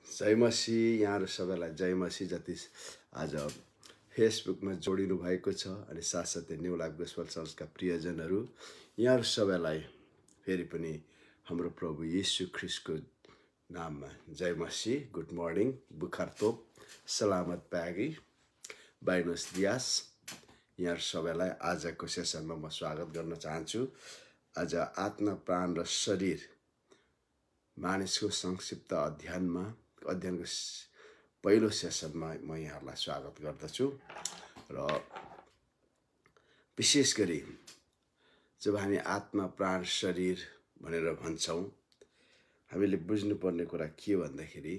जय मसीह यहाँहरू सबैलाई जय मसीह जति आज फेसबुकमा जोडिनु भएको छ अनि साथसाथै न्यू लाइफ गोस्पल चर्चका प्रियजनहरू यहाँहरू सबैलाई फेरि पनि हाम्रो प्रभु येशू ख्रीष्टको नाममा जय मसीह। गुड मर्निङ, बुखार तोप, सलामत प्यागी, बाइनोस दियास। यहाँहरू सबैलाई आजको सेसनमा म स्वागत गर्न चाहन्छु। आज आत्मा, प्राण र शरीर मानिसको संक्षिप्त अध्ययनको पहिलो सेसनमा म यहाँहरूलाई स्वागत गर्दछु। र विशेष गरी जब हामी आत्मा, प्राण, शरीर भनेर भन्छौँ, हामीले बुझ्नुपर्ने कुरा के भन्दाखेरि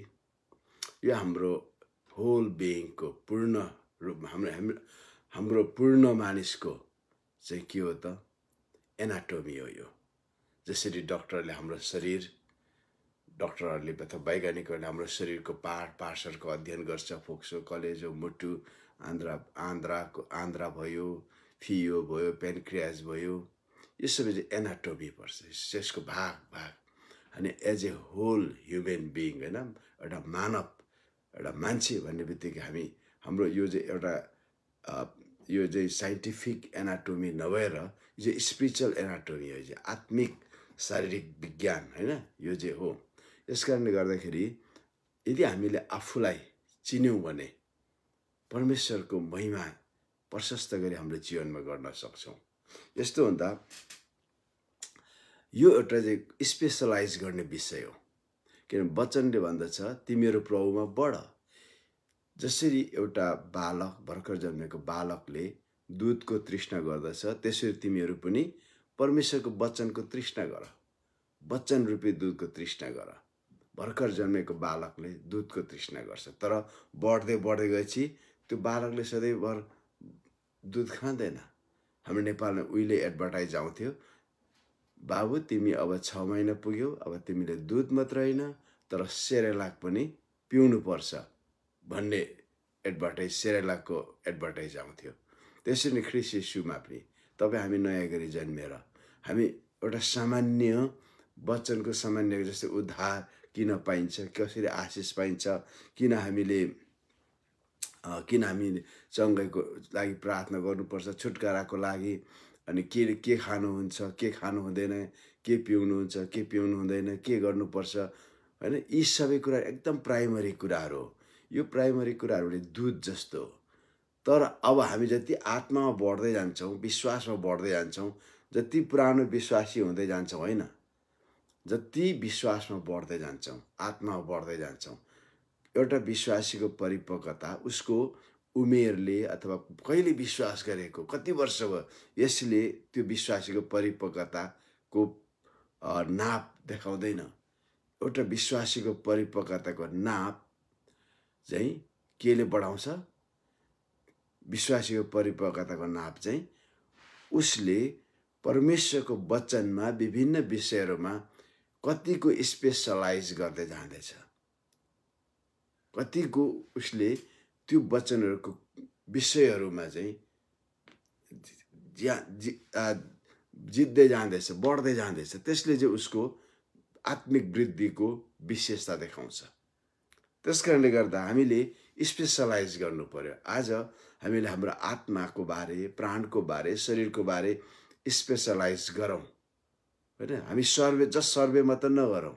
यो हाम्रो होल बिइङको पूर्ण रूपमा हाम्रो पूर्ण मानिसको चाहिँ के हो त, एनाटोमी हो। यो जसरी डक्टरले हाम्रो शरीर, डक्टरहरूले अथवा वैज्ञानिकहरूले हाम्रो शरीरको पार्ट्सहरूको अध्ययन गर्छ, फोक्सो, कलेजो, मुटु, आन्द्रा भयो, फियो भयो, पेनक्रियास भयो, यो सबै चाहिँ एनाटोमी पर्छ, यसको भाग। अनि as a whole human being, होइन, एउटा मानव, एउटा मान्छे भन्ने बित्तिकै हाम्रो यो चाहिँ साइन्टिफिक एनाटोमी नभएर यो चाहिँ स्पिरिचुअल एनाटोमी हो, आत्मिक शारीरिक विज्ञान, होइन, यो चाहिँ हो। यस कारणले गर्दाखेरि यदि हामीले आफूलाई चिन्यौँ भने परमेश्वरको महिमा प्रशस्त गरी हाम्रो जीवनमा गर्न सक्छौँ। यस्तो हुँदा यो एउटा चाहिँ स्पेसलाइज गर्ने विषय हो, किनभने वचनले भन्दछ तिमीहरू प्रभुमा बढ। जसरी एउटा बालक, भर्खर जन्मेको बालकले दुधको तृष्णा गर्दछ, त्यसरी तिमीहरू पनि परमेश्वरको वचनको तृष्णा गर, वचन रूपी दुधको तृष्णा गर। भर्खर जन्मेको बालकले दुधको तृष्णा गर्छ, तर बढ्दै गएपछि त्यो बालकले सधैँभर दुध खाँदैन। हाम्रो नेपालमा उहिले एडभर्टाइज आउँथ्यो, बाबु तिमी अब 6 महिना पुग्यौ, अब तिमीले दुध मात्र होइन तर सेरेलाक पनि पिउनुपर्छ भन्ने सेरेलाकको एडभर्टाइज आउँथ्यो। त्यसरी नै ख्रीष्ट येशूमा पनि हामी नयाँ गरी जन्मेर हामी एउटा सामान्य वचनको सामान्य जस्तै उद्धार किन पाइन्छ, कसरी आशिष पाइन्छ, किन हामीले चङ्गाइको लागि प्रार्थना गर्नुपर्छ, छुटकाराको लागि, अनि के खानुहुन्छ, के खानु हुँदैन, के पिउनुहुन्छ, के पिउनु हुँदैन, के गर्नुपर्छ, होइन, यी सबै कुरा एकदम प्राइमरी कुराहरू हो। यो प्राइमरी कुराहरूले दुध जस्तो हो। तर अब हामी जति आत्मामा बढ्दै जान्छौँ, विश्वासमा बढ्दै जान्छौँ, जति पुरानो विश्वासी हुँदै जान्छौँ, होइन, जति विश्वासमा बढ्दै जान्छौँ, आत्मामा बढ्दै जान्छौँ, एउटा विश्वासीको परिपक्वता उसको उमेरले अथवा कहिले विश्वास गरेको कति वर्ष भयो यसले त्यो विश्वासीको परिपक्वताको नाप देखाउँदैन। एउटा विश्वासीको परिपक्वताको नाप चाहिँ केले बढाउँछ? विश्वासीको परिपक्वताको नाप चाहिँ उसले परमेश्वरको वचनमा विभिन्न विषयहरूमा कतिको स्पेसलाइज गर्दै जाँदैछ, कतिको उसले त्यो वचनहरूको विषयहरूमा चाहिँ जित्दै जाँदैछ, बढ्दै जाँदैछ। त्यसले चाहिँ उसको आत्मिक वृद्धिको विशेषता देखाउँछ। त्यस कारणले गर्दा हामीले स्पेसलाइज गर्नु पर्यो। आज हामीले हाम्रो आत्माको बारे, प्राणको बारे, शरीरको बारे स्पेसलाइज गरौँ, होइन। हामी सर्वे मात्र नगरौँ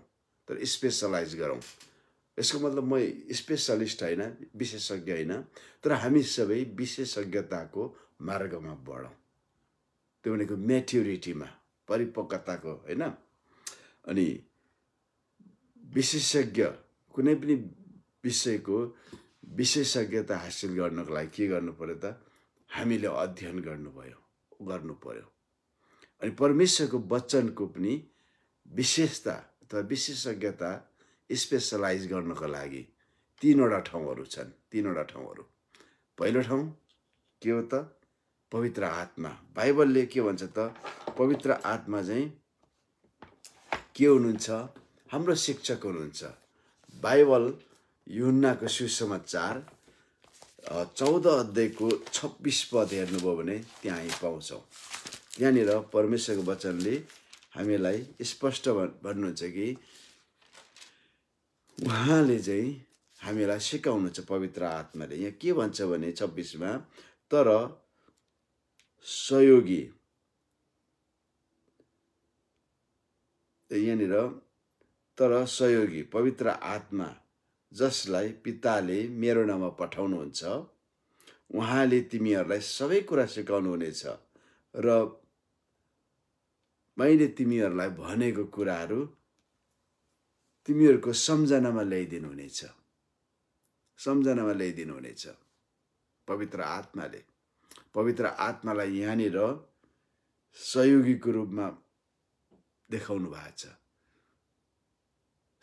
तर स्पेसलाइज गरौँ। यसको मतलब म स्पेसलिस्ट होइन, विशेषज्ञ होइन, तर हामी सबै विशेषज्ञताको मार्गमा बढौँ। त्यो भनेको म्याच्युरिटीमा, परिपक्वताको, होइन। अनि विशेषज्ञ कुनै पनि विषयको विशेषज्ञता हासिल गर्नको लागि के गर्नु पर्यो त? हामीले अध्ययन गर्नु पर्यो। अनि परमेश्वरको वचनको पनि विशेषता अथवा विशेषज्ञता स्पेसलाइज गर्नको लागि 3वटा ठाउँहरू छन्। 3वटा ठाउँहरू। पहिलो ठाउँ के हो त? पवित्र आत्मा। बाइबलले के भन्छ त? पवित्र आत्मा चाहिँ के हुनुहुन्छ? हाम्रो शिक्षक हुनुहुन्छ। बाइबल यूहन्नाको सुसमाचार 14 अध्यायको 26 पद हेर्नुभयो भने त्यहाँ पाउँछौँ। त्यहाँनिर परमेश्वरको वचनले हामीलाई स्पष्ट भन्नुहुन्छ कि उहाँले चाहिँ हामीलाई सिकाउनुहुन्छ पवित्र आत्माले। यहाँ के भन्छ भने 26मा, तर सहयोगी, यहाँनिर तर सहयोगी पवित्र आत्मा जसलाई पिताले मेरो नाममा पठाउनुहुन्छ, उहाँले तिमीहरूलाई सबै कुरा सिकाउनुहुनेछ र मैले तिमीहरूलाई भनेको कुराहरू तिमीहरूको सम्झनामा ल्याइदिनुहुनेछ। सम्झनामा ल्याइदिनुहुनेछ पवित्र आत्माले। पवित्र आत्मालाई यहाँनिर सहयोगीको रूपमा देखाउनु भएको छ।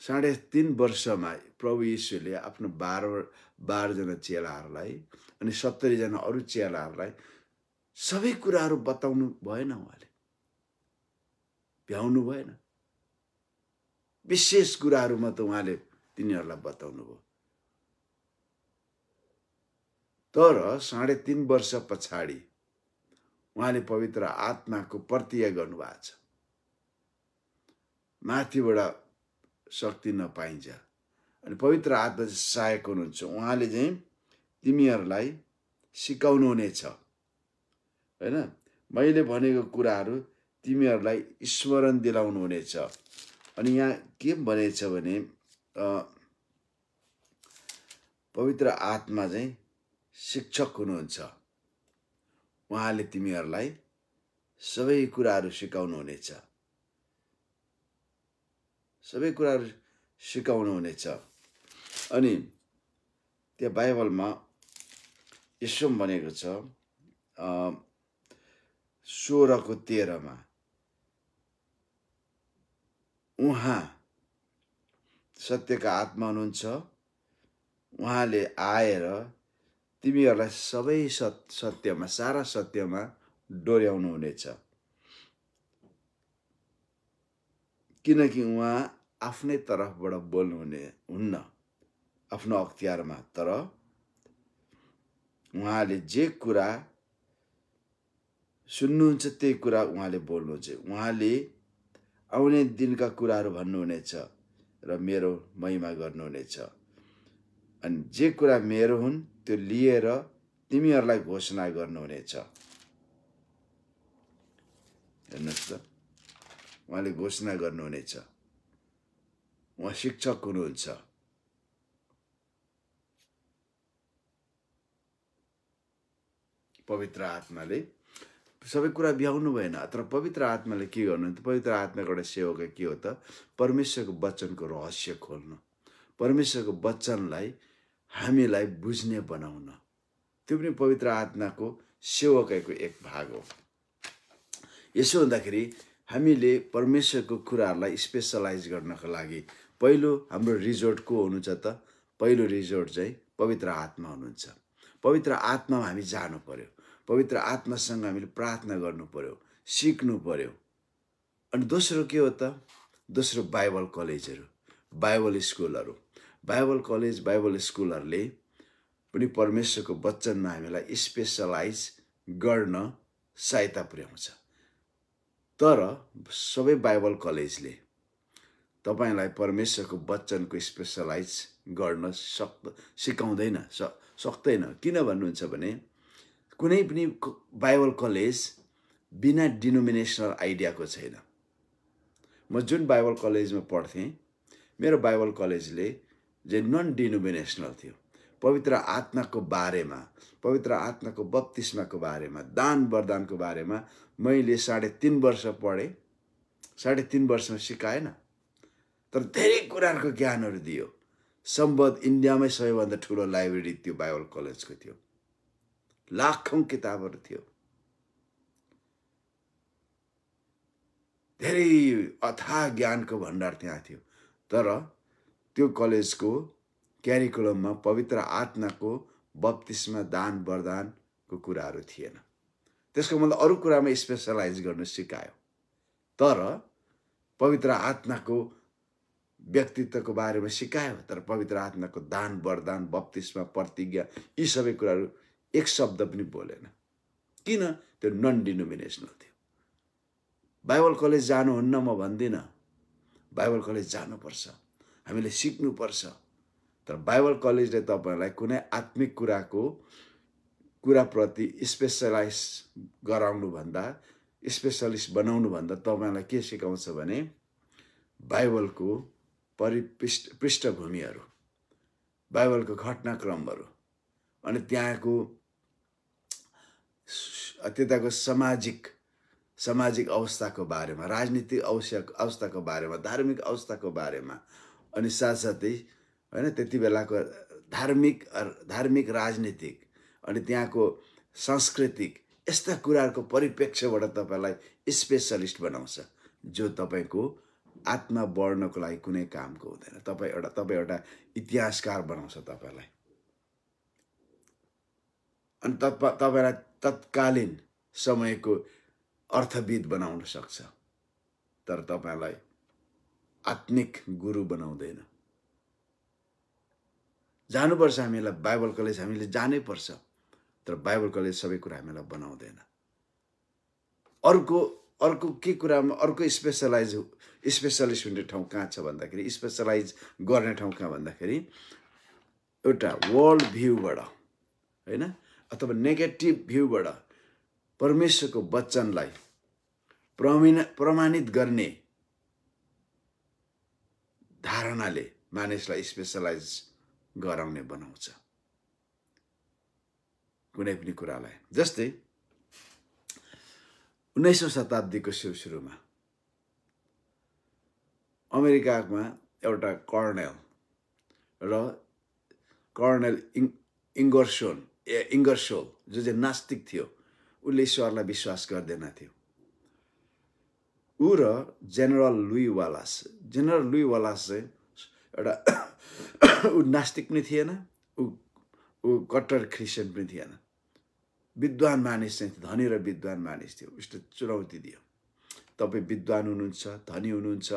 3.5 वर्षमा प्रभु यीशुले आफ्नो 12 चेलाहरूलाई अनि 70 जना अरू चेलाहरूलाई सबै कुराहरू बताउनु भएन। उहाँले भ्याउनु भएन। विशेष कुराहरू मात्र उहाँले तिनीहरूलाई बताउनु भयो। तर 3.5 वर्ष पछाडि उहाँले पवित्र आत्माको प्रतिज्ञा गर्नुभएको छ। माथिबाट शक्ति नपाइन्छ अनि पवित्र आत्मा चाहिँ सहायक हुनुहुन्छ। उहाँले चाहिँ तिमीहरूलाई सिकाउनुहुनेछ, हैन? मैले भनेको कुराहरू तिमीहरूलाई स्मरण दिलाउनुहुनेछ। अनि यहाँ के भनेछ भने पवित्र आत्मा चाहिँ शिक्षक हुनुहुन्छ। उहाँले तिमीहरूलाई सबै कुराहरू सिकाउनुहुनेछ। सबै कुराहरू सिकाउनुहुनेछ। अनि त्यो बाइबलमा यसो भनेको छ 16:13 उहाँ सत्यका आत्मा हुनुहुन्छ। उहाँले आएर तिमीहरूलाई सबै सत्यमा, सारा सत्यमा डोर्याउनु हुनेछ। किनकि उहाँ आफ्नै तर्फबाट बोल्नुहुने हुन्न आफ्नो अख्तियारमा, तर उहाँले जे कुरा सुन्नुहुन्छ त्यही कुरा उहाँले बोल्नुहुन्छ। उहाँले आउने दिनका कुराहरू भन्नुहुनेछ र मेरो महिमा गर्नुहुनेछ। अनि जे कुरा मेरो हुन् त्यो लिएर तिमीहरूलाई घोषणा गर्नुहुनेछ। हेर्नुहोस् त, उहाँले घोषणा गर्नुहुनेछ। उहाँ शिक्षक हुनुहुन्छ। पवित्र आत्माले सबै कुरा भ्याउनु भएन। तर पवित्र आत्माले के गर्नु त? पवित्र आत्माको एउटा सेवक के हो त? परमेश्वरको वचनको रहस्य खोल्नु, परमेश्वरको वचनलाई हामीलाई बुझ्ने बनाउन। त्यो पनि पवित्र आत्माको सेवकको एक भाग हो। यसो हुँदाखेरि हामीले परमेश्वरको कुराहरूलाई स्पेसलाइज गर्नको लागि पहिलो हाम्रो रिजोर्ट को हुनुहुन्छ त? पहिलो रिजोर्ट चाहिँ पवित्र आत्मा हुनुहुन्छ। पवित्र आत्मामा हामी जानु पर्यो। पवित्र आत्मासँग हामीले प्रार्थना गर्नु पर्यो, सिक्नु पर्यो। अनि दोस्रो के हो त? दोस्रो बाइबल कलेजहरू, बाइबल स्कुलहरू। बाइबल कलेज, बाइबल स्कुलहरूले पनि परमेश्वरको वचनमा हामीलाई स्पेसलाइज गर्न सहायता पुर्याउँछ। तर सबै बाइबल कलेजले तपाईलाई परमेश्वरको वचनको स्पेसलाइज गर्न सिकाउँदैन, सक्दैन। किन भन्नुहुन्छ भने कुनै पनि बाइबल कलेज बिना डिनोमिनेसनल आइडियाको छैन। म जुन बाइबल कलेजमा पढ्थेँ, मेरो बाइबल कलेजले जे नन डिनोमिनेसनल थियो। पवित्र आत्माको बारेमा, पवित्र आत्माको बप्तिस्माको बारेमा, दान वरदानको बारेमा मैले 3.5 वर्ष पढेँ। 3.5 वर्षमा सिकाएन, तर धेरै कुराहरूको ज्ञानहरू दियो। सम्बन्ध इन्डियामै सबैभन्दा ठुलो लाइब्रेरी त्यो बाइबल कलेजको थियो। लाखौं किताबहरू थियो। धेरै अथाह ज्ञानको भण्डार त्यहाँ थियो। तर त्यो कलेजको क्यारिकुलममा पवित्र आत्माको बप्तिस्मा, दान वरदानको कुराहरू थिएन। त्यसको मतलब अरू कुरामा स्पेसलाइज गर्न सिकायो, तर पवित्र आत्माको व्यक्तित्वको बारेमा सिकायो। तर पवित्र आत्माको दान वरदान, बप्तिस्मा, प्रतिज्ञा, यी सबै कुराहरू एक शब्द पनि बोलेन। किन? त्यो नन डिनोमिनेसनल थियो। बाइबल कलेज जानुहुन्न म भन्दिनँ, बाइबल कलेज जानुपर्छ। हामीले सिक्नुपर्छ। तर बाइबल कलेजले तपाईँलाई कुनै आत्मिक कुराप्रति स्पेसलाइज गराउनुभन्दा, स्पेसलिस्ट बनाउनुभन्दा तपाईँलाई के सिकाउँछ भने बाइबलको पृष्ठभूमिहरू, बाइबलको घटनाक्रमहरू, अनि त्यताको सामाजिक अवस्थाको बारेमा, राजनीतिक अवस्थाको बारेमा, धार्मिक अवस्थाको बारेमा, अनि साथसाथै हैन त्यति बेलाको धार्मिक राजनीतिक अनि त्यहाँको सांस्कृतिक यस्ता कुराहरूको परिप्रेक्ष्यबाट तपाईँलाई स्पेसलिस्ट बनाउँछ, जो तपाईँको आत्मा बढ्नको लागि कुनै कामको हुँदैन। तपाईँ एउटा इतिहासकार बनाउँछ तपाईँलाई, अनि तपाईँलाई तत्कालीन समयको अर्थविद बनाउन सक्छ, तर तपाईँलाई आत्मिक गुरु बनाउँदैन। जानुपर्छ हामीलाई बाइबल कलेज, हामीले जानै पर्छ, तर बाइबल कलेज सबै कुरा हामीलाई बनाउँदैन। अर्को के कुरामा अर्को स्पेसलिस्ट हुने ठाउँ कहाँ छ भन्दाखेरि, स्पेसलाइज गर्ने ठाउँ कहाँ भन्दाखेरि एउटा वर्ल्ड भ्यूबाट हैन अथवा नेगेटिभ भ्यूबाट परमेश्वरको वचनलाई प्रमाणित गर्ने धारणाले मानिसलाई स्पेसलाइज गराउने बनाउँछ कुनै पनि कुरालाई। जस्तै 19औं शताब्दीको सुरुमा अमेरिकामा एउटा कर्नेल इङ्गरसोल जो चाहिँ नास्तिक थियो, उसले ईश्वरलाई विश्वास गर्दैन थियो। ऊ र जेनरल लुई वालास चाहिँ एउटा ऊ नास्तिक पनि थिएन, ऊ कट्टर क्रिस्चियन पनि थिएन, विद्वान मानिस चाहिँ धनी र विद्वान मानिस थियो। उसले चुनौती दियो, तपाईँ विद्वान हुनुहुन्छ, धनी हुनुहुन्छ,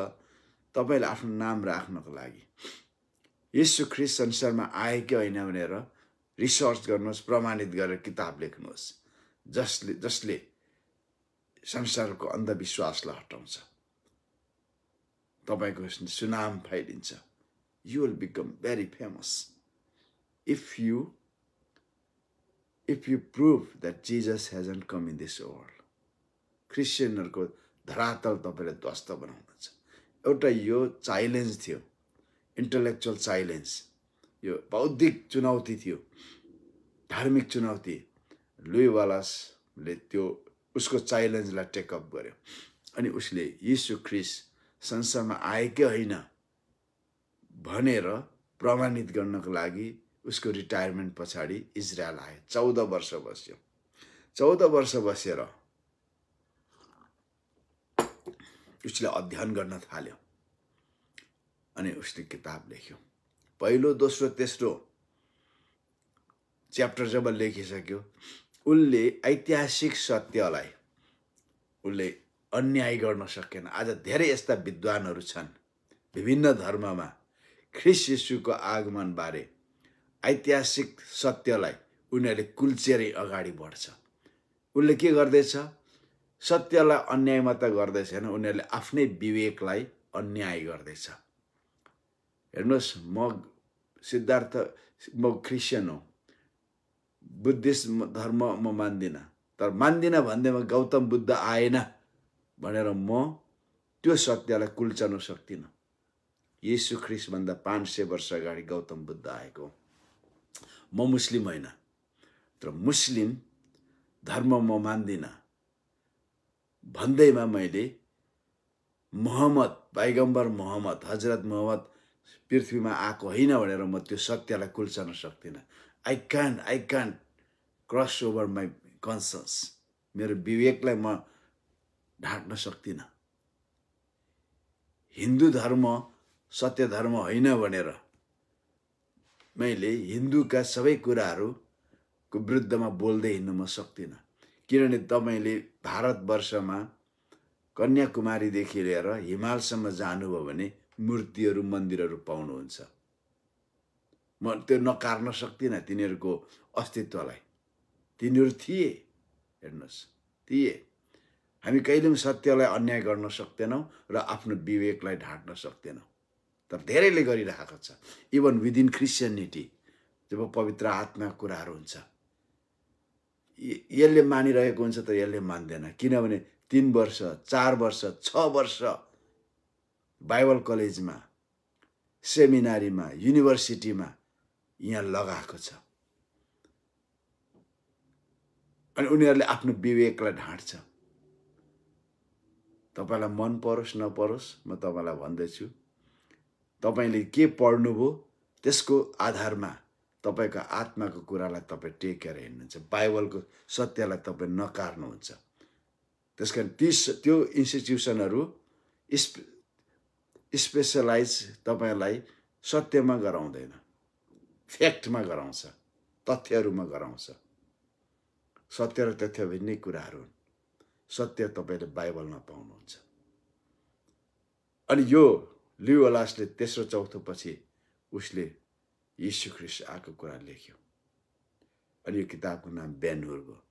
तपाईँले आफ्नो नाम राख्नको लागि येशू ख्रीष्ट संसारमा आए कि होइन भनेर रिसर्च गर्नुहोस्, प्रमाणित गरेर किताब लेख्नुहोस्, जसले संसारको अन्धविश्वासलाई हटाउँछ, तपाईँको सुनाम फैलिन्छ। You will become very famous if you prove that Jesus hasn't come in this world. क्रिस्चियनहरूको धरातल तपाईँले ध्वस्त बनाउनुहुन्छ। एउटा यो च्यालेन्ज थियो, इन्टेलेक्चुअल च्यालेन्ज, यो बौद्धिक चुनौती थियो, धार्मिक चुनौती। लुई वालासले उसको च्यालेन्जलाई टेकअप गर्यो, अनि उसले यीशु ख्रीष्ट संसारमा आए कि होइन भनेर प्रमाणित गर्नको लागि उसको रिटायरमेन्ट पछाडि इजरायल आयो। 14 वर्ष बस्यो। 14 वर्ष बसेर उसले अध्ययन गर्न थाल्यो, अनि उसले किताब लेख्यो। पहिलो, दोस्रो, तेस्रो च्याप्टर जब लेखिसक्यो, उसले ऐतिहासिक सत्यलाई उसले अन्याय गर्न सकेन। आज धेरै यस्ता विद्वानहरू छन् विभिन्न धर्ममा ख्रीष्ट येशूको आगमन बारे ऐतिहासिक सत्यलाई उनीहरूले कुल्चेरै अगाडि बढ्छ। उसले के गर्दैछ? सत्यलाई अन्याय मात्र गर्दै छैन, उनीहरूले आफ्नै विवेकलाई अन्याय गर्दैछ। हेर्नुहोस्, म क्रिस्चियन हो, बुद्धिस्ट धर्म म मान्दिनँ, तर मान्दिनँ भन्दैमा गौतम बुद्ध आएन भनेर म त्यो सत्यलाई कुल्चन सक्दिनँ। येशू ख्रीष्टभन्दा 500 वर्ष अगाडि गौतम बुद्ध आएको। म मुस्लिम होइन, तर मुस्लिम धर्म म मान्दिनँ भन्दैमा मैले पैगम्बर मोहम्मद, हजरत मोहम्मद पृथ्वीमा आएको होइन भनेर म त्यो सत्यलाई कुल्चन सक्दिनँ। I can't cross over my conscience. मेरो विवेकलाई म ढाक्न सक्दिनँ। हिन्दू धर्म सत्य धर्म होइन भनेर मैले हिन्दूका सबै कुराहरूको विरुद्धमा बोल्दै हिँड्न म सक्दिनँ, किनभने तपाईँले भारतवर्षमा कन्याकुमारीदेखि लिएर हिमालसम्म जानुभयो भने मूर्तिहरू, मन्दिरहरू पाउनुहुन्छ। म त्यो नकार्न सक्दिनँ तिनीहरूको अस्तित्वलाई। तिनीहरू थिए, हेर्नुहोस्, थिए। हामी कहिले पनि सत्यलाई अन्याय गर्न सक्दैनौँ र आफ्नो विवेकलाई ढाक्न सक्दैनौँ। तर धेरैले गरिरहेको छ। इभन विदिन क्रिस्चियनिटी जब पवित्र आत्माको कुराहरू हुन्छ यसले मानिरहेको हुन्छ तर यसले मान्दैन, किनभने 3 वर्ष 4 वर्ष 6 वर्ष बाइबल कलेजमा, सेमिनारीमा, युनिभर्सिटीमा यहाँ लगाएको छ। अनि उनीहरूले आफ्नो विवेकलाई ढाँट्छ। तपाईलाई मन परोस् नपरोस् म तपाईलाई भन्दैछु, तपाईले के पढ्नुभयो त्यसको आधारमा तपाईको आत्माको कुरालाई तपाई टेकेर हिँड्नुहुन्छ, बाइबलको सत्यलाई तपाई नकार्नुहुन्छ। त्यसकारण त्यो इन्स्टिट्युसनहरू स्पेशलाइज तपाईलाई सत्यमा गराउँदैन, फ्याक्टमा गराउँछ, तथ्यहरूमा गराउँछ। सत्य र तथ्य भिन्नै कुराहरू हुन्। सत्य तपाईले बाइबलमा पाउनुहुन्छ। अनि यो ल्युवलासले तेस्रो चौथो पछि उसले यीशु ख्रीष्ट आएको कुरा लेख्यो। अनि यो किताबको नाम बेन हुर हो।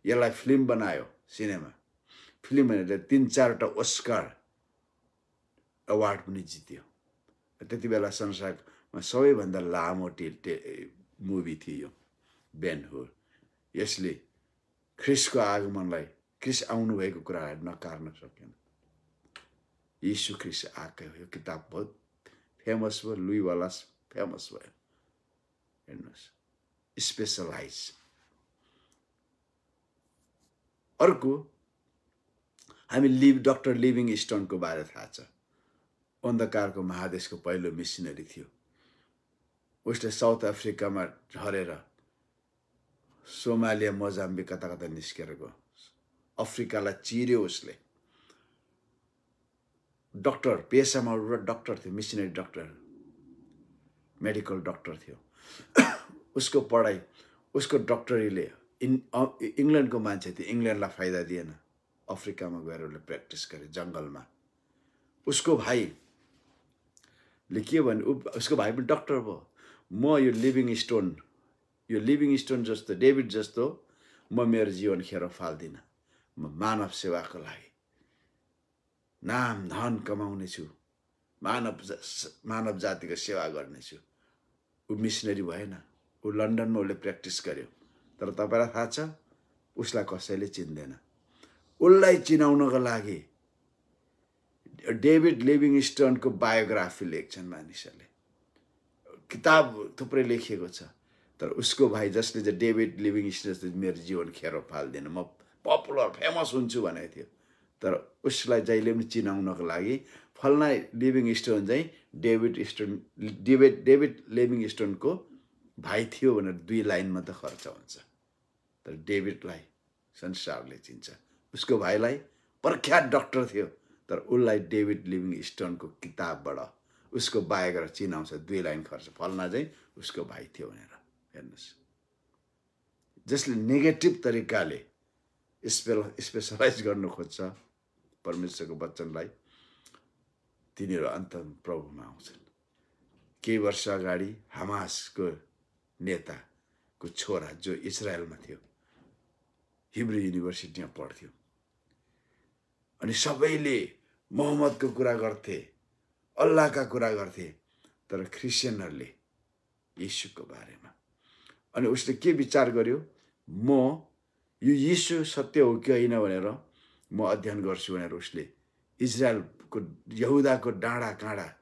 यसलाई फिल्म बनायो, सिनेमा फिल्म भनेर 3-4वटा ओस्कार अवार्ड पनि जित्यो। त्यति बेला संसारमा सबैभन्दा लामो मुभी थियो बेन हुर। यसले ख्रीष्टको आगमनलाई, ख्रीष्ट आउनु भएको कुरालाई नकार्न सकेन। यीशु ख्रीष्ट आएको हो। यो किताब बहुत फेमस भयो, लुइवालास फेमस भयो। हेर्नुहोस्, स्पेशलाइज। अर्को हामी डक्टर लिभिङ स्टोनको बारे थाहा छ। अन्धकारको महादेशको पहिलो मिसनरी थियो। उसले साउथ अफ्रिकामा झरेर सोमालिया, मोजाम्बिक कता कता निस्केर गयो। अफ्रिकालाई चिर्यो उसले। डक्टर पेसामा डक्टर थियो, मिसनरी डक्टर, मेडिकल डक्टर थियो। उसको पढाइ, उसको डक्टरीले इङ्ल्यान्डको मान्छे थियो, इङ्ल्यान्डलाई फाइदा दिएन। अफ्रिकामा गएर उसले प्र्याक्टिस गरे जङ्गलमा। उसको भाइले के भन्यो, उसको भाइ पनि डक्टर भयो। म यो लिभिङ स्टोन जस्तो, डेभिड जस्तो म मेरो जीवन खेर फाल्दिनँ। म मानव सेवाको लागि नाम धन कमाउने छु, मानव जातिको सेवा गर्नेछु। ऊ मिसनरी भएन, ऊ लन्डनमा उसले प्र्याक्टिस गर्यो। तर तपाईलाई थाहा छ उसलाई कसैले चिन्दैन। उसलाई चिनाउनको लागि डेभिड लिभिङस्टनको बायोग्राफी लेख्छन् मानिसहरूले, किताब थुप्रै लेखिएको छ। तर उसको भाइ जसले चाहिँ डेभिड लिभिङस्टन मेरो जीवन खेर फाल्दैन, म पपुलर फेमस हुन्छु भनेको थियो। तर उसलाई जहिले पनि चिनाउनको लागि फल्ना लिभिङस्टन चाहिँ डेभिड लिभिङस्टनको भाइ थियो भनेर 2 लाइन मात्र खर्च हुन्छ। तर डेभिडलाई संसारले चिन्छ। उसको भाइलाई प्रख्यात डक्टर थियो, तर उसलाई डेभिड लिभिङस्टनको किताबबाट उसको बायोग्राफी चिनाउँछ, 2 लाइन खर्च। फल्ना चाहिँ उसको भाइ थियो भनेर। हेर्नुहोस्, जसले नेगेटिभ तरिकाले स्पेशलाइज गर्नु खोज्छ परमेश्वरको वचनलाई, तिनीहरू अन्तिम प्रभुमा आउँछन्। केही वर्ष अगाडि हमासको नेताको छोरा जो इजरायलमा थियो, हिब्रू युनिभर्सिटीमा पढ्थ्यो, अनि सबैले मोहम्मदको कुरा गर्थे, अल्लाहका कुरा गर्थे, तर क्रिस्चियनहरूले यीशुको बारेमा। अनि उसले के विचार गर्यो, म यो यीशु सत्य हो कि होइन भनेर म अध्ययन गर्छु भनेर उसले इजरायलको यहुदाको डाँडा काँडा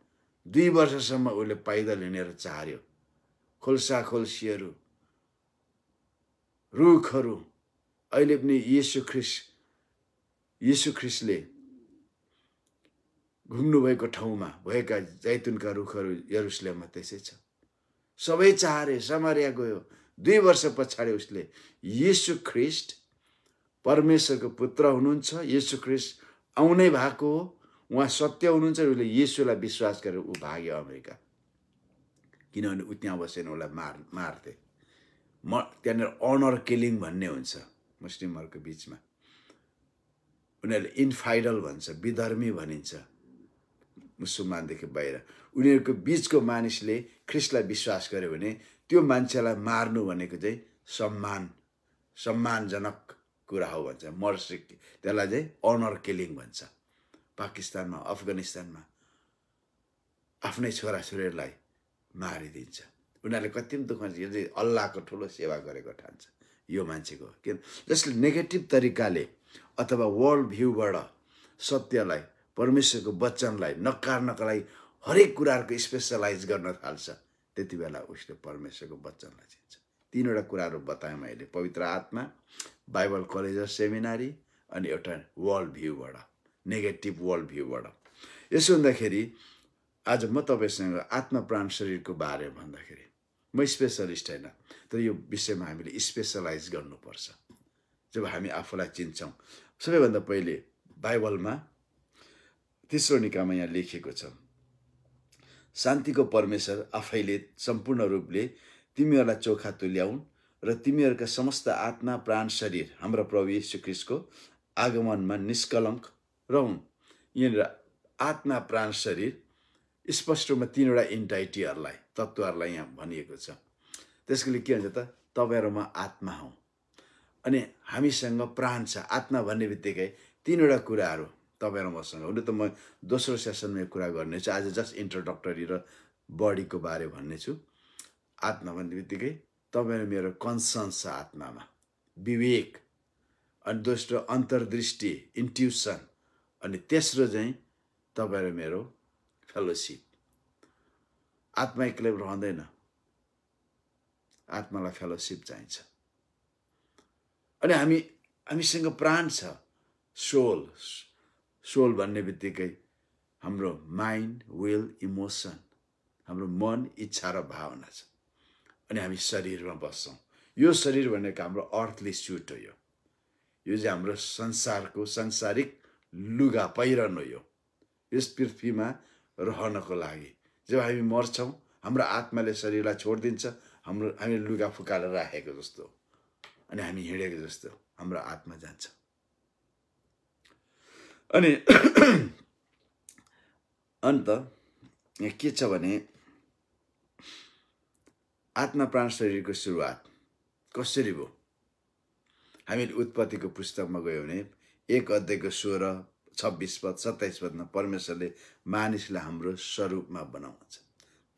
2 वर्षसम्म उसले पैदल हिँडेर चार्यो। खोल्सा खोल्सीहरू, रुखहरू, अहिले पनि यीशु ख्रीष्टले घुम्नुभएको ठाउँमा भएका जैतुनका रुखहरू यरुसलेममा त्यसै छ। सबै चारे, समारिया गयो। 2 वर्ष पछाडि उसले यीशु ख्रीष्ट परमेश्वरको पुत्र हुनुहुन्छ, यीशु ख्रीष्ट आउनै भएको हो, उहाँ सत्य हुनुहुन्छ, उसले यीशुलाई विश्वास गरेर ऊ भाग्यो अमेरिका। किनभने ऊ त्यहाँ बसेन, उसलाई मार्थे। त्यहाँनिर अनर किलिङ भन्ने हुन्छ मुस्लिमहरूको बिचमा। उनीहरूले इन्फाइडल भन्छ, विधर्मी भनिन्छ मुसलमानदेखि बाहिर। उनीहरूको बिचको मानिसले ख्रीष्टलाई विश्वास गर्यो भने त्यो मान्छेलाई मार्नु भनेको चाहिँ सम्मानजनक कुरा हो भन्छ। मर्सी, त्यसलाई चाहिँ अनर किलिङ भन्छ। पाकिस्तानमा, अफगानिस्तानमा आफ्नै छोराछोरीहरूलाई मारिदिन्छ। उनीहरूले कति पनि दुःख अल्लाहको ठुलो सेवा गरेको ठान्छ यो मान्छेको। किन जसले नेगेटिभ तरिकाले अथवा वर्ल्ड भ्यूबाट सत्यलाई परमेश्वरको वचनलाई नकार्नका लागि हरेक कुराहरूको स्पेसलाइज गर्न थाल्छ, त्यति बेला उसले परमेश्वरको वचनलाई चिन्छ। तीनवटा कुराहरू बताएँ मैले, पवित्र आत्मा, बाइबल कलेज र सेमिनारी, अनि एउटा वर्ल्ड भ्यूबाट, नेगेटिभ वर्ल्ड भ्यूबाट। यसो हुँदाखेरि आज म तपाईँसँग आत्मा प्राण शरीरको बारे भन्दाखेरि म स्पेसलिस्ट होइन, तर यो विषयमा हामीले स्पेसलाइज गर्नुपर्छ। जब हामी आफूलाई चिन्छौँ, सबैभन्दा पहिले बाइबलमा तेस्रोनिकामा यहाँ लेखिएको छ, शान्तिको परमेश्वर आफैले सम्पूर्ण रूपले तिमीहरूलाई चोखा तुल्याउन् र तिमीहरूका समस्त आत्मा प्राण शरीर हाम्रो प्रभु येशू ख्रीष्टको आगमनमा निष्कलङ्क रहन्। यहाँनिर आत्मा प्राण शरीर स्पष्ट रूपमा तीनवटा इन्टाइटीहरूलाई, तत्त्वहरूलाई यहाँ भनिएको छ। त्यसको लिए के हुन्छ त, तपाईँ र म आत्मा हौँ अनि हामीसँग प्राण छ। आत्मा भन्ने बित्तिकै तीनवटा कुराहरू तपाईँ र मसँग। हुन त म दोस्रो सेसनमा यो कुरा गर्नेछु, आज जस्ट इन्ट्रोडक्टरी र बडीको बारे भन्नेछु। आत्मा भन्ने बित्तिकै तपाईँ र मेरो कन्सर्न्स छ आत्मामा, विवेक, अनि दोस्रो अन्तर्दृष्टि, इन्ट्युसन, अनि तेस्रो चाहिँ तपाईँ र मेरो फेलोसिप। आत्मा एक्लै रहँदैन, आत्मालाई फेलोसिप चाहिन्छ। अनि हामीसँग प्राण छ, सोल भन्ने बित्तिकै हाम्रो माइन्ड, विल, इमोसन, हाम्रो मन, इच्छा र भावना छ। अनि हामी शरीरमा बस्छौँ। यो शरीर भनेको हाम्रो अर्थली सुट हो। यो चाहिँ हाम्रो संसारको सांसारिक लुगा पहिरन हो। यस पृथ्वीमा रहनको लागि जब हामी मर्छौँ, हाम्रो आत्माले शरीरलाई छोडिदिन्छ। हामी लुगा फुकाएर राखेको जस्तो अनि हामी हिँडेको जस्तो हाम्रो आत्मा जान्छ। अनि अन्त यहाँ के छ भने आत्मा प्राण शरीरको सुरुवात कसरी भयो? हामीले उत्पत्तिको पुस्तकमा गयो भने 1 अध्यायको 16, 26 पद, 27 पदमा परमेश्वरले मानिसलाई हाम्रो स्वरूपमा बनाउँछ।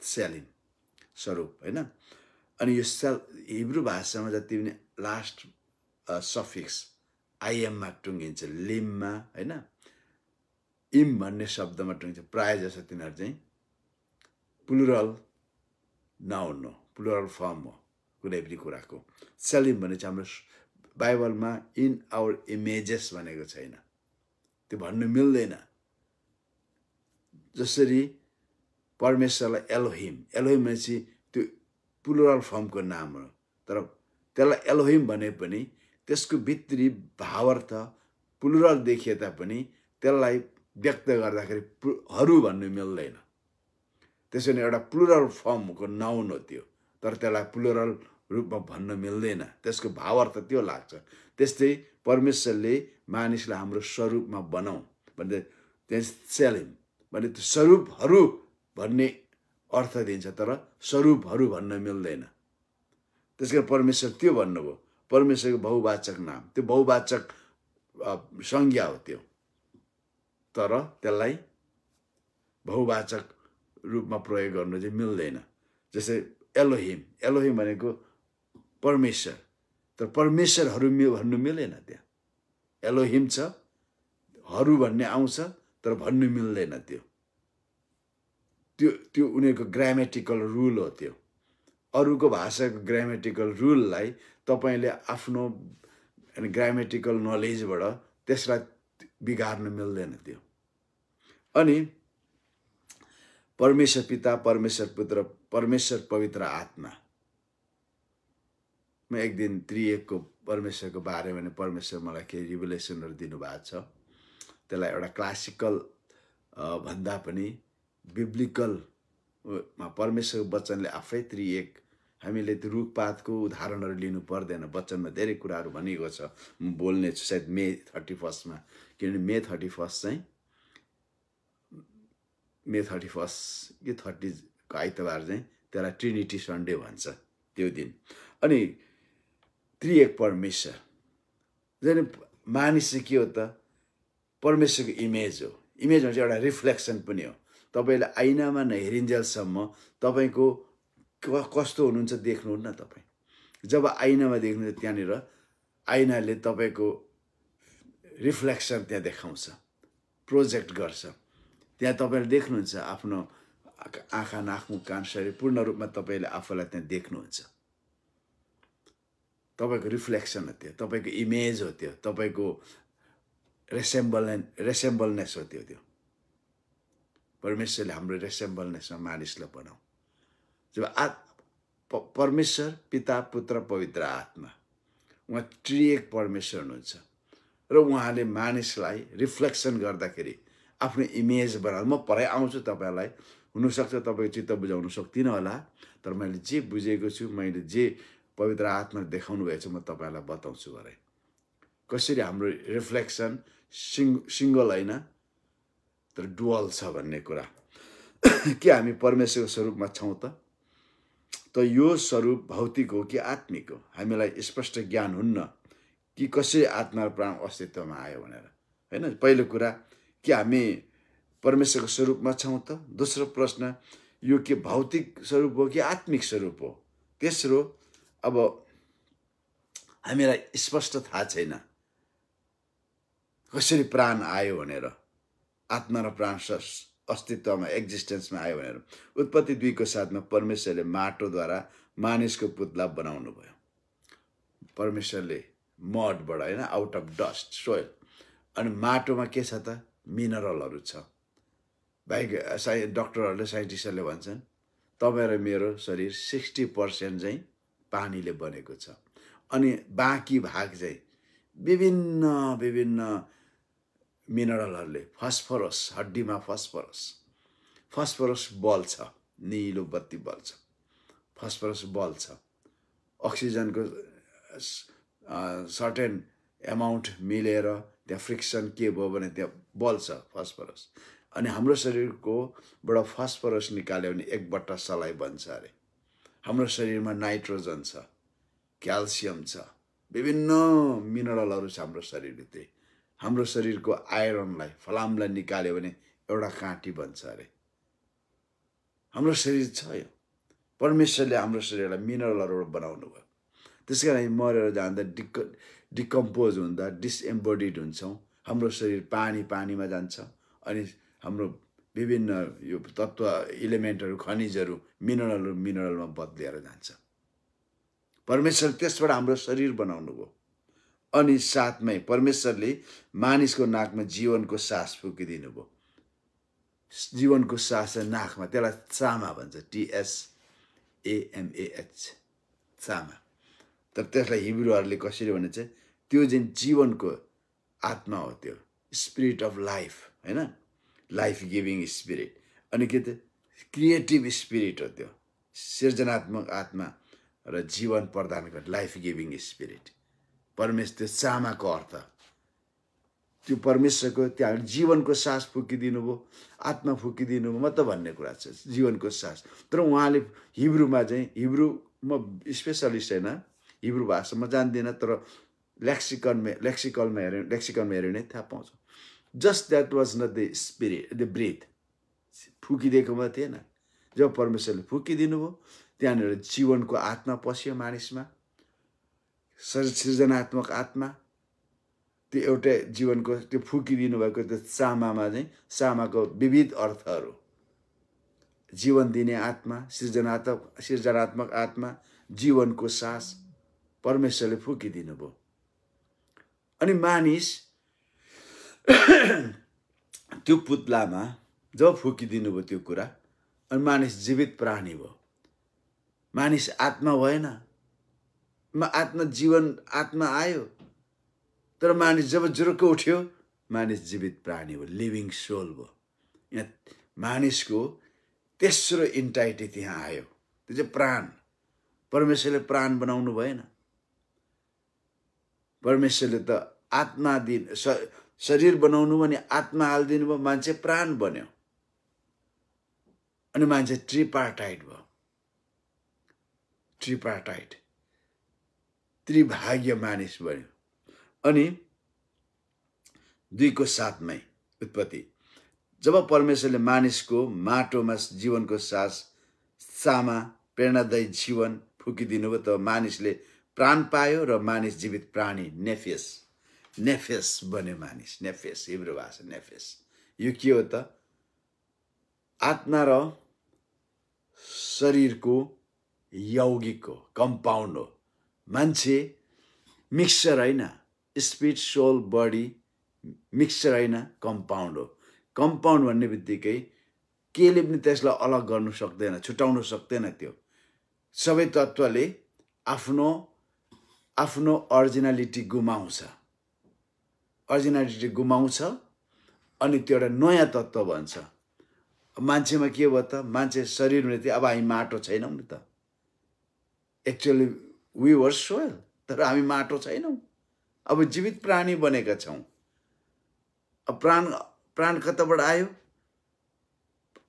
सेलिम स्वरूप होइन। अनि यो हिब्रू भाषामा जति पनि लास्ट सफिक्स आइएममा टुङ्गिन्छ, लिममा होइन, इम भन्ने शब्दमा टुङ्गिन्छ। प्रायः जसो तिनीहरू चाहिँ प्लुरल नाउन हो, प्लुरल फर्म हो कुनै पनि कुराको। सेलिम भने चाहिँ हाम्रो बाइबलमा इन आवर इमेजेस भनेको छैन, त्यो भन्नु मिल्दैन। जसरी परमेश्वरलाई एलोहिम भनेपछि त्यो प्लुरल फर्मको नाम हो, तर त्यसलाई एलोहिम भने पनि त्यसको भित्री भावार्थ प्लुरल देखिए तापनि त्यसलाई व्यक्त गर्दाखेरि हरू भन्नु मिल्दैन। त्यसैले एउटा प्लुरल फर्मको नाउन हो त्यो, तर त्यसलाई प्लुरल रूपमा भन्न मिल्दैन, त्यसको भावार्थ त्यो लाग्छ। त्यस्तै परमेश्वरले मानिसलाई हाम्रो स्वरूपमा बनाऊ भन्दै त्यहाँ सेलिम भने त्यो स्वरूपहरू भन्ने अर्थ दिन्छ, तर स्वरूपहरू भन्न मिल्दैन। त्यसकारण परमेश्वर त्यो भन्नुभयो। परमेश्वरको बहुवाचक नाम, त्यो बहुवाचक संज्ञा हो त्यो, तर त्यसलाई बहुवाचक रूपमा प्रयोग गर्नु चाहिँ मिल्दैन। जस्तै एलोहिम भनेको परमेश्वर, तर परमेश्वरहरू भन्नु मिलेन। त्यहाँ एलोहिम छ, हरू भन्ने आउँछ, तर भन्नु मिल्दैन। त्यो उनीहरूको ग्रामेटिकल रुल हो। त्यो अरूको भाषाको ग्रामेटिकल रुललाई तपाईँले आफ्नो ग्रामेटिकल नलेजबाट त्यसलाई बिगार्नु मिल्दैन त्यो। अनि परमेश्वर पिता, परमेश्वर पुत्र, परमेश्वर पवित्र आत्मा। म एक दिन त्रिएकको परमेश्वरको बारेमा भने परमेश्वर मलाई केही रिभलेसनहरू दिनुभएको छ। त्यसलाई एउटा क्लासिकल भन्दा पनि बिब्लिकलमा परमेश्वरको वचनले आफै त्रिएक, हामीले त्यो रुखपातको उदाहरणहरू लिनु पर्दैन। वचनमा धेरै कुराहरू भनिएको छ। म बोल्ने छु सायद मे 31 किनभने मे 31 चाहिँ मे 31 कि 30 को आइतबार चाहिँ त्यसलाई ट्रिनिटी सन्डे भन्छ त्यो दिन। अनि त्रिएक परमेश्वर जाने मानिस चाहिँ के हो त? परमेश्वरको इमेज हो। इमेज भने चाहिँ एउटा रिफ्लेक्सन पनि हो। तपाईले ऐनामा नहेरिन्जेलसम्म तपाईको कस्तो हुनुहुन्छ देख्नुहुन्न तपाईँ। जब ऐनामा देख्नुहुन्छ त्यहाँनिर ऐनाले तपाईको रिफ्लेक्सन त्यहाँ देखाउँछ, प्रोजेक्ट गर्छ। त्यहाँ तपाईले देख्नुहुन्छ आफ्नो आँखा, नाक, मुख, कान, शरीर पूर्ण रूपमा तपाईले आफूलाई त्यहाँ देख्नुहुन्छ। तपाईको रिफ्लेक्सन हो त्यो, तपाईको इमेज हो त्यो, तपाईको रेसेम्बलनेस हो त्यो। परमेश्वरले हाम्रो रेसेम्बलनेसमा मानिसलाई बनाऊ। जब परमेश्वर पिता, पुत्र, पवित्र आत्मा उहाँ त्रिएक परमेश्वर हुनुहुन्छ र उहाँले मानिसलाई रिफ्लेक्सन गर्दाखेरि आफ्नो इमेज बनाएर, म परै आउँछु तपाईलाई, हुनसक्छ तपाईको चित्त बुझाउन सक्दिनँ होला, तर मैले जे बुझेको छु, मैले जे पवित्र आत्माले देखाउनु भएको छ म तपाईलाई बताउँछु भरे। कसरी हाम्रो रिफ्लेक्सन सिंगल होइन तर डुअल छ भन्ने कुरा। के हामी परमेश्वरको स्वरूपमा छौँ त यो स्वरूप भौतिक हो कि आत्मिक हो? हामीलाई स्पष्ट ज्ञान हुन्न कि कसरी आत्मा र प्राण अस्तित्वमा आयो भनेर, हैन? पहिलो कुरा, के हामी परमेश्वरको स्वरूपमा छौँ त? दोस्रो प्रश्न, यो के भौतिक स्वरूप हो कि आत्मिक स्वरूप हो? तेस्रो, अब हामीलाई स्पष्ट थाहा छैन कसरी प्राण आयो भनेर, आत्मा र प्राण अस्तित्वमा, एक्जिस्टेन्समा आयो भनेर। उत्पत्ति 2:7 परमेश्वरले माटोद्वारा मानिसको पुतला बनाउनु भयो। परमेश्वरले मडबाट, हैन, आउट अफ डस्ट, सोइल। अनि माटोमा के छ त? मिनरलहरू छ। डक्टरहरूले, साइन्टिस्टहरूले भन्छन् तपाईँ र मेरो शरीर 60% चाहिँ पानीले बनेको छ, अनि बाँकी भाग चाहिँ विभिन्न मिनरलहरूले, फस्फरस, हड्डीमा फस्फरस बल्छ, नीलो बत्ती बल्छ, फस्फरस बल्छ। अक्सिजनको सर्टेन एमाउन्ट मिलेर त्यहाँ फ्रिक्सन के भयो भने त्यहाँ बल्छ फस्फरस। अनि हाम्रो शरीरको बाट फस्फरस निकाल्यो भने 1 बट्टा सलाई बन्छ अरे। हाम्रो शरीरमा नाइट्रोजन छ, क्याल्सियम छ, विभिन्न मिनरलहरू छ हाम्रो शरीरभित्र। हाम्रो शरीरको आइरनलाई, फलामलाई निकाल्यो भने एउटा काँटी बन्छ अरे। हाम्रो शरीर छ यो। परमेश्वरले हाम्रो शरीरलाई मिनरलहरू बनाउनु भयो। त्यसकारण मरेर जाँदा, डिकम्पोज हुँदा, डिसएम्बोडिड हुन्छौँ। हाम्रो शरीर पानीमा जान्छ, अनि हाम्रो विभिन्न यो तत्त्व, इलिमेन्टहरू, खनिजहरू, मिनरलमा बदलिएर जान्छ। परमेश्वर त्यसबाट हाम्रो शरीर बनाउनु भयो। अनि साथमै परमेश्वरले मानिसको नाकमा जीवनको सास फुकिदिनु भयो। जीवनको सास नाकमा, त्यसलाई चामा भन्छ, TSAMAH, चामा। तर त्यसलाई हिब्रूहरूले कसरी भने चाहिँ त्यो जुन जीवनको आत्मा हो, त्यो स्पिरिट अफ लाइफ, हैन, लाइफ गिभिङ स्पिरिट। अनि के त? क्रिएटिभ स्पिरिट हो त्यो, सृजनात्मक आत्मा र जीवन प्रदान गर्ने लाइफ गिभिङ स्पिरिट। परमेश्वर, त्यो चामाको अर्थ त्यो परमेश्वरको त्यहाँ जीवनको सास फुकिदिनु भयो, आत्मा फुकिदिनु भयो, म त भन्ने कुरा छ जीवनको सास। तर उहाँले हिब्रूमा चाहिँ, हिब्रू म स्पेसलिस्ट होइन, हिब्रू भाषा म जान्दिनँ, तर लेक्सिकलमा हेऱ्यो भने थाहा पाउँछ। Just that was not the spirit, the breath, फुकिदिएको मात्रै थिएन। जब परमेश्वरले फुकिदिनु भयो, त्यहाँनिर जीवनको आत्मा पस्यो मानिसमा, सृजनात्मक आत्मा। त्यो एउटै जीवनको त्यो फुकिदिनु भएको त्यो चामामा चाहिँ, चामाको विविध अर्थहरू, जीवन दिने आत्मा, सृजनात्मक आत्मा, जीवनको सास परमेश्वरले फुकिदिनु भयो। अनि मानिस त्यो पुतलामा जब फुकिदिनु भयो त्यो कुरा, अनि मानिस जीवित प्राणी भयो। मानिस आत्मा भएन, आत्मा जीवन आत्मा आयो, तर मानिस जब जुरुक्क उठ्यो, मानिस जीवित प्राणी भयो, लिभिङ सोल भयो। यहाँ मानिसको तेस्रो इन्टाइटी त्यहाँ आयो, त्यो चाहिँ प्राण। परमेश्वरले प्राण बनाउनु भएन। परमेश्वरले त आत्मा शरीर बनाउनु भने आत्मा हालिदिनु भयो, मान्छे प्राण बन्यो, अनि मान्छे ट्रिपार्टाइट भयो। ट्रिपार्टाइट, त्रिभाग्य मानिस बन्यो। अनि 2:7 उत्पत्ति, जब परमेश्वरले मानिसको माटोमा जीवनको सामा प्रेरणादायी जीवन फुकिदिनु भयो तब मानिसले प्राण पायो र मानिस जीवित प्राणी नेफेस बन्यो मानिस। नेफेस हिब्रू भाषा नेफेस। यो के हो त? आत्मा र शरीरको यौगिक हो, कम्पाउन्ड हो। मान्छे मिक्सचर होइन, स्पिरिट सोल बडी मिक्सचर होइन, कम्पाउन्ड हो। कम्पाउन्ड भन्ने बित्तिकै केले पनि त्यसलाई अलग गर्नु सक्दैन, छुटाउनु सक्दैन। त्यो सबै तत्त्वले आफ्नो ओरिजिनालिटी गुमाउँछ अनि त्यो एउटा नयाँ तत्त्व बन्छ। मान्छेमा के भयो त? मान्छे शरीरमा थियो, अब हामी माटो छैनौँ नि त। एक्चुअली वी वर सोइल, तर हामी माटो छैनौँ, अब जीवित प्राणी बनेका छौँ। अब प्राण कताबाट आयो?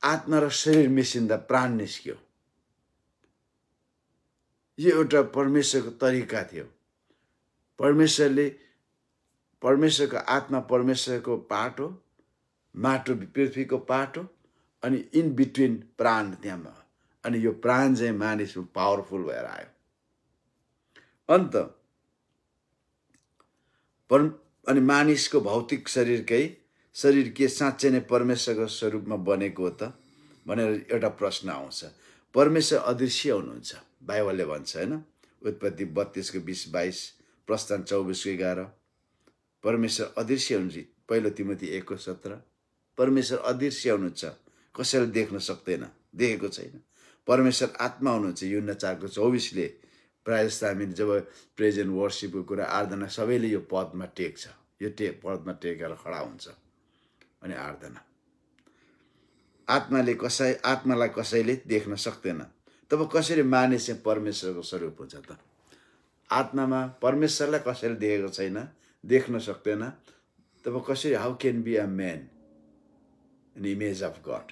आत्मा र शरीर मिसिँदा प्राण निस्क्यो। यो एउटा परमेश्वरको तरिका थियो। परमेश्वरको आत्मा परमेश्वरको पार्ट हो, माटो पृथ्वीको पार्ट हो, अनि इन बिट्विन प्राण त्यहाँ। अनि यो प्राण चाहिँ मानिसमा पावरफुल भएर आयो। अनि मानिसको भौतिक शरीर के साँच्चै नै परमेश्वरको स्वरूपमा बनेको हो त भनेर एउटा प्रश्न आउँछ। परमेश्वर अदृश्य हुनुहुन्छ, बाइबलले भन्छ होइन। उत्पत्ति 32:20-22, प्रस्थान 24:11। परमेश्वर अदृश्य हुनुहुन्छ। पहिलो तिमोथी 1:17। परमेश्वर अदृश्य हुनुहुन्छ, कसैले देख्न सक्दैन, देखेको छैन। परमेश्वर आत्मा हुनुहुन्छ। यूहन्ना 4:24ले प्रायः जस्तो हामी जब प्रेजेन्ट वर्सिपको कुरा, आराधना सबैले यो पदमा टेक्छ, यो पदमा टेकेर खडा हुन्छ अनि आराधना। आत्मालाई कसैले देख्न सक्दैन। तब कसरी मानिस चाहिँ परमेश्वरको स्वरूप हुन्छ त? आत्मामा परमेश्वरलाई कसैले देखेको छैन, देख्न सक्दैन। तब कसरी, how can be a man in image of God?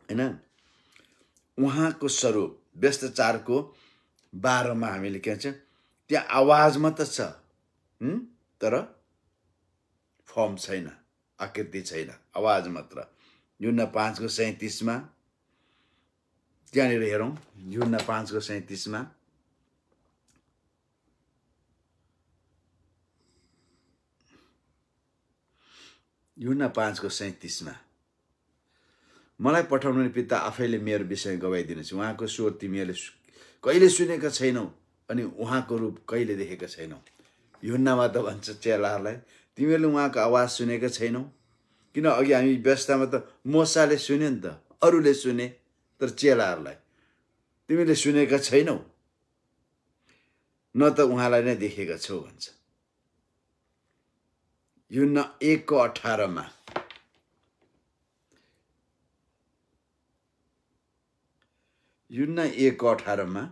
होइन? उहाँको स्वरूप व्यस्त 4:12 हामीले के भन्छ? त्यहाँ आवाज मात्र छ, तर फर्म छैन, आकृति छैन, आवाज मात्र। यूहन्ना 5:37 त्यहाँनिर हेरौँ। यूहन्ना 5:37 यूहन्ना 5:37 मलाई पठाउनु पिता आफैले मेरो विषय गवाइदिनुहोस्। उहाँको स्वर तिमीहरूले कहिले सुनेका छैनौ अनि उहाँको रूप कहिले देखेका छैनौ। यूहन्नामा त भन्छ चेलाहरूलाई, तिमीहरूले उहाँको आवाज सुनेका छैनौ। किन अघि हामी व्यवस्थामा त मोसाले सुन्यो नि त, अरूले सुने, तर चेलाहरूलाई तिमीले सुनेका छैनौ, न त उहाँलाई नै देखेका छौ भन्छ। यूहन्ना 1:18 यूहन्ना 1:18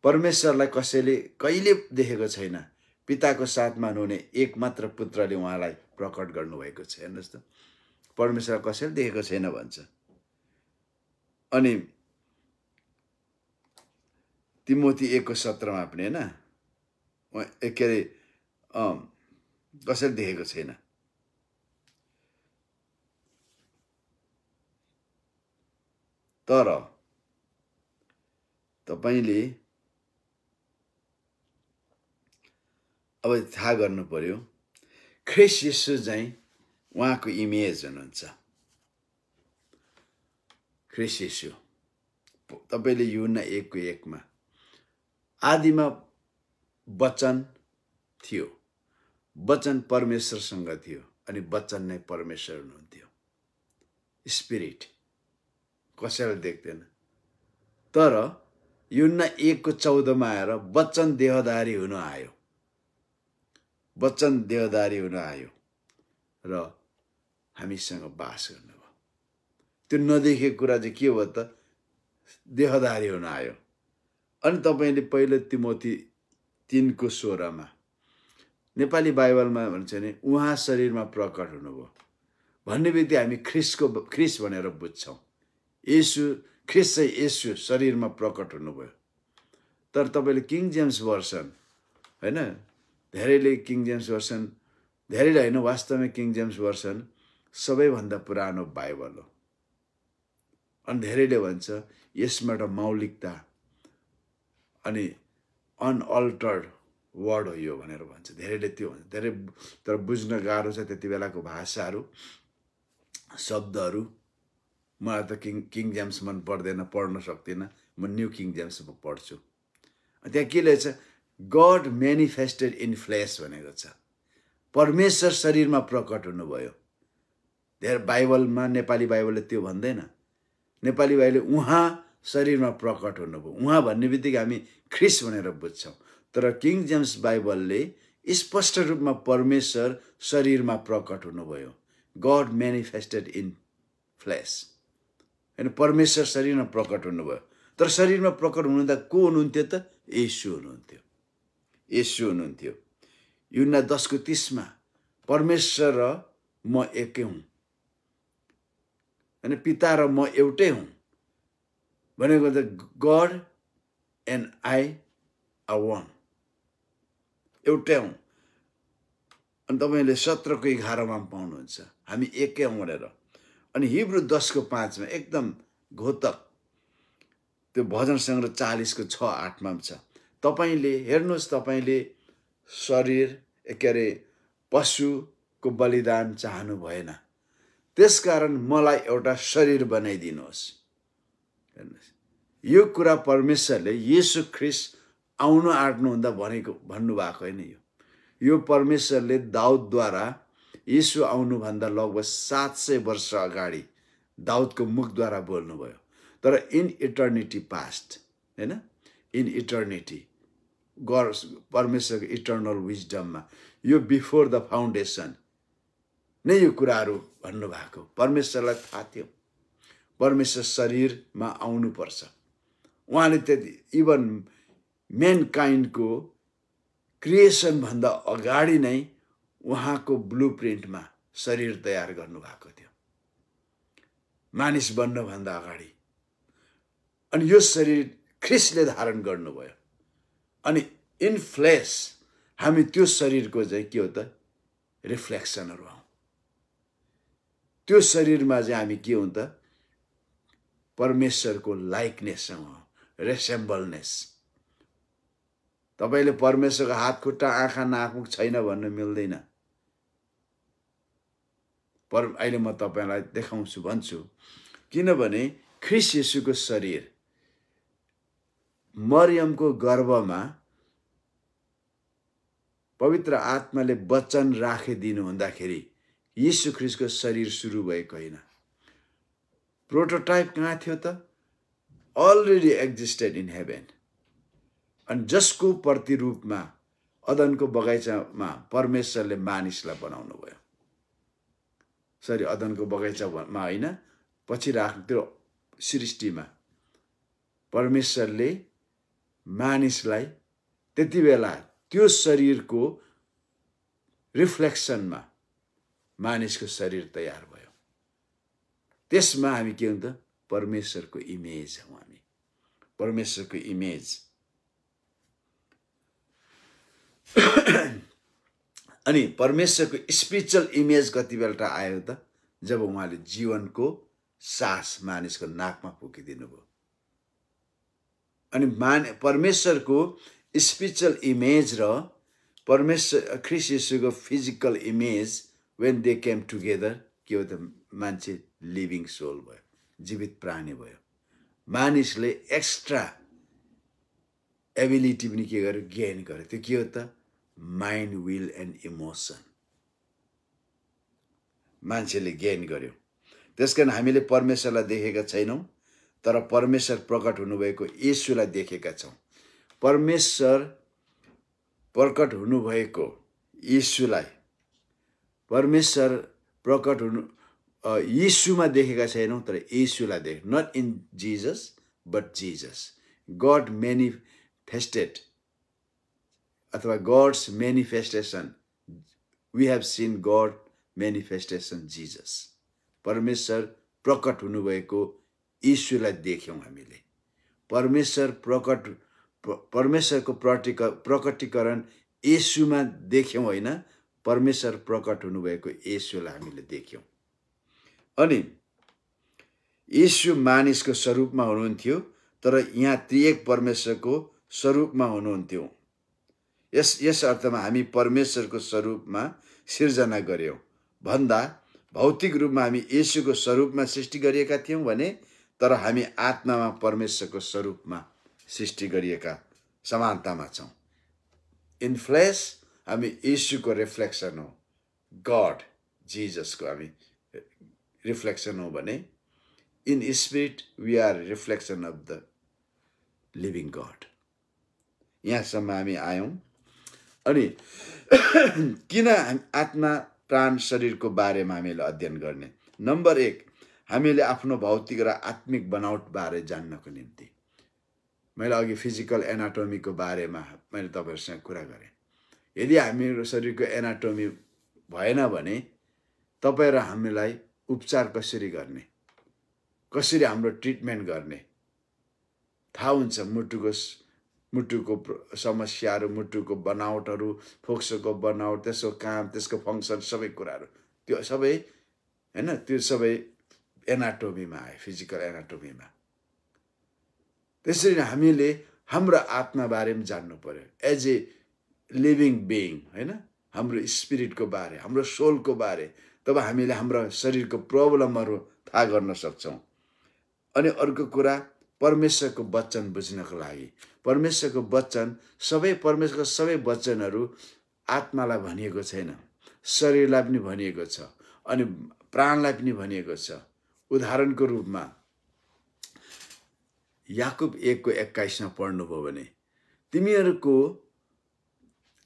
परमेश्वरलाई कसैले कहिले देखेको छैन, पिताको साथमा हुनुहुने एकमात्र पुत्रले उहाँलाई प्रकट गर्नुभएको छ। हेर्नुहोस् त, परमेश्वर कसैले देखेको छैन भन्छ। अनि तिमोथी 1:17 पनि होइन, के अरे कसैले देखेको छैन। तर तपाईले अब थाहा गर्नु पर्यो, ख्रिस्ट येशू चाहिँ उहाँको इमेज हुनुहुन्छ। ख्रिस्ट येशू तपाईले यूहन्ना 1:1 आदिमा वचन थियो, वचन परमेश्वरसँग थियो अनि वचन नै परमेश्वर हुनुहुन्थ्यो। स्पिरिट कसैले देख्दैन। तर यूहन्ना 1:14 आएर वचन देहधारी हुन आयो। वचन देहधारी हुन आयो र हामीसँग बास गर्नुभयो। त्यो नदेखेको कुरा चाहिँ के हो त? देहधारी हुन आयो। अनि तपाईले पहिलो तिमोथी 3:16 नेपाली बाइबलमा भन्छ नि, उहाँ शरीरमा प्रकट हुनुभयो भन्ने बित्तिकै हामी ख्रिस्ट भनेर बुझ्छौँ। ख्रिस्ट चाहिँ येशू शरीरमा प्रकट हुनुभयो। तर तपाईले किङ जेम्स भर्सन होइन, धेरैले किङ जेम्स भर्सन धेरैले होइन, वास्तवमा किङ जेम्स भर्सन सबैभन्दा पुरानो बाइबल हो। अनि धेरैले भन्छ यसमा एउटा मौलिकता अनि अनअल्टर्ड वर्ड हो यो भनेर भन्छ। धेरैले त्यो भन्छ, धेरै तर बुझ्न गाह्रो छ त्यति बेलाको भाषाहरू, शब्दहरू। मलाई त किङ जेम्स मन पर्दैन, पढ्न सक्दिनँ। म न्यू किङ जेम्स पढ्छु। त्यहाँ के लेख्छ? गड मेनिफेस्टेड इन फ्लेस भनेको छ। परमेश्वर शरीरमा प्रकट हुनुभयो। धेरै बाइबलमा, नेपाली बाइबलले त्यो भन्दैन। नेपाली बाइबलले उहाँ शरीरमा प्रकट हुनुभयो। उहाँ भन्ने बित्तिकै हामी ख्रिस्ट भनेर बुझ्छौँ। तर किङ जेम्स बाइबलले स्पष्ट रूपमा परमेश्वर शरीरमा प्रकट हुनुभयो। गड मेनिफेस्टेड इन फ्लेस, होइन, परमेश्वर शरीरमा प्रकट हुनुभयो। तर शरीरमा प्रकट हुनुहुँदा को हुनुहुन्थ्यो त? येशू हुनुहुन्थ्यो। येशू हुनुहुन्थ्यो। यूहन्ना 10:30 परमेश्वर र म एकै हुँ, होइन, पिता र म एउटै हुँ भनेको त God and I are one, एउटै हुँ। अनि तपाईँले 17:11 पाउनुहुन्छ हामी एकै हौँ भनेर। अनि हिब्रू 10:5 एकदम घोतक त्यो भजन सङ्ग्रह 40:6-8 छ। तपाईँले हेर्नुहोस्, तपाईँले शरीर पशुको बलिदान चाहनु भएन, त्यसकारण मलाई एउटा शरीर बनाइदिनुहोस्। हेर्नुहोस्, यो कुरा परमेश्वरले येशू ख्रिस्ट आउनु आँट्नुहुँदा भन्नुभएको होइन। यो परमेश्वरले दाउदद्वारा येशू आउनुभन्दा लगभग 700 वर्ष अगाडि दाउदको मुखद्वारा बोल्नुभयो। तर इन इटर्निटी पास्ट, होइन, इन इटर्निटी परमेश्वरको इटर्नल विजडममा यो बिफोर द फाउन्डेसन नै यो कुराहरू भन्नुभएको। परमेश्वरलाई थाहा थियो परमेश्वर शरीरमा आउनुपर्छ। उहाँले त्यति इभन म्यानकाइन्डको क्रिएसनभन्दा अगाडि नै उहाँको ब्लू प्रिन्टमा शरीर तयार गर्नुभएको थियो, मानिस बन्नभन्दा अगाडि। अनि यो शरीर ख्रिस्टले धारण गर्नुभयो। अनि इन फ्लेस हामी त्यो शरीरको चाहिँ के हो त? रिफ्लेक्सनहरू हौँ। त्यो शरीरमा चाहिँ हामी के हौँ त? परमेश्वरको लाइकनेस हौँ, रेसेम्बलनेस। तपाईँले परमेश्वरको हात खुट्टा आँखा नाकमुख छैन भन्न मिल्दैन। अहिले म तपाईँलाई देखाउँछु, भन्छु, किनभने ख्रिस्ट येशूको शरीर मरियमको गर्भमा पवित्र आत्माले वचन राखिदिनु हुँदाखेरि येशू ख्रिस्टको शरीर सुरु भएको होइन। प्रोटोटाइप कहाँ थियो त? Already existed in heaven. अनि जसको प्रतिरूपमा अदनको बगैँचामा परमेश्वरले मानिसलाई बनाउनु भयो। सरी, अदनको बगैँचामा होइन, पछि राख्नु त्यो सृष्टिमा परमेश्वरले मानिसलाई त्यति बेला त्यो शरीरको रिफ्लेक्सनमा मानिसको शरीर तयार भयो। त्यसमा हामी के हुन्छ? परमेश्वरको इमेज हौँ हामी, परमेश्वरको इमेज। अनि परमेश्वरको स्पिरिचुअल इमेज कति बेला आयो त? जब उहाँले जीवनको सास मानिसको नाकमा फुकिदिनु भयो। अनि परमेश्वरको स्पिरिचुअल इमेज र परमेश्वर ख्रिस्ट येशूको physical image when they came together के हो त? मान्छे लिभिङ सोल भयो, जीवित प्राणी भयो। मानिसले एक्स्ट्रा एबिलिटी पनि के गर्यो? गेन गर्यो। त्यो के हो त? माइन्ड, विल एन्ड इमोसन मान्छेले गेन गर्यो। त्यसकारण हामीले परमेश्वरलाई देखेका छैनौँ, तर परमेश्वर प्रकट हुनुभएको येशूलाई देखेका छौँ। परमेश्वर प्रकट हुनुभएको येशूलाई परमेश्वर प्रकट हुनु येशूमा देखेका छैनौँ, तर येशूलाई देख। Not in Jesus but Jesus. God manifested अथवा God's manifestation, we have seen God manifestation Jesus. परमेश्वर प्रकट हुनुभएको येशूलाई देख्यौँ हामीले। परमेश्वरको प्रकटीकरण येशूमा देख्यौँ होइन, परमेश्वर प्रकट हुनुभएको येशूलाई हामीले देख्यौँ। अनि येशू मानिसको स्वरूपमा हुनुहुन्थ्यो, तर यहाँ त्रिएक परमेश्वरको स्वरूपमा हुनुहुन्थ्यो। यस अर्थमा हामी परमेश्वरको स्वरूपमा सिर्जना गर्यौँ भन्दा भौतिक रूपमा हामी येशूको स्वरूपमा सृष्टि गरिएका थियौँ भने, तर हामी आत्मामा परमेश्वरको स्वरूपमा सृष्टि गरिएका समानतामा छौँ। इन फ्लेस हामी येशूको रिफ्लेक्सन हो, गड जिजसको हामी रिफ्लेक्सन हो भने in spirit we are reflection of the living God. यहाँसम्म हामी आयौँ। अनि किन आत्मा प्राण शरीरको बारेमा हामीले अध्ययन गर्ने? नम्बर 1, हामीले आफ्नो भौतिक र आत्मिक बनावट बारे जान्नको निम्ति। मैले अघि फिजिकल एनाटोमीको बारेमा मैले तपाईँहरूसँग कुरा गरेँ। यदि हाम्रो शरीरको एनाटोमी भएन भने तपाईँ र हामीलाई उपचार कसरी गर्ने, कसरी हाम्रो ट्रिटमेन्ट गर्ने थाहा हुन्छ। मुटुको समस्याहरू, मुटुको बनावटहरू, फोक्सोको बनावट, त्यसको काम, त्यसको फङ्सन, सबै कुराहरू त्यो सबै हैन, त्यो सबै एनाटोमीमा आयो, फिजिकल एनाटोमीमा। त्यसरी हामीले हाम्रो आत्माबारे पनि जान्नु पर्यो। एज ए लिभिङ बिइङ हैन, हाम्रो स्पिरिटको बारे, हाम्रो सोलको बारे, तब हामीले हाम्रो शरीरको प्रब्लमहरू थाहा गर्न सक्छौँ। अनि अर्को कुरा, परमेश्वरको वचन बुझ्नको लागि, परमेश्वरको वचन परमेश्वरको सबै वचनहरू आत्मालाई भनिएको छैन, शरीरलाई पनि भनिएको छ, अनि प्राणलाई पनि भनिएको छ। उदाहरणको रूपमा याकुब 1:21 पढ्नुभयो भने,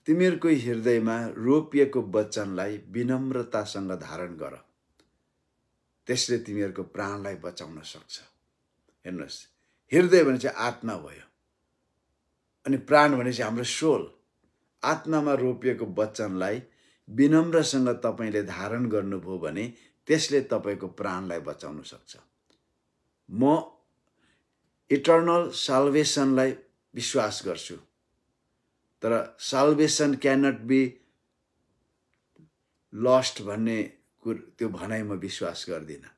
तिमीहरूको हृदयमा रोपिएको वचनलाई विनम्रतासँग धारण गर, त्यसले तिमीहरूको प्राणलाई बचाउन सक्छ। हेर्नुहोस्, हृदय भने चाहिँ आत्मा भयो, अनि प्राण भने चाहिँ हाम्रो सोल। आत्मामा रोपिएको वचनलाई विनम्रसँग तपाईँले धारण गर्नुभयो भने त्यसले तपाईँको प्राणलाई बचाउन सक्छ। म इटर्नल साल्भेसनलाई विश्वास गर्छु, तर साल्भेसन क्यानट बी लस्ट भन्ने त्यो भनाइ म विश्वास गर्दिनँ।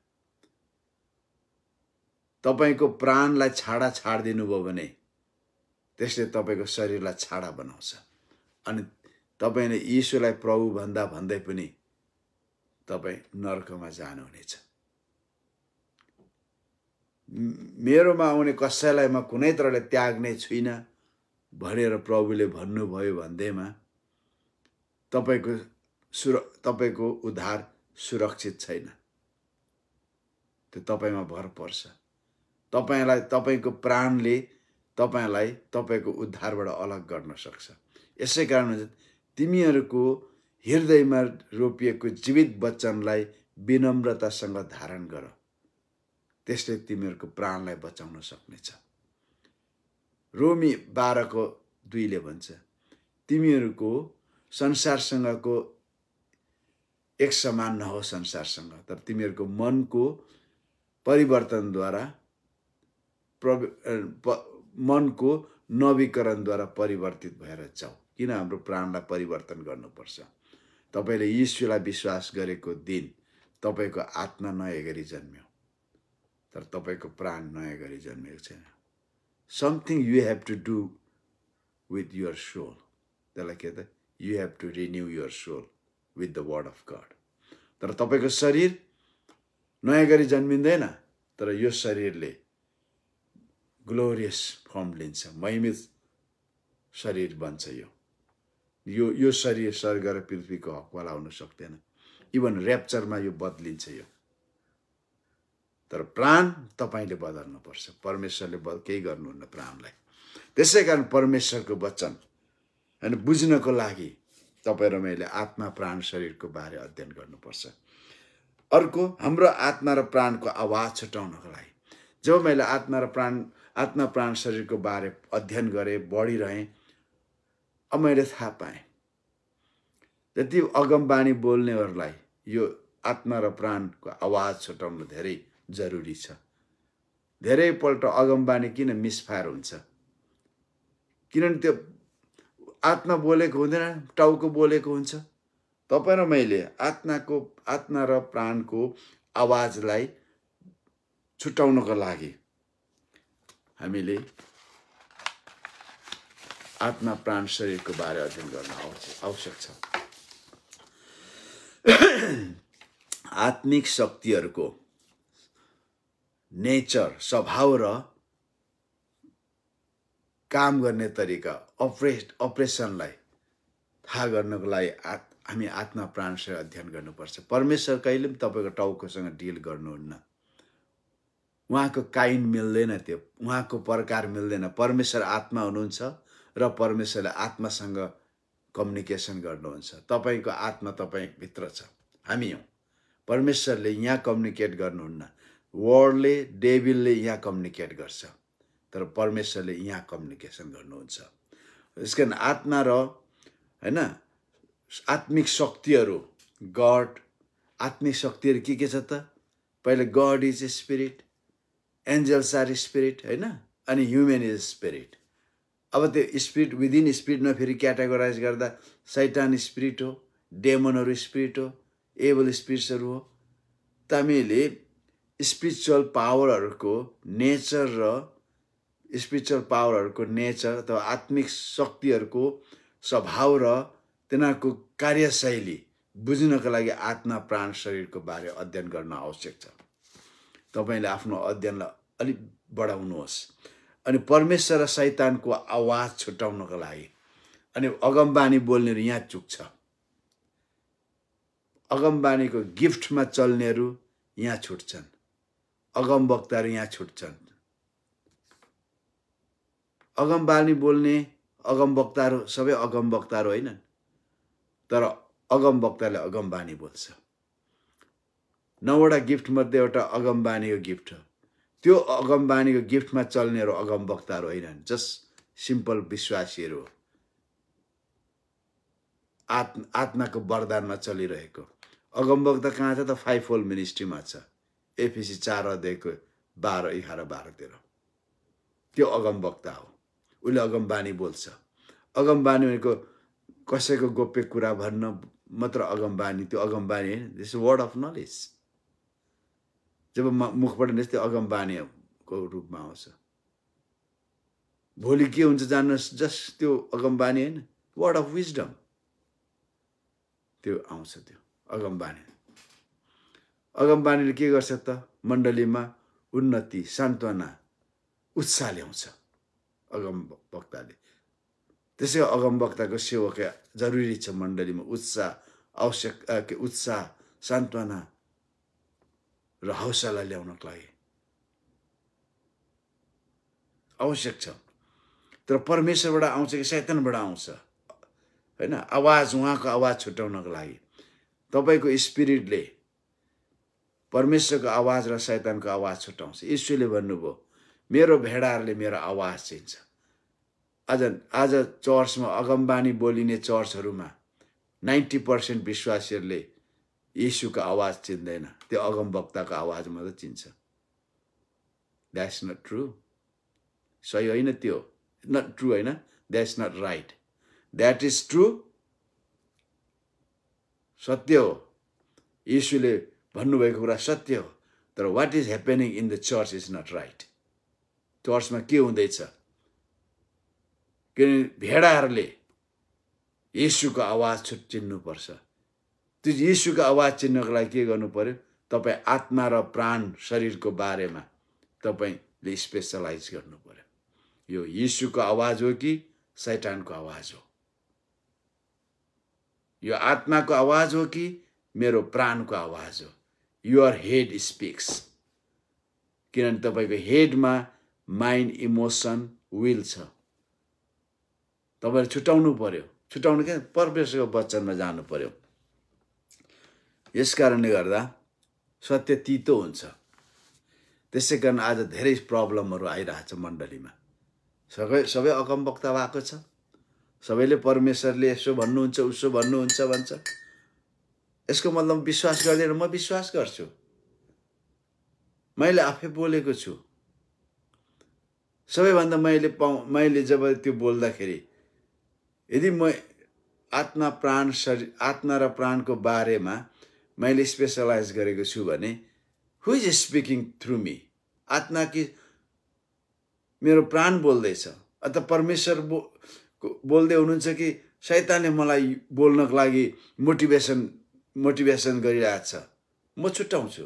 तपाईँको प्राणलाई छाडिदिनु भयो भने त्यसले तपाईँको शरीरलाई छाडा बनाउँछ, अनि तपाईँले यीशुलाई प्रभु भन्दै पनि तपाईँ नर्कमा जानुहुनेछ। मेरोमा आउने कसैलाई म कुनै तरहले त्याग्ने छुइनँ भनेर प्रभुले भन्नुभयो भन्दैमा तपाईँको उद्धार सुरक्षित छैन। त्यो तपाईँमा भर पर्छ। तपाईँको प्राणले तपाईँलाई तपाईँको उद्धारबाट अलग गर्न सक्छ। यसै कारण तिमीहरूको हृदयमा रोपिएको जीवित वचनलाई विनम्रतासँग धारण गर, त्यसले तिमीहरूको प्राणलाई बचाउन सक्नेछ। रोमी 12:2 भन्छ, तिमीहरूको संसारसँगको एक समान नहो संसारसँग, तर तिमीहरूको मनको परिवर्तनद्वारा मनको नवीकरणद्वारा परिवर्तित भएर जाऊ। किन हाम्रो प्राणलाई परिवर्तन गर्नुपर्छ? तपाईँले यीशुलाई विश्वास गरेको दिन तपाईँको आत्मा नयाँ गरी जन्म्यो, तर तपाईँको प्राण नयाँ गरी जन्मेको छैन। Something you have to do with your soul. त्यसलाई के त, you have to renew your soul with the word of God. तर तपाईँको शरीर नयाँ गरी जन्मिँदैन, तर यो शरीरले ग्लोरियस फर्म लिन्छ, महिमित शरीर बन्छ। यो शरीर स्वर्ग र पृथ्वीको हकवाला हुन सक्दैन। इभन ऱ्याप्चरमा यो बदलिन्छ यो। तर प्राण तपाईँले बदल्नुपर्छ, परमेश्वरले केही गर्नुहुन्न प्राणलाई। त्यसै कारण परमेश्वरको वचन होइन बुझ्नको लागि तपाईँ र मैले आत्मा प्राण शरीरको बारे अध्ययन गर्नुपर्छ। अर्को, हाम्रो आत्मा र प्राणको आवाज छुटाउनको लागि जब मैले आत्मा प्राण शरीरको बारे अध्ययन गरेँ, बढिरहेँ, अब मैले थाहा पाएँ जति अगमबाणी बोल्नेहरूलाई यो आत्मा र प्राणको आवाज छुटाउनु धेरै जरुरी छ। धेरैपल्ट अगमबाणी किन मिसफायर हुन्छ? किनभने त्यो आत्मा बोलेको हुँदैन, टाउको बोलेको हुन्छ, तपाईँ र मैले आत्मा र प्राणको आवाजलाई छुटाउनको लागि हामीले आत्मा प्राण शरीरको बारे अध्ययन गर्न आवश्यक छ। आत्मिक शक्तिहरूको नेचर, स्वभाव र काम गर्ने तरिका, अपरेसनलाई थाहा गर्नको लागि हामी आत्मा प्राण शरीर अध्ययन गर्नुपर्छ। परमेश्वर कहिले पनि तपाईँको टाउकोसँग डिल गर्नुहुन्न। उहाँको काइन मिल्दैन, त्यो उहाँको प्रकार मिल्दैन। परमेश्वर आत्मा हुनुहुन्छ र परमेश्वरले आत्मासँग कम्युनिकेसन गर्नुहुन्छ। तपाईँको आत्मा तपाईँभित्र छ, हामी हौँ। परमेश्वरले यहाँ कम्युनिकेट गर्नुहुन्न। वर्डले, डेभिलले यहाँ कम्युनिकेट गर्छ, तर परमेश्वरले यहाँ कम्युनिकेसन गर्नुहुन्छ। यसकारण आत्मा र हैन आत्मिक शक्तिहरू, गड, आत्मिक शक्तिहरू के छ त? पहिले God is spirit, angels are spirit, हैन, अनि ह्युमन इज स्पिरिट। अब त्यो स्पिरिट विदिन स्पिरिटमा फेरि क्याटेगोराइज गर्दा शैतान स्पिरिट हो, डेमनहरू स्पिरिट हो, एबल स्पिरिट्सहरू हो। त हामीले स्पिरिचुअल पावरहरूको नेचर अथवा आत्मिक शक्तिहरूको स्वभाव र तिनीहरूको कार्यशैली बुझ्नको लागि आत्मा प्राण शरीरको बारे अध्ययन गर्न आवश्यक छ। तपाईँले आफ्नो अध्ययनलाई अलिक बढाउनुहोस्। अनि परमेश्वर र शैतानको आवाज छुटाउनको लागि अनि अगमबानी बोल्नेहरू यहाँ चुक्छ। अगमबानीको गिफ्टमा चल्नेहरू यहाँ छुट्छन्, अगमवक्ताहरू यहाँ छुट्छन्। अगमबानी बोल्ने अगमवक्ताहरू सबै अगमवक्ताहरू होइनन्, तर अगमवक्ताले अगमबानी बोल्छ। 9वटा गिफ्ट मध्ये एउटा अगमबानीको गिफ्ट हो। त्यो अगमबानीको गिफ्टमा चल्नेहरू अगमवक्ताहरू होइनन्, जस्ट सिम्पल विश्वासीहरू हो, आत्माको वरदानमा चलिरहेको। अगमवक्ता कहाँ छ त? 5-fold मिनिस्ट्रीमा छ। एफिसी 4:12-13। त्यो अगमवक्ता हो, उसले अगमबानी बोल्छ। अगमबानी भनेको कसैको गोप्य कुरा भन्न मात्र अगमबानी, त्यो अगमबानी होइन। दिस वर्ड अफ नलेज जब मुखबाट निस्क्छ त्यो अगमबानीको रूपमा आउँछ। भोलि के हुन्छ जान्नुहोस्, जस्ट त्यो अगमबानी होइन, वर्ड अफ विजडम त्यो आउँछ। त्यो अगमबानीले के गर्छ त? मण्डलीमा उन्नति, सान्त्वना, उत्साह ल्याउँछ अगमवक्ताले। त्यसै अगमवक्ताको सेवक जरुरी छ मण्डलीमा उत्साह, उत्साह, सान्त्वना र हौसला ल्याउनको लागि आवश्यक छ। तर परमेश्वरबाट आउँछ कि शैतानबाट आउँछ, हैन? आवाज, उहाँको आवाज छुटाउनको लागि तपाईँको स्पिरिटले परमेश्वरको आवाज र शैतानको आवाज छुटाउँछ। यीशुले भन्नुभयो, मेरो भेडाहरूले मेरो आवाज चिन्छ। आज चर्चमा अगमबानी बोलिने चर्चहरूमा 90% विश्वासीहरूले यीशुको आवाज चिन्दैन, त्यो अगमवक्ताको आवाज मात्र चिन्छ। That's not true. सही होइन त्यो, नट ट्रु होइन, that's not right. That is true, सत्य हो। यीशुले भन्नुभएको कुरा सत्य हो, तर what is happening in the church is not right. चर्चमा के हुँदैछ? किनभने भेडाहरूले यीशुको आवाज चिन्नुपर्छ। त्यो यीशुको आवाज चिन्नको लागि के गर्नु पर्यो? तपाईँ आत्मा र प्राण शरीरको बारेमा तपाईँले स्पेसलाइज गर्नु पर्यो। यो यीशुको आवाज हो कि शैतानको आवाज हो? यो आत्माको आवाज हो कि मेरो प्राणको आवाज हो? Your head speaks. किनभने तपाईँको हेडमा माइन्ड, इमोसन, विल छ। तपाईँले छुटाउनु पर्यो। छुटाउनु के? परमेश्वरको वचनमा जानु पर्यो। यस कारणले गर्दा सत्य तितो हुन्छ। त्यसै कारण आज धेरै प्रब्लमहरू आइरहेछ मण्डलीमा। सबै अगमवक्ता भएको छ, सबैले परमेश्वरले यसो भन्नुहुन्छ उसो भन्नुहुन्छ भन्छ। यसको मतलब विश्वास गर्दैन। म विश्वास गर्छु, मैले आफै बोलेको छु। सबैभन्दा मैले जब त्यो बोल्दाखेरि, यदि आत्मा प्राण शरीर आत्मा र प्राणको बारेमा मैले स्पेसलाइज गरेको छु भने हु इज स्पिकिङ थ्रु मी? आत्मा कि मेरो प्राण बोल्दैछ अथवा परमेश्वर बोल्दै हुनुहुन्छ कि शैतानले मलाई बोल्नको लागि मोटिभेसन गरिरहेछ? म छुट्याउँछु।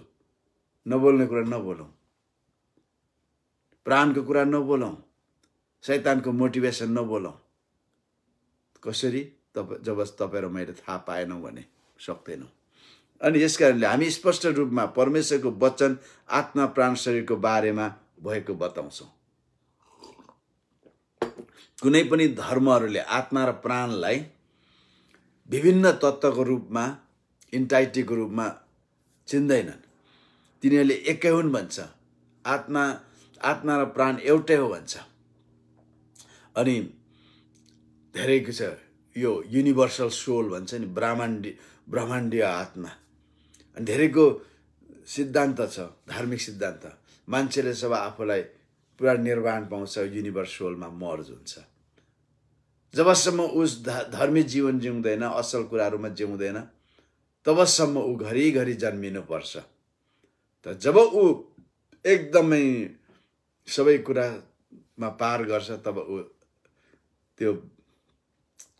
नबोल्ने कुरा नबोलौँ, प्राणको कुरा नबोलौँ, शैतानको मोटिभेसन नबोलौँ। कसरी? जब तपाईँ र मैले थाहा पाएनौँ भने सक्दैनौँ। अनि यसकारणले हामी स्पष्ट रूपमा परमेश्वरको वचन आत्मा प्राण शरीरको बारेमा भएको बताउँछौँ। कुनै पनि धर्महरूले आत्मा र प्राणलाई विभिन्न तत्त्वको रूपमा इन्टाइटीको रूपमा चिन्दैनन्। तिनीहरूले एकै हुन् भन्छ। आत्मा र प्राण एउटै हो भन्छ। अनि धेरैको छ यो युनिभर्सल सोल भन्छ नि, ब्रह्माण्डीय आत्मा। अनि धेरैको सिद्धान्त छ, धार्मिक सिद्धान्त। मान्छेले जब आफूलाई पुरा निर्वाण पाउँछ, युनिभर्स सोलमा मर्ज हुन्छ। जबसम्म उस धर्मी जीवन जिउँदैन, असल कुराहरूमा जिउँदैन, तबसम्म ऊ घरिघरि जन्मिनुपर्छ। त जब ऊ एकदमै सबै कुरामा पार गर्छ, तब ऊ त्यो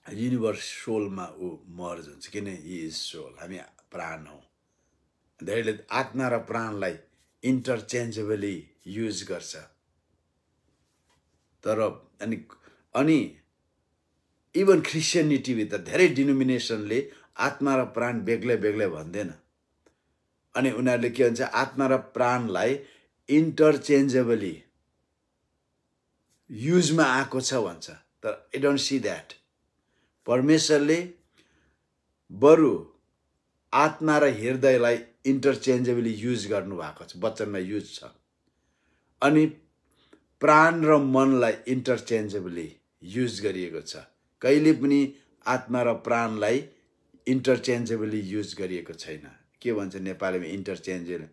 युनिभर्स सोलमा ऊ मर्ज हुन्छ। किन? हि इज सोल, हामी प्राण हौ। धेरैले आत्मा र प्राणलाई इन्टरचेन्जेबली युज गर्छ। तर अनि इभन क्रिस्चियनिटीभित्र धेरै डिनोमिनेसनले आत्मा र प्राण बेग्लै बेग्लै भन्दैन। अनि उनीहरूले के भन्छ? आत्मा र प्राणलाई इन्टरचेन्जेबली युजमा आएको छ भन्छ। तर आई डोन्ट सी द्याट। परमेश्वरले बरु आत्मा र हृदयलाई इन्टरचेन्जेबली युज गर्नुभएको छ, वचनमा युज छ। अनि प्राण र मनलाई इन्टरचेन्जेबली युज गरिएको छ। कहिले पनि आत्मा र प्राणलाई इन्टरचेन्जेबली युज गरिएको छैन। के भन्छ नेपालीमा? इन्टरचेन्जेबल,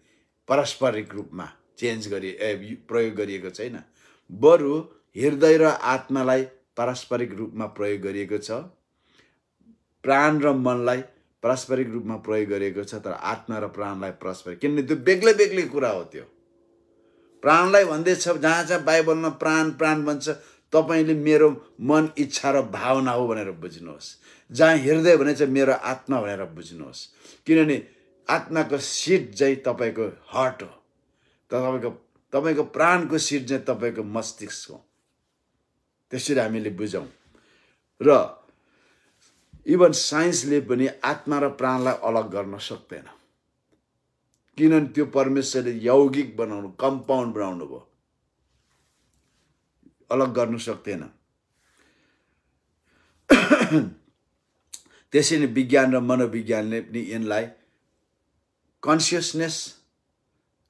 पारस्परिक रूपमा प्रयोग गरिएको छैन। बरु हृदय र आत्मालाई पारस्परिक रूपमा प्रयोग गरिएको छ। प्राण र मनलाई पारस्परिक रूपमा प्रयोग गरिएको छ। तर आत्मा र प्राणलाई पारस्परिक, किनभने त्यो बेग्लै बेग्लै कुरा हो। त्यो प्राणलाई भन्दैछ, जहाँ बाइबलमा प्राण प्राण भन्छ, तपाईँले मेरो मन, इच्छा र भावना हो भनेर बुझ्नुहोस्। जहाँ हृदय भनेछ मेरो आत्मा भनेर बुझ्नुहोस्। किनभने आत्माको सिट चाहिँ तपाईँको हार्ट हो, तपाईँको प्राणको सिट चाहिँ तपाईँको मस्तिष्क हो। त्यसरी हामीले बुझौँ। र इभन साइन्सले पनि आत्मा र प्राणलाई अलग गर्न सक्दैन। किनभने त्यो परमेश्वरले यौगिक बनाउनु, कम्पाउन्ड बनाउनु भयो, अलग गर्नु सक्दैन। त्यसैले विज्ञान र मनोविज्ञानले पनि यिनलाई कन्सियसनेस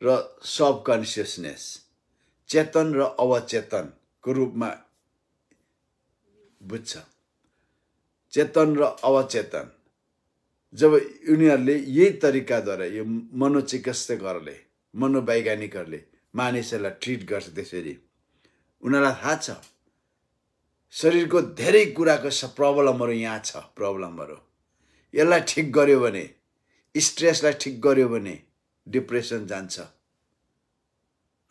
र सब कन्सियसनेस, चेतन र अवचेतनको रूपमा बुझ्छ। चेतन र अवचेतन, जब उनीहरूले यही तरिकाद्वारा, यो मनोचिकित्सकहरूले, मनोवैज्ञानिकहरूले मानिसहरूलाई ट्रिट गर्छ, त्यसरी उनीहरूलाई थाहा छ शरीरको धेरै कुराको प्रब्लमहरू यहाँ छ। प्रब्लमहरू यसलाई ठिक गर्यो भने, स्ट्रेसलाई ठिक गर्यो भने डिप्रेसन जान्छ।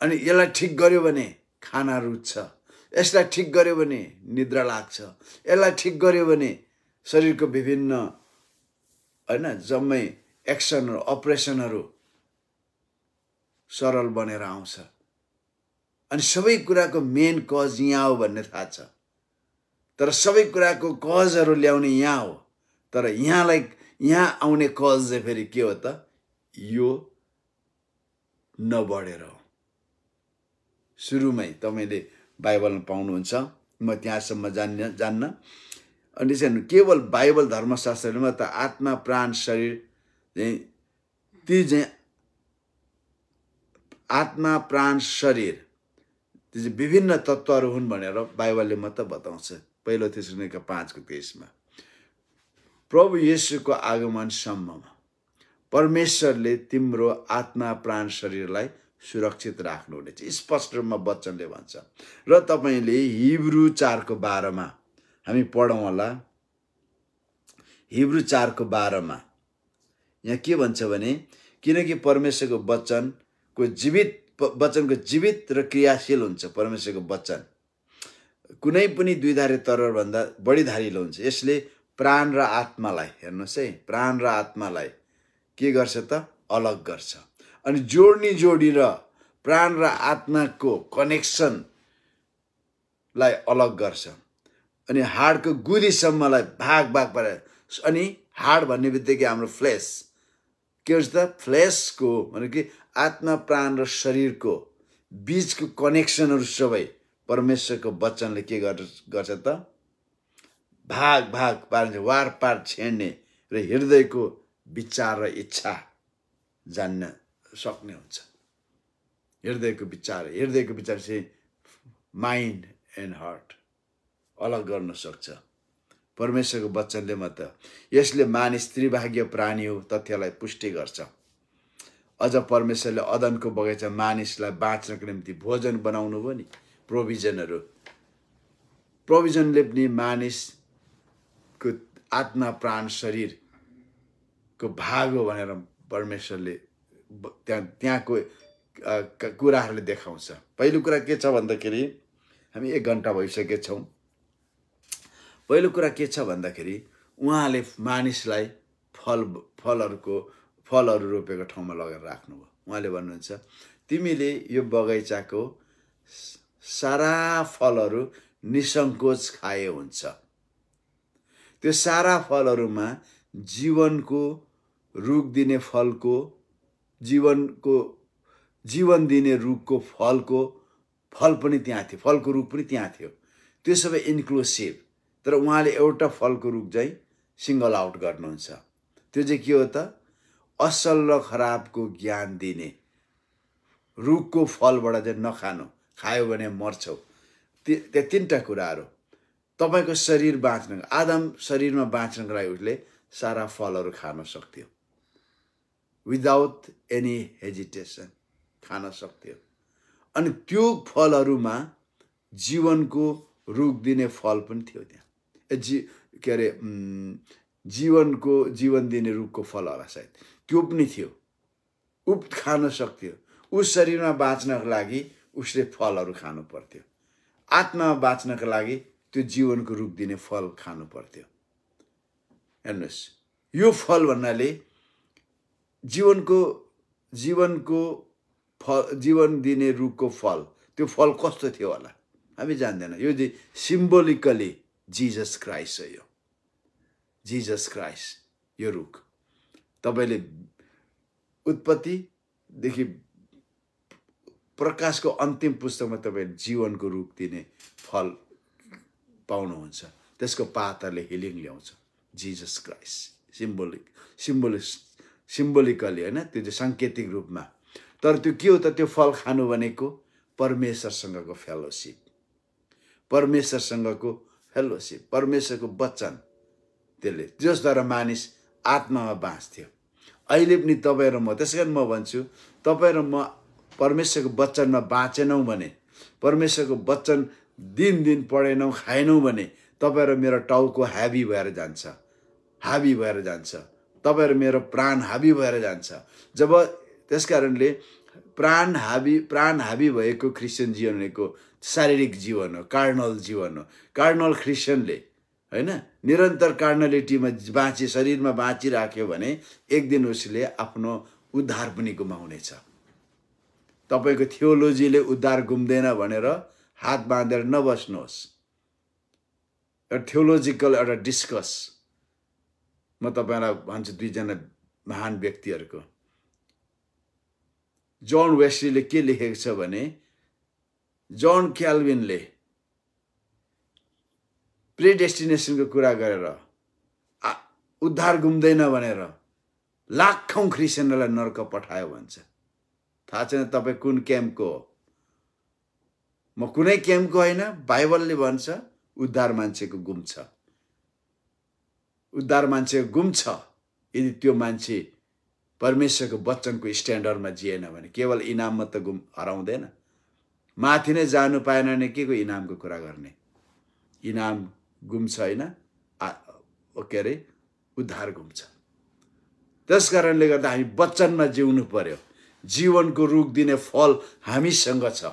अनि यसलाई ठिक गर्यो भने खाना रुच्छ। यसलाई ठिक गर्यो भने निद्रा लाग्छ। यसलाई ठिक गर्यो भने शरीरको विभिन्न जम्मै एक्सनहरू, अपरेसनहरू सरल बनेर आउँछ। अनि सबै कुराको मेन कज यहाँ हो भन्ने थाहा छ। तर सबै कुराको कजहरू ल्याउने यहाँ हो। तर यहाँ आउने कज चाहिँ फेरि के हो त? यो नबढेर हो। सुरुमै तपाईँले बाइबलमा पाउनुहुन्छ, म त्यहाँसम्म जान्न। अनि त्यसैले केवल बाइबल धर्मशास्त्रमा त आत्मा प्राण शरीर चाहिँ ती चाहिँ आत्मा प्राण शरीर ती चाहिँ विभिन्न तत्त्वहरू हुन् भनेर बाइबलले मात्र बताउँछ। पहिलो थेसलोनिका 5:23 प्रभु येशूको आगमनसम्ममा परमेश्वरले तिम्रो आत्मा प्राण शरीरलाई सुरक्षित राख्नुहुनेछ, स्पष्ट रूपमा वचनले भन्छ। र तपाईँले हिब्रू 4:12 हामी पढौँ होला। हिब्रू 4:12 मा यहाँ के भन्छ भने किनकि परमेश्वरको वचनको जीवित र क्रियाशील हुन्छ। परमेश्वरको वचन कुनै पनि द्विधारी तरवारभन्दा बढी धारिलो हुन्छ। यसले प्राण र आत्मालाई, हेर्नुहोस् है, प्राण र आत्मालाई के गर्छ त? अलग गर्छ। अनि जोडी र प्राण र आत्माको कनेक्सनलाई अलग गर्छ। अनि हाडको गुदीसम्मलाई भाग पारेर, अनि हाड भन्ने बित्तिकै हाम्रो फ्लेस के हुन्छ त? फ्लेसको भने कि आत्मा प्राण र शरीरको बीचको कनेक्सनहरू सबै परमेश्वरको वचनले के गर्छ त? भाग पार्छ, वार पार छेड्ने र हृदयको विचार र इच्छा जान्न सक्ने हुन्छ। हृदयको विचार चाहिँ माइन्ड एन्ड हार्ट अलग गर्न सक्छ परमेश्वरको वचनले मात्र। यसले मानिस त्रिभागीय प्राणी हो तथ्यलाई पुष्टि गर्छ। अझ परमेश्वरले अदनको बगैँचा मानिसलाई बाँच्नको निम्ति भोजन बनाउनु भयो नि, प्रोभिजनले पनि मानिसको आत्मा प्राण शरीरको भाग हो भनेर परमेश्वरले त्यहाँको कुराहरूले देखाउँछ। पहिलो कुरा के छ भन्दाखेरि, हामी 1 घण्टा भइसकेका छौँ। पहिलो कुरा के छ भन्दाखेरि उहाँले मानिसलाई फलहरू रोपेको ठाउँमा लगेर राख्नुभयो। उहाँले भन्नुहुन्छ तिमीले यो बगैँचाको सारा फलहरू निसङ्कोच खाए हुन्छ। त्यो सारा फलहरूमा जीवनको रुख दिने फलको, जीवन दिने रुखको फल पनि त्यहाँ थियो, फलको रुख पनि त्यहाँ थियो। त्यो सबै इन्क्लुसिभ। तर उहाँले एउटा फलको रुख चाहिँ सिङ्गल आउट गर्नुहुन्छ। त्यो चाहिँ के हो त? असल र खराबको ज्ञान दिने रुखको फलबाट चाहिँ नखानु, खायो भने मर्छौ। त्यो 3टा कुराहरू। तपाईँको शरीर बाँच्न, आदम शरीरमा बाँच्नको लागि उसले सारा फलहरू खान सक्थ्यो, विदाउट एनी हेजिटेसन खान सक्थ्यो। अनि त्यो फलहरूमा जीवनको रुख दिने फल पनि थियो त्यहाँ। जीवन दिने रुखको फल होला सायद, त्यो पनि थियो। ऊ खान सक्थ्यो। उस शरीरमा बाँच्नको लागि उसले फलहरू खानु पर्थ्यो। आत्मा बाँच्नको लागि त्यो जीवनको रुख दिने फल खानु पर्थ्यो। हेर्नुहोस्, यो फल भन्नाले जीवन दिने रुखको फल, त्यो फल कस्तो थियो होला हामी जान्दैन। यो चाहिँ सिम्बोलिकली जिजस क्राइस्ट हो। यो जिजस क्राइस्ट, यो रुख तपाईँले उत्पत्तिदेखि प्रकाशको अन्तिम पुस्तकमा तपाईँ जीवनको रुख दिने फल पाउनुहुन्छ। त्यसको पातहरूले हिलिङ ल्याउँछ। जिजस क्राइस्ट सिम्बोलिकली होइन, त्यो चाहिँ साङ्केतिक रूपमा। तर त्यो के हो त? त्यो फल खानु भनेको परमेश्वरसँगको फेलोसिप, परमेश्वरको वचन, त्यसले जसद्वारा मानिस आत्मामा बाँच्थ्यो। अहिले पनि तपाईँ र म, त्यसै कारण म भन्छु तपाईँ र म परमेश्वरको वचनमा बाँचेनौँ भने, परमेश्वरको वचन दिन पढेनौँ, खाएनौँ भने तपाईँ र मेरो टाउको हाबी भएर जान्छ। तपाईँ र मेरो प्राण हाबी भएर जान्छ। जब त्यसकारणले प्राण हाबी भएको क्रिस्चियन जीवन भनेको शारीरिक जीवन हो, कार्नल जीवन हो। कार्नल क्रिस्चियनले होइन निरन्तर कार्नलिटीमा शरीरमा बाँचिराख्यो भने एक दिन उसले आफ्नो उद्धार पनि गुमाउनेछ। तपाईँको थियोलोजीले उद्धार गुम्दैन भनेर हात बाँधेर नबस्नुहोस्। एउटा थियोलोजिकल एउटा डिस्कस म तपाईँलाई भन्छु 2 जना महान व्यक्तिहरूको। जन वेस्लीले के लेखेको छ भने, जन क्याल्भिनले प्रेडेस्टिनेसनको कुरा गरेर उद्धार गुम्दैन भनेर लाखौं क्रिस्चियनलाई नर्क पठायो भन्छ। थाहा छैन तपाईँ कुन क्याम्पको हो। म कुनै क्याम्पको होइन, बाइबलले भन्छ उद्धार मान्छेको गुम छ। यदि त्यो मान्छे परमेश्वरको वचनको स्ट्यान्डर्डमा जिएन भने केवल इनाम मात्र हराउँदैन। माथि नै जानु पाएन भने के को इनामको कुरा गर्ने? इनाम गुम छ होइन, के अरे उद्धार घुम्छ। त्यस कारणले गर्दा हामी वचनमा जिउनु पर्यो। जीवनको रुख दिने फल हामीसँग छ।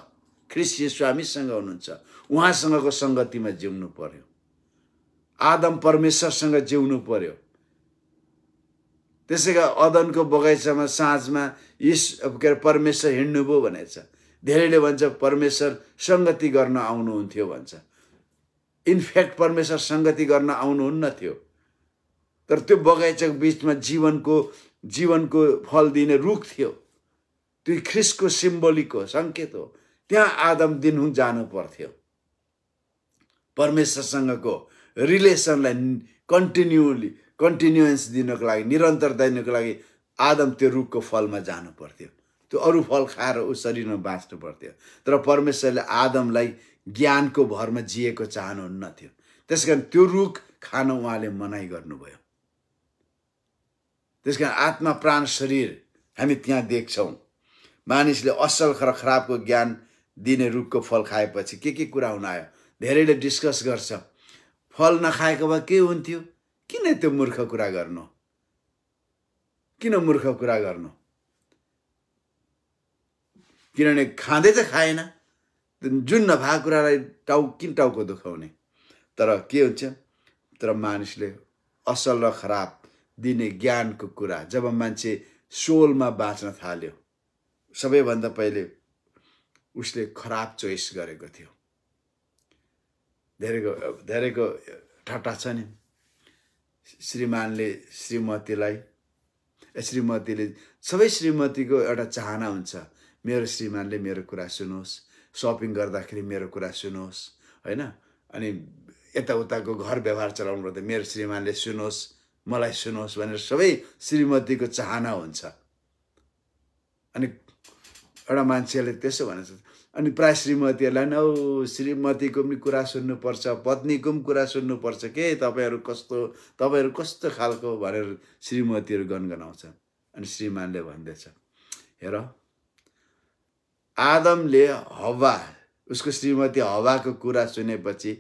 ख्रीष्ट येशू हामीसँग हुनुहुन्छ। उहाँसँगको संगतिमा जिउनु पर्यो। आदम परमेश्वरसँग जिउनु पर्यो। त्यसैका अदनको बगैँचामा साँझमा परमेश्वर हिँड्नुभयो भनेको छ। धेरैले भन्छ परमेश्वर संगति गर्न आउनुहुन्थ्यो भन्छ। इनफ्याक्ट परमेश्वर संगति गर्न आउनुहुन्न थियो, तर त्यो बगैँचाको बिचमा जीवनको फल दिने रुख थियो। त्यो ख्रीष्टको सिम्बोलिक हो, सङ्केत हो। त्यहाँ आदम दिनहुँ जानु पर्थ्यो। परमेश्वरसँगको रिलेसनलाई कन्टिन्युएन्स दिनको लागि, निरन्तरता दिनको लागि आदम त्यो रुखको फलमा जानु पर्थ्यो। त्यो अरू फल खाएर ऊ शरीरमा बाँच्नु पर्थ्यो। तर परमेश्वरले आदमलाई ज्ञानको भरमा जिएको चाहनुहुन्न थियो। त्यस कारण त्यो रुख खान उहाँले मनाइ गर्नुभयो। त्यस कारण आत्मा, प्राण, शरीर हामी त्यहाँ देख्छौँ। मानिसले असल र खराबको ज्ञान दिने रुखको फल खाएपछि के कुरा हुन आयो? धेरैले डिस्कस गर्छ, फल नखाएको भए के हुन्थ्यो? किन त्यो मूर्ख कुरा गर्नु? किन मूर्ख कुरा गर्नु? किनभने खाँदै त खाएन। जुन नभएको कुरालाई किन टाउको दुखाउने? तर के हुन्छ? तर मानिसले असल र खराब दिने ज्ञानको कुरा जब मान्छे सोलमा बाँच्न थाल्यो, सबैभन्दा पहिले उसले खराब चोइस गरेको थियो। धेरैको ठट्टा छ नि। श्रीमानले श्रीमतीले सबै श्रीमतीको एउटा चाहना हुन्छ, मेरो श्रीमानले मेरो कुरा सुनोस्, सपिङ गर्दाखेरि मेरो कुरा सुनोस्, होइन? अनि यताउताको घर व्यवहार चलाउनु पर्दा मेरो श्रीमानले सुनोस्, मलाई सुनोस् भनेर सबै श्रीमतीको चाहना हुन्छ। अनि एउटा मान्छेले त्यसो भनेछ। अनि प्राय श्रीमतीहरूलाई नि श्रीमतीको पनि कुरा सुन्नुपर्छ, पत्नीको पनि कुरा सुन्नुपर्छ। के तपाईँहरू कस्तो खालको भनेर श्रीमतीहरू गनगनाउँछ। अनि श्रीमानले भन्दैछ, हेर, आदमले हवा, उसको श्रीमती हवाको कुरा सुनेपछि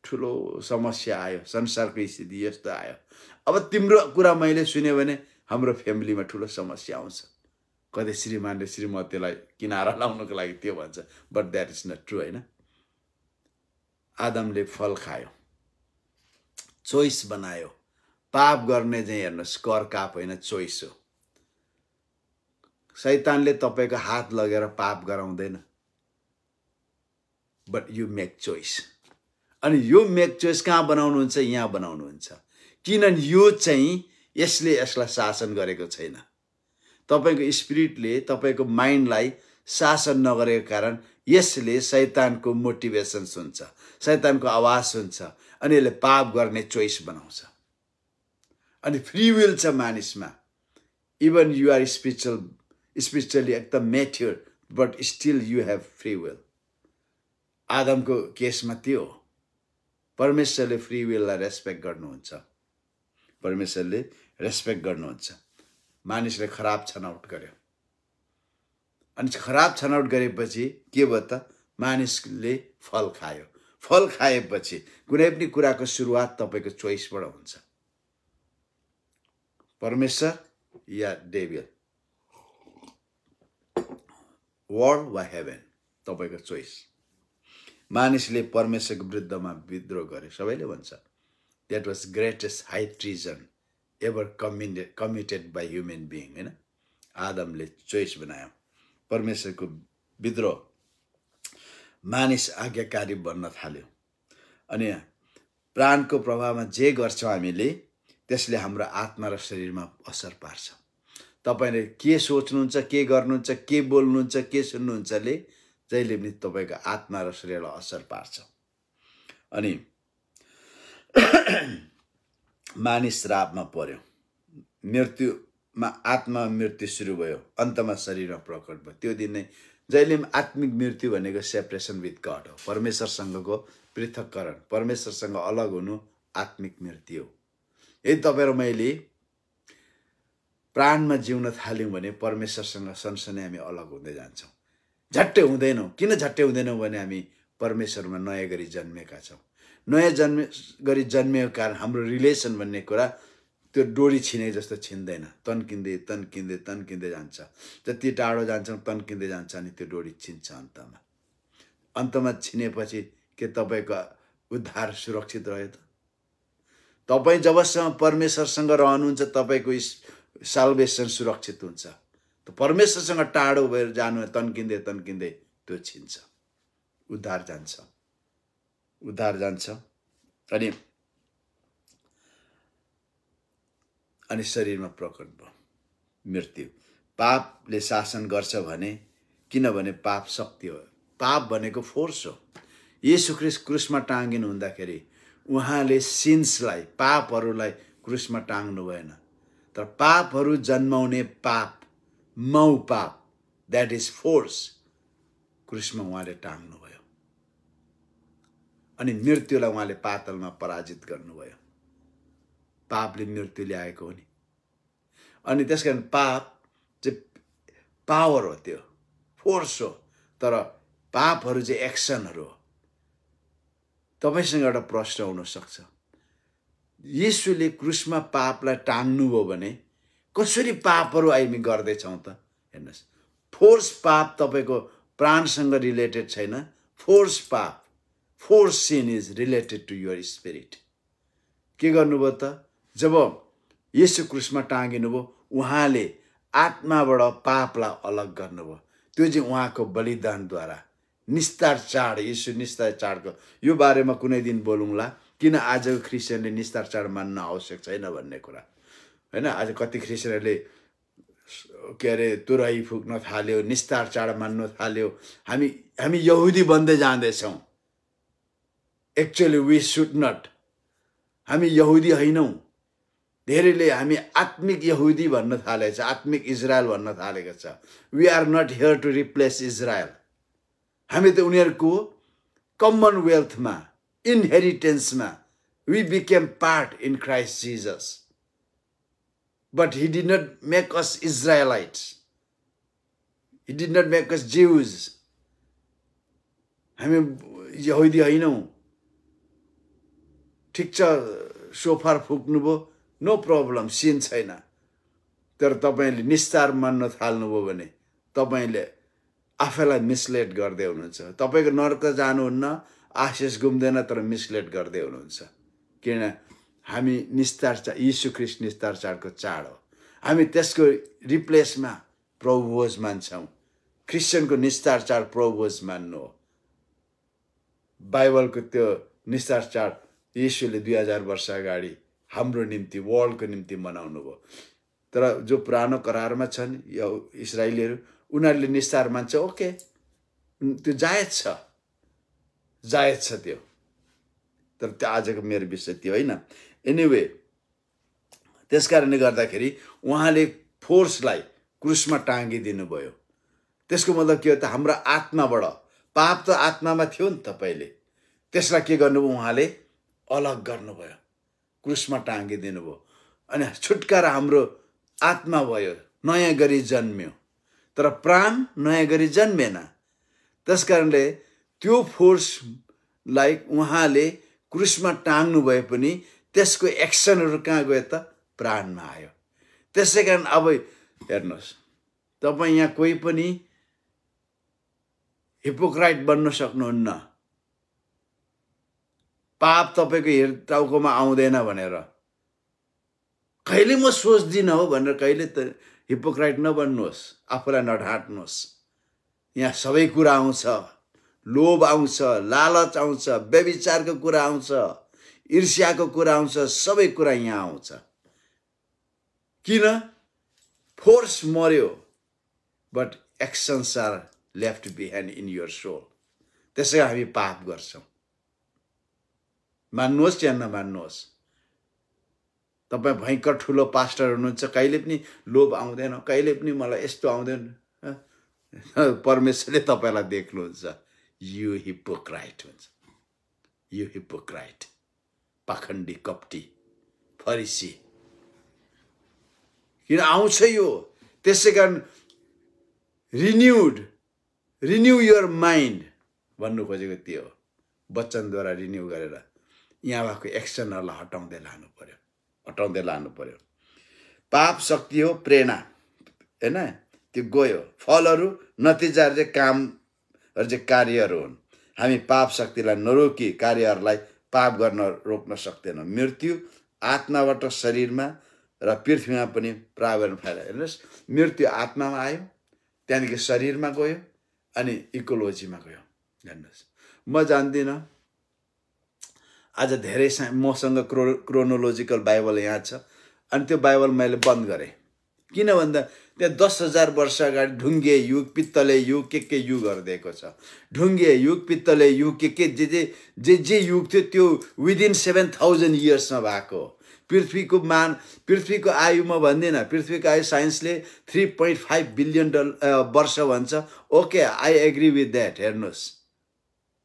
ठुलो समस्या आयो। संसारको स्थिति यस्तो आयो। अब तिम्रो कुरा मैले सुन्यो भने हाम्रो फ्यामिलीमा ठुलो समस्या आउँछ। कतै श्रीमानले श्रीमतीलाई किनारा लाउनको लागि त्यो भन्छ, but that is not true, होइन? आदमले फल खायो, चोइस बनायो। पाप गर्ने चाहिँ हेर्नुहोस्, कर काप होइन, चोइस हो। शैतानले तपाईँको हात लगेर पाप गराउँदैन, बट यु मेक चोइस। अनि यो मेक चोइस कहाँ बनाउनुहुन्छ? यहाँ बनाउनुहुन्छ। किनभने यो चाहिँ यसले यसलाई शासन गरेको छैन। तपाईँको स्पिरिटले तपाईँको माइन्डलाई शासन नगरेको कारण यसले शैतानको मोटिभेसन हुन्छ, शैतानको आवाज हुन्छ, अनि यसले पाप गर्ने चोइस बनाउँछ। अनि फ्री विल छ मानिसमा। इभन यु आर स्पिरिचुअली एकदम mature, but still you have free will. आदमको केसमा त्यो हो। परमेश्वरले फ्री विललाई रेस्पेक्ट गर्नुहुन्छ। परमेश्वरले रेस्पेक्ट गर्नुहुन्छ। मानिसले खराब छनौट गर्यो। अनि खराब छनौट गरेपछि के भयो त? मानिसले फल खायो। फल खाएपछि कुनै पनि कुराको सुरुवात तपाईँको चोइसबाट हुन्छ। परमेश्वर या डेभिल, वर्ल्ड वा हेभेन, तपाईँको चोइस। मानिसले परमेश्वरको विरुद्धमा विद्रोह गरे। सबैले भन्छ that was greatest high treason ever committed by human being, होइन? आदमले चोइस बनायो। परमेश्वरको विद्रोह, मानिस आज्ञाकारी बन्न थाल्यो। अनि प्राणको प्रभावमा जे गर्छौँ हामीले, त्यसले हाम्रो आत्मा र शरीरमा असर पार्छ। तपाईँले के सोच्नुहुन्छ, के गर्नुहुन्छ, के बोल्नुहुन्छ, के सुन्नुहुन्छले जहिले पनि तपाईँको आत्मा र शरीरलाई असर पार्छ। अनि मानिस श्रापमा पर्यो। मृत्युमा आत्मा मृत्यु सुरु भयो, अन्तमा शरीरमा प्रकट भयो। त्यो दिन नै जहिले पनि आत्मिक मृत्यु भनेको सेपरेसन विथ गड हो। परमेश्वरसँगको पृथककरण, परमेश्वरसँग अलग हुनु आत्मिक मृत्यु हो। यदि तपाईँ र मैले प्राणमा जिउन थाल्यौँ भने परमेश्वरसँग सँगसँगै हामी अलग हुँदै जान्छौँ। झट्टै हुँदैनौँ। किन झट्टै हुँदैनौँ भने हामी परमेश्वरमा नयाँ गरी जन्मेका छौँ। नयाँ गरी जन्मेको कारण हाम्रो रिलेसन भन्ने कुरा त्यो डोरी छिने जस्तो छिन्दैन, तन्किँदै तन्किँदै तन्किँदै जान्छ। जति टाढो जान्छ तन्किँदै जान्छ अनि त्यो डोरी छिन्छ। अन्तमा छिनेपछि के तपाईँको उद्धार सुरक्षित रह्यो त? तपाईँ जबसम्म परमेश्वरसँग रहनुहुन्छ तपाईँको साल्भेसन सुरक्षित हुन्छ। त परमेश्वरसँग टाढो भएर जानु तन्किँदै तन्किँदै त्यो छिन्छ, उद्धार जान्छ। अनि शरीरमा प्रकट भयो मृत्यु। पापले शासन गर्छ भने, किनभने पाप शक्ति हो। पाप भनेको फोर्स हो। येशू ख्रीष्ट क्रुसमा टाँगिनु हुँदाखेरि उहाँले सिन्सलाई, पापहरूलाई क्रुसमा टाँग्नु भएन, तर पापहरू जन्माउने पाप, मौ पाप, द्याट इज फोर्स, क्रुसमा उहाँले टाँग्नु भयो। अनि मृत्युलाई उहाँले पातलमा पराजित गर्नुभयो। पापले मृत्यु ल्याएको हो नि। अनि त्यसकारण पाप चाहिँ पावर हो, त्यो फोर्स हो, तर पापहरू चाहिँ एक्सनहरू हो। तपाईसँग एउटा प्रश्न हुन सक्छ, येशूले क्रुसमा पापलाई टाङ्नुभयो भने कसरी पापहरू हामी गर्दैछौँ त? हेर्नुहोस्, फोर्स पाप तपाईँको प्राणसँग रिलेटेड छैन। फोर्स पाप, force sin is related to your spirit. के गर्नुभयो त? जब येशू क्रुसमा टाँगिनुभयो उहाँले आत्माबाट पापलाई अलग गर्नुभयो। त्यो चाहिँ उहाँको बलिदानद्वारा, निस्तार चाड, येशू निस्तार चाडको यो बारेमा कुनै दिन बोलौँला, किन आजको क्रिस्चियनले निस्तार चाड मान्न आवश्यक छैन भन्ने कुरा, हैन? आज कति क्रिस्चियनहरूले के अरे तुरही फुक्न थाल्यो, निस्तार चाड मान्न थाल्यो। हामी यहुदी बन्दै जाँदैछौँ। Actually we should not. हामी यहुदी होइनौँ। धेरैले हामी आत्मिक यहुदी भन्न थालेको छ, आत्मिक इजरायल भन्न थालेको छ। We are not here to replace Israel. हामी त उनीहरूको कमनवेल्थमा, इनहेरिटेन्समा we became part in Christ Jesus, but he did not make us Israelites, he did not make us Jews. हामी यहुदी होइनौँ। ठिक छ, सोफार फुक्नुभयो, नो प्रब्लम, सिन छैन। तर तपाईँले निस्तार मान्न थाल्नुभयो भने तपाईँले आफैलाई मिसलेड गर्दै हुनुहुन्छ। तपाईँको नर्क जानुहुन्न, आशिष गुम्दैन, तर मिसलेड गर्दै हुनुहुन्छ। किन? हामी निस्तार चाड, यीशु ख्रीष्ट निस्तार चाडको चाड हो। हामी त्यसको रिप्लेसमा प्रभुभोज मान्छौँ। क्रिस्चियनको निस्तार चाड प्रभुभोज मान्नु हो। बाइबलको त्यो निस्तार चाड यीशुले 2000 वर्ष अगाडि हाम्रो निम्ति, वर्ल्डको निम्ति मनाउनु भयो। तर जो पुरानो करारमा छन् या इजरायलीहरू, उनीहरूले निस्तार मान्छ, ओके, त्यो जायज छ त्यो। तर त्यो आजको मेरो विषय त्यो होइन। एनिवे, त्यस कारणले गर्दाखेरि उहाँले फोर्सलाई क्रुसमा टाँगिदिनु भयो। त्यसको मतलब के हो त? हाम्रो आत्माबाट, पाप त आत्मामा थियो नि त पहिले, त्यसलाई के गर्नुभयो? उहाँले अलग गर्नुभयो, क्रुसमा टाँगिदिनु भयो। अनि छुटकारा हाम्रो आत्मा भयो, नयाँ गरी जन्म्यो। तर प्राण नयाँ गरी जन्मेन। त्यस कारणले त्यो फोर्सलाई उहाँले क्रुसमा टाङ्नु भए पनि त्यसको एक्सनहरू कहाँ गयो त? प्राणमा आयो। त्यसै कारण अब हेर्नुहोस्, तपाईँ यहाँ कोही पनि हिपोक्राइट बन्न सक्नुहुन्न। पाप तपाईँको टाउकोमा आउँदैन भनेर कहिले म सोच्दिनँ हो भनेर कहिले त हिपोक्राइट नबन्नुहोस्, आफूलाई नढाँट्नुहोस्। यहाँ सबै कुरा आउँछ, लोभ आउँछ, लालच आउँछ, व्यभिचारको कुरा आउँछ, ईर्ष्याको कुरा आउँछ, सबै कुरा यहाँ आउँछ। किन? फोर्स मर्यो, but actions are left behind in your soul. त्यसै हामी पाप गर्छौँ। मान्नुहोस् या नमान्नुहोस्, तपाईँ भयङ्कर ठुलो पास्टर हुनुहुन्छ, कहिले पनि लोभ आउँदैन, कहिले पनि मलाई यस्तो आउँदैन, परमेश्वरले तपाईँलाई देख्नुहुन्छ। यु हिपोक्राइट हुन्छ, यु हिपोक्राइट, पाखण्डी, कपटी, फरिसी। किन आउँछ यो? त्यसै कारण रिन्यू योर माइन्ड भन्नु खोजेको त्यो हो। वचनद्वारा रिन्यू गरेर यहाँ भएको एक्सनहरूलाई हटाउँदै लानु पर्यो। हटाउँदै लानु पर्यो। पाप शक्ति हो प्रेरणा, हैन? त्यो गयो। फलहरू नतिजाहरू चाहिँ कामहरू चाहिँ कार्यहरू हुन्। हामी पाप शक्तिलाई नरोकी कार्यहरूलाई पाप गर्न रोक्न सक्दैनौँ। मृत्यु आत्माबाट शरीरमा र पृथ्वीमा पनि प्रावरण फैलायो। हेर्नुहोस्, मृत्यु आत्मामा आयो, त्यहाँदेखि शरीरमा गयो, अनि इकोलोजीमा गयो। हेर्नुहोस्, म जान्दिनँ, आज धेरै मसँग क्रोनोलोजिकल बाइबल यहाँ छ, अनि त्यो बाइबल मैले बन्द गरेँ। किन भन्दा त्यहाँ 10,000 वर्ष अगाडि ढुङ्गे युग, पित्तले युग, के युगहरू दिएको छ। ढुङ्गे युग, पित्तले युग, के जे युग थियो त्यो विदिन 7,000 इयर्समा भएको। पृथ्वीको आयु म भन्दिनँ, पृथ्वीको आयु साइन्सले 3.5 बिलियन वर्ष भन्छ। Okay, I agree with that. हेर्नुहोस्,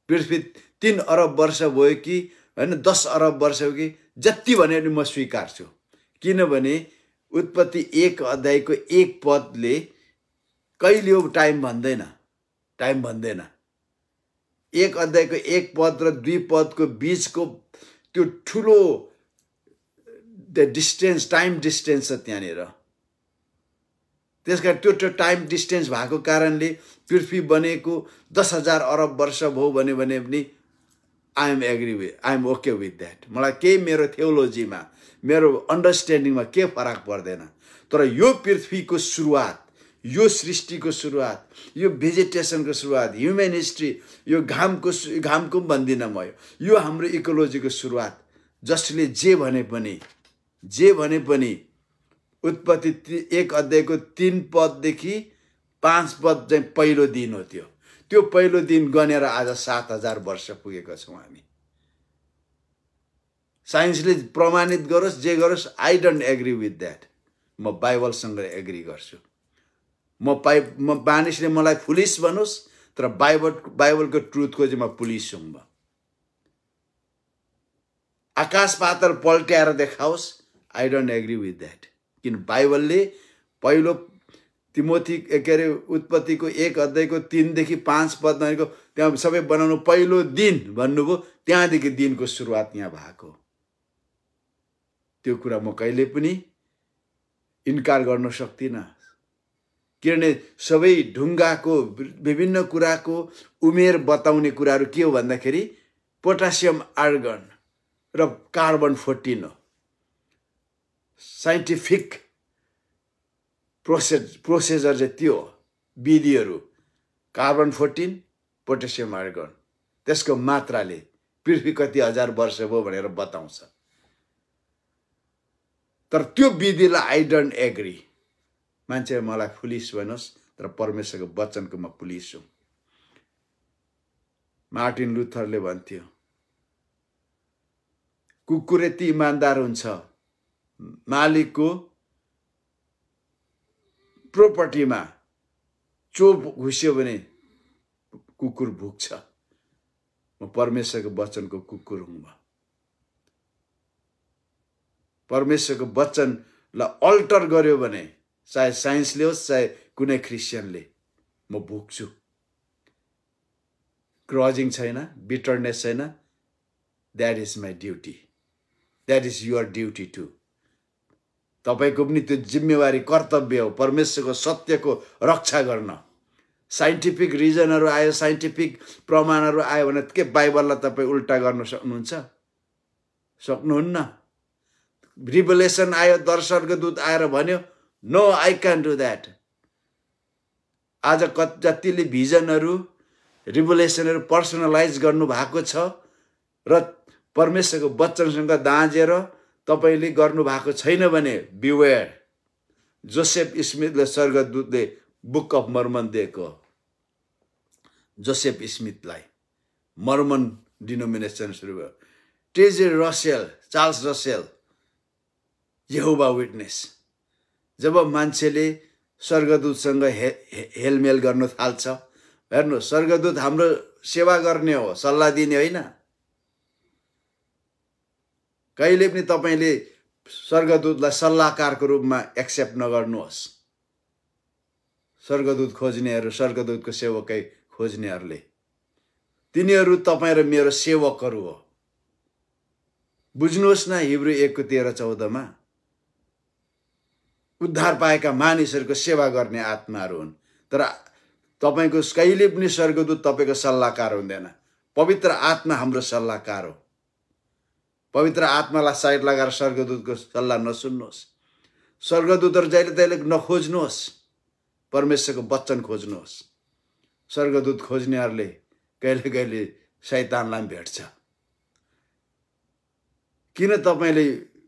पृथ्वी 3 अरब वर्ष भयो कि होइन 10 अरब वर्ष हो कि जति भने पनि म स्वीकार्छु। किनभने उत्पत्ति 1 अध्यायको 1 पदले कहिले हो टाइम भन्दैन। 1 अध्यायको 1 पद र 2 पदको बीचको त्यो ठुलो डिस्टेन्स, टाइम डिस्टेन्स छ त्यहाँनिर। त्यसकारण त्यो टाइम डिस्टेन्स भएको कारणले पृथ्वी बनेको 10,000 अरब वर्ष भयो भने पनि I am okay with that. मलाई केही मेरो थियोलोजीमा, मेरो अन्डरस्ट्यान्डिङमा के फरक पर्दैन। तर यो पृथ्वीको सुरुवात, यो सृष्टिको सुरुवात, यो भेजिटेसनको सुरुवात, ह्युमन हिस्ट्री, यो घामको भन्दिनँ म, यो हाम्रो इकोलोजीको सुरुवात, जसले जे भने पनि उत्पत्ति 1 अध्यायको 3 पददेखि 5 पद चाहिँ पहिलो दिन हो। त्यो पहिलो दिन गनेर आज 7,000 वर्ष पुगेका छौँ हामी। साइन्सले प्रमाणित गरोस् जे गरोस्, I don't agree with that. म बाइबलसँग एग्री गर्छु। म मानिसले मलाई फुलिस भनोस्, तर बाइबलको ट्रुथको चाहिँ म पुलिस हुँ। म आकाश पाताल पल्ट्याएर देखाओस्, I don't agree with that. किन बाइबलले पहिलो तिमोथी उत्पत्तिको 1 अध्यायको 3 देखि 5 पद भनेको त्यहाँ सबै बनाउनु पहिलो दिन भन्नुभयो, त्यहाँदेखि दिनको सुरुवात यहाँ भएको। त्यो कुरा म कहिले पनि इन्कार गर्न सक्दिनँ। किनभने सबै ढुङ्गाको विभिन्न कुराको उमेर बताउने कुराहरू के हो भन्दाखेरि पोटासियम, आर्गन र कार्बन 14 हो। साइन्टिफिक प्रोसेसर चाहिँ त्यो हो, विधिहरू कार्बन 14, पोटासियम, आर्गन, त्यसको मात्राले पृथ्वी कति हजार वर्ष भयो भनेर बताउँछ। तर त्यो विधिलाई आई डोन्ट एग्री। मान्छे मलाई पुलिस भन्नुहोस्, तर परमेश्वरको वचनको म पुलिस हुँ। मार्टिन लुथरले भन्थ्यो, कुकुर यति इमान्दार हुन्छ, मालिकको प्रोपर्टीमा चोप घुस्यो भने कुकुर भुक्छ। म परमेश्वरको वचनको कुकुर हुँ। परमेश्वरको वचनलाई अल्टर गर्यो भने, चाहे साइन्सले होस् चाहे कुनै क्रिस्चियनले, म भुक्छु। ग्रजिङ छैन, बिटरनेस छैन। That is my duty, that is your duty too. तपाईँको पनि त्यो जिम्मेवारी, कर्तव्य हो परमेश्वरको सत्यको रक्षा गर्न। साइन्टिफिक रिजनहरू आयो, साइन्टिफिक प्रमाणहरू आयो भने के बाइबललाई तपाईँ उल्टा गर्न सक्नुहुन्छ? सक्नुहुन्न। रिभलेसन आयो, दर्शनको दूत आएर भन्यो, no I can do that. आज जतिले भिजनहरू, रिभलेसनहरू पर्सनलाइज गर्नु भएको छ र परमेश्वरको वचनसँग दाँजेर तपाईँले गर्नु भएको छैन भने बिवेयर। जोसेफ स्मिथले स्वर्गदूतले बुक अफ मर्मन दिएको, जोसेफ स्मिथलाई मर्मन डिनोमिनेसन सुरु भयो। टेजे रसेल, चार्ल्स रसेल, यहोवा विटनेस। जब मान्छेले स्वर्गदूतसँग हेलमेल गर्न थाल्छ, हेर्नु, स्वर्गदूत हाम्रो सेवा गर्ने हो, सल्लाह दिने होइन। कहिले पनि तपाईँले स्वर्गदूतलाई सल्लाहकारको रूपमा एक्सेप्ट नगर्नुहोस्। स्वर्गदूत खोज्नेहरू, स्वर्गदूतको सेवकै खोज्नेहरूले, तिनीहरू तपाईँ र मेरो सेवकहरू हो। बुझ्नुहोस् न हिब्रू 1:13-14 उद्धार पाएका मानिसहरूको सेवा गर्ने आत्माहरू हुन्। तर तपाईको कहिले पनि स्वर्गदूत तपाईको सल्लाहकार हुँदैन। पवित्र आत्मा हाम्रो सल्लाहकार हो। पवित्र आत्मालाई साइड लगाएर स्वर्गदूतको सल्लाह नसुन्नुहोस्। स्वर्गदूतहरू जहिले तहिले नखोज्नुहोस्, परमेश्वरको वचन खोज्नुहोस्। स्वर्गदूत खोज्नेहरूले कहिले कहिले शैतानलाई भेट्छ। किन तपाईले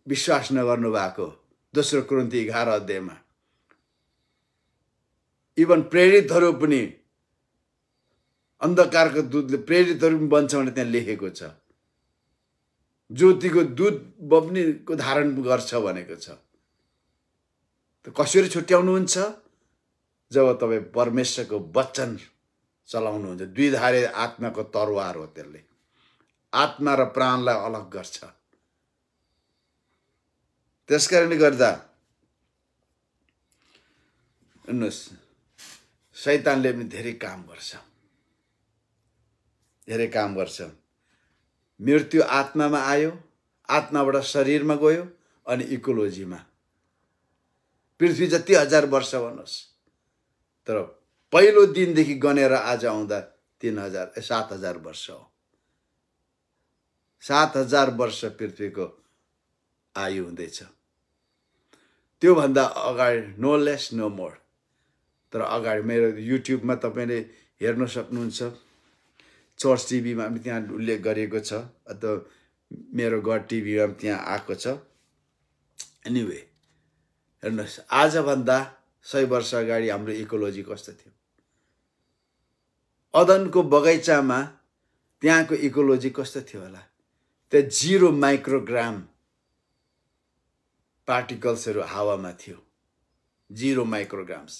विश्वास नगर्नु भएको? दोस्रो कोरिन्थी 11 इभन प्रेरितहरू पनि अन्धकारको दूतले प्रेरितहरू पनि बन्छ भने त्यहाँ लेखेको छ। ज्योतिको दूत बब्नीको धारण गर्छ भनेको छ। त कसरी छुट्याउनुहुन्छ? जब तपाईँ परमेश्वरको वचन चलाउनुहुन्छ। द्विधारे आत्माको तरवार हो त्यसले। आत्मा र प्राणलाई अलग गर्छ। त्यसकारणले गर्दा हेर्नुहोस्, शैतानले पनि धेरै काम गर्छ। धेरै काम गर्छ। मृत्यु आत्मामा आयो, आत्माबाट शरीरमा गयो, अनि इकोलोजीमा। पृथ्वी जति 1000 वर्ष भन्नुहोस्, तर पहिलो दिनदेखि गनेर आज आउँदा 7,000 वर्ष हो। 7,000 वर्ष पृथ्वीको आयु हुँदैछ। त्योभन्दा अगाडि नो लेस नो मोर। तर अगाडि मेरो युट्युबमा तपाईँले हेर्न सक्नुहुन्छ। चर्च टिभीमा पनि त्यहाँ उल्लेख गरिएको छ, अथवा मेरो गड टिभीमा पनि त्यहाँ आएको छ। एनिवे हेर्नुहोस्, आजभन्दा 100 वर्ष अगाडि हाम्रो इकोलोजी कस्तो थियो? अदनको बगैँचामा त्यहाँको इकोलोजी कस्तो थियो होला? त्यहाँ 0 माइक्रोग्राम पार्टिकल्सहरू हावामा थियो। 0 माइक्रोग्राम्स।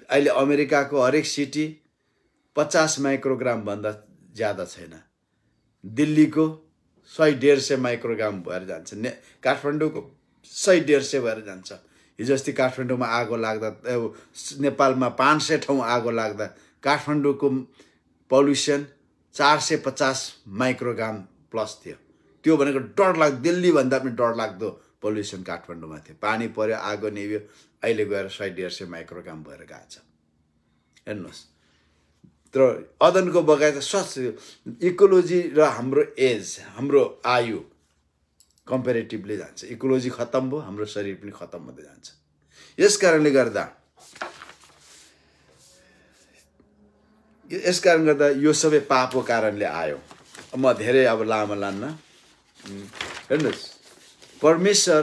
अहिले अमेरिकाको हरेक सिटी 50 माइक्रोग्राम भन्दा ज्यादा छैन। दिल्लीको 100-150 माइक्रोग्राम भएर जान्छ। काठमाडौँको 100-150 भएर जान्छ। हिजो अस्ति काठमाडौँमा आगो लाग्दा, नेपालमा 500 ठाउँ आगो लाग्दा काठमाडौँको पल्युसन 450 माइक्रोग्राम प्लस थियो। त्यो भनेको डरलाग्दो, दिल्लीभन्दा पनि डरलाग्दो पल्युसन काठमाडौँमा थियो। पानी पर्यो, आगो निभ्यो, अहिले गएर 100-150 माइक्रोग्राम भएर गएको छ। हेर्नुहोस्, तर अदनको बगैँचा स्वच्छ। इकोलोजी र हाम्रो एज, हाम्रो आयु कम्पेरेटिभली जान्छ। इकोलोजी खत्तम भयो, हाम्रो शरीर पनि खत्तम हुँदै जान्छ। यस कारणले गर्दा यो सबै पापको कारणले आयो। म धेरै अब लामो लान्न। हेर्नुहोस्, परमेश्वर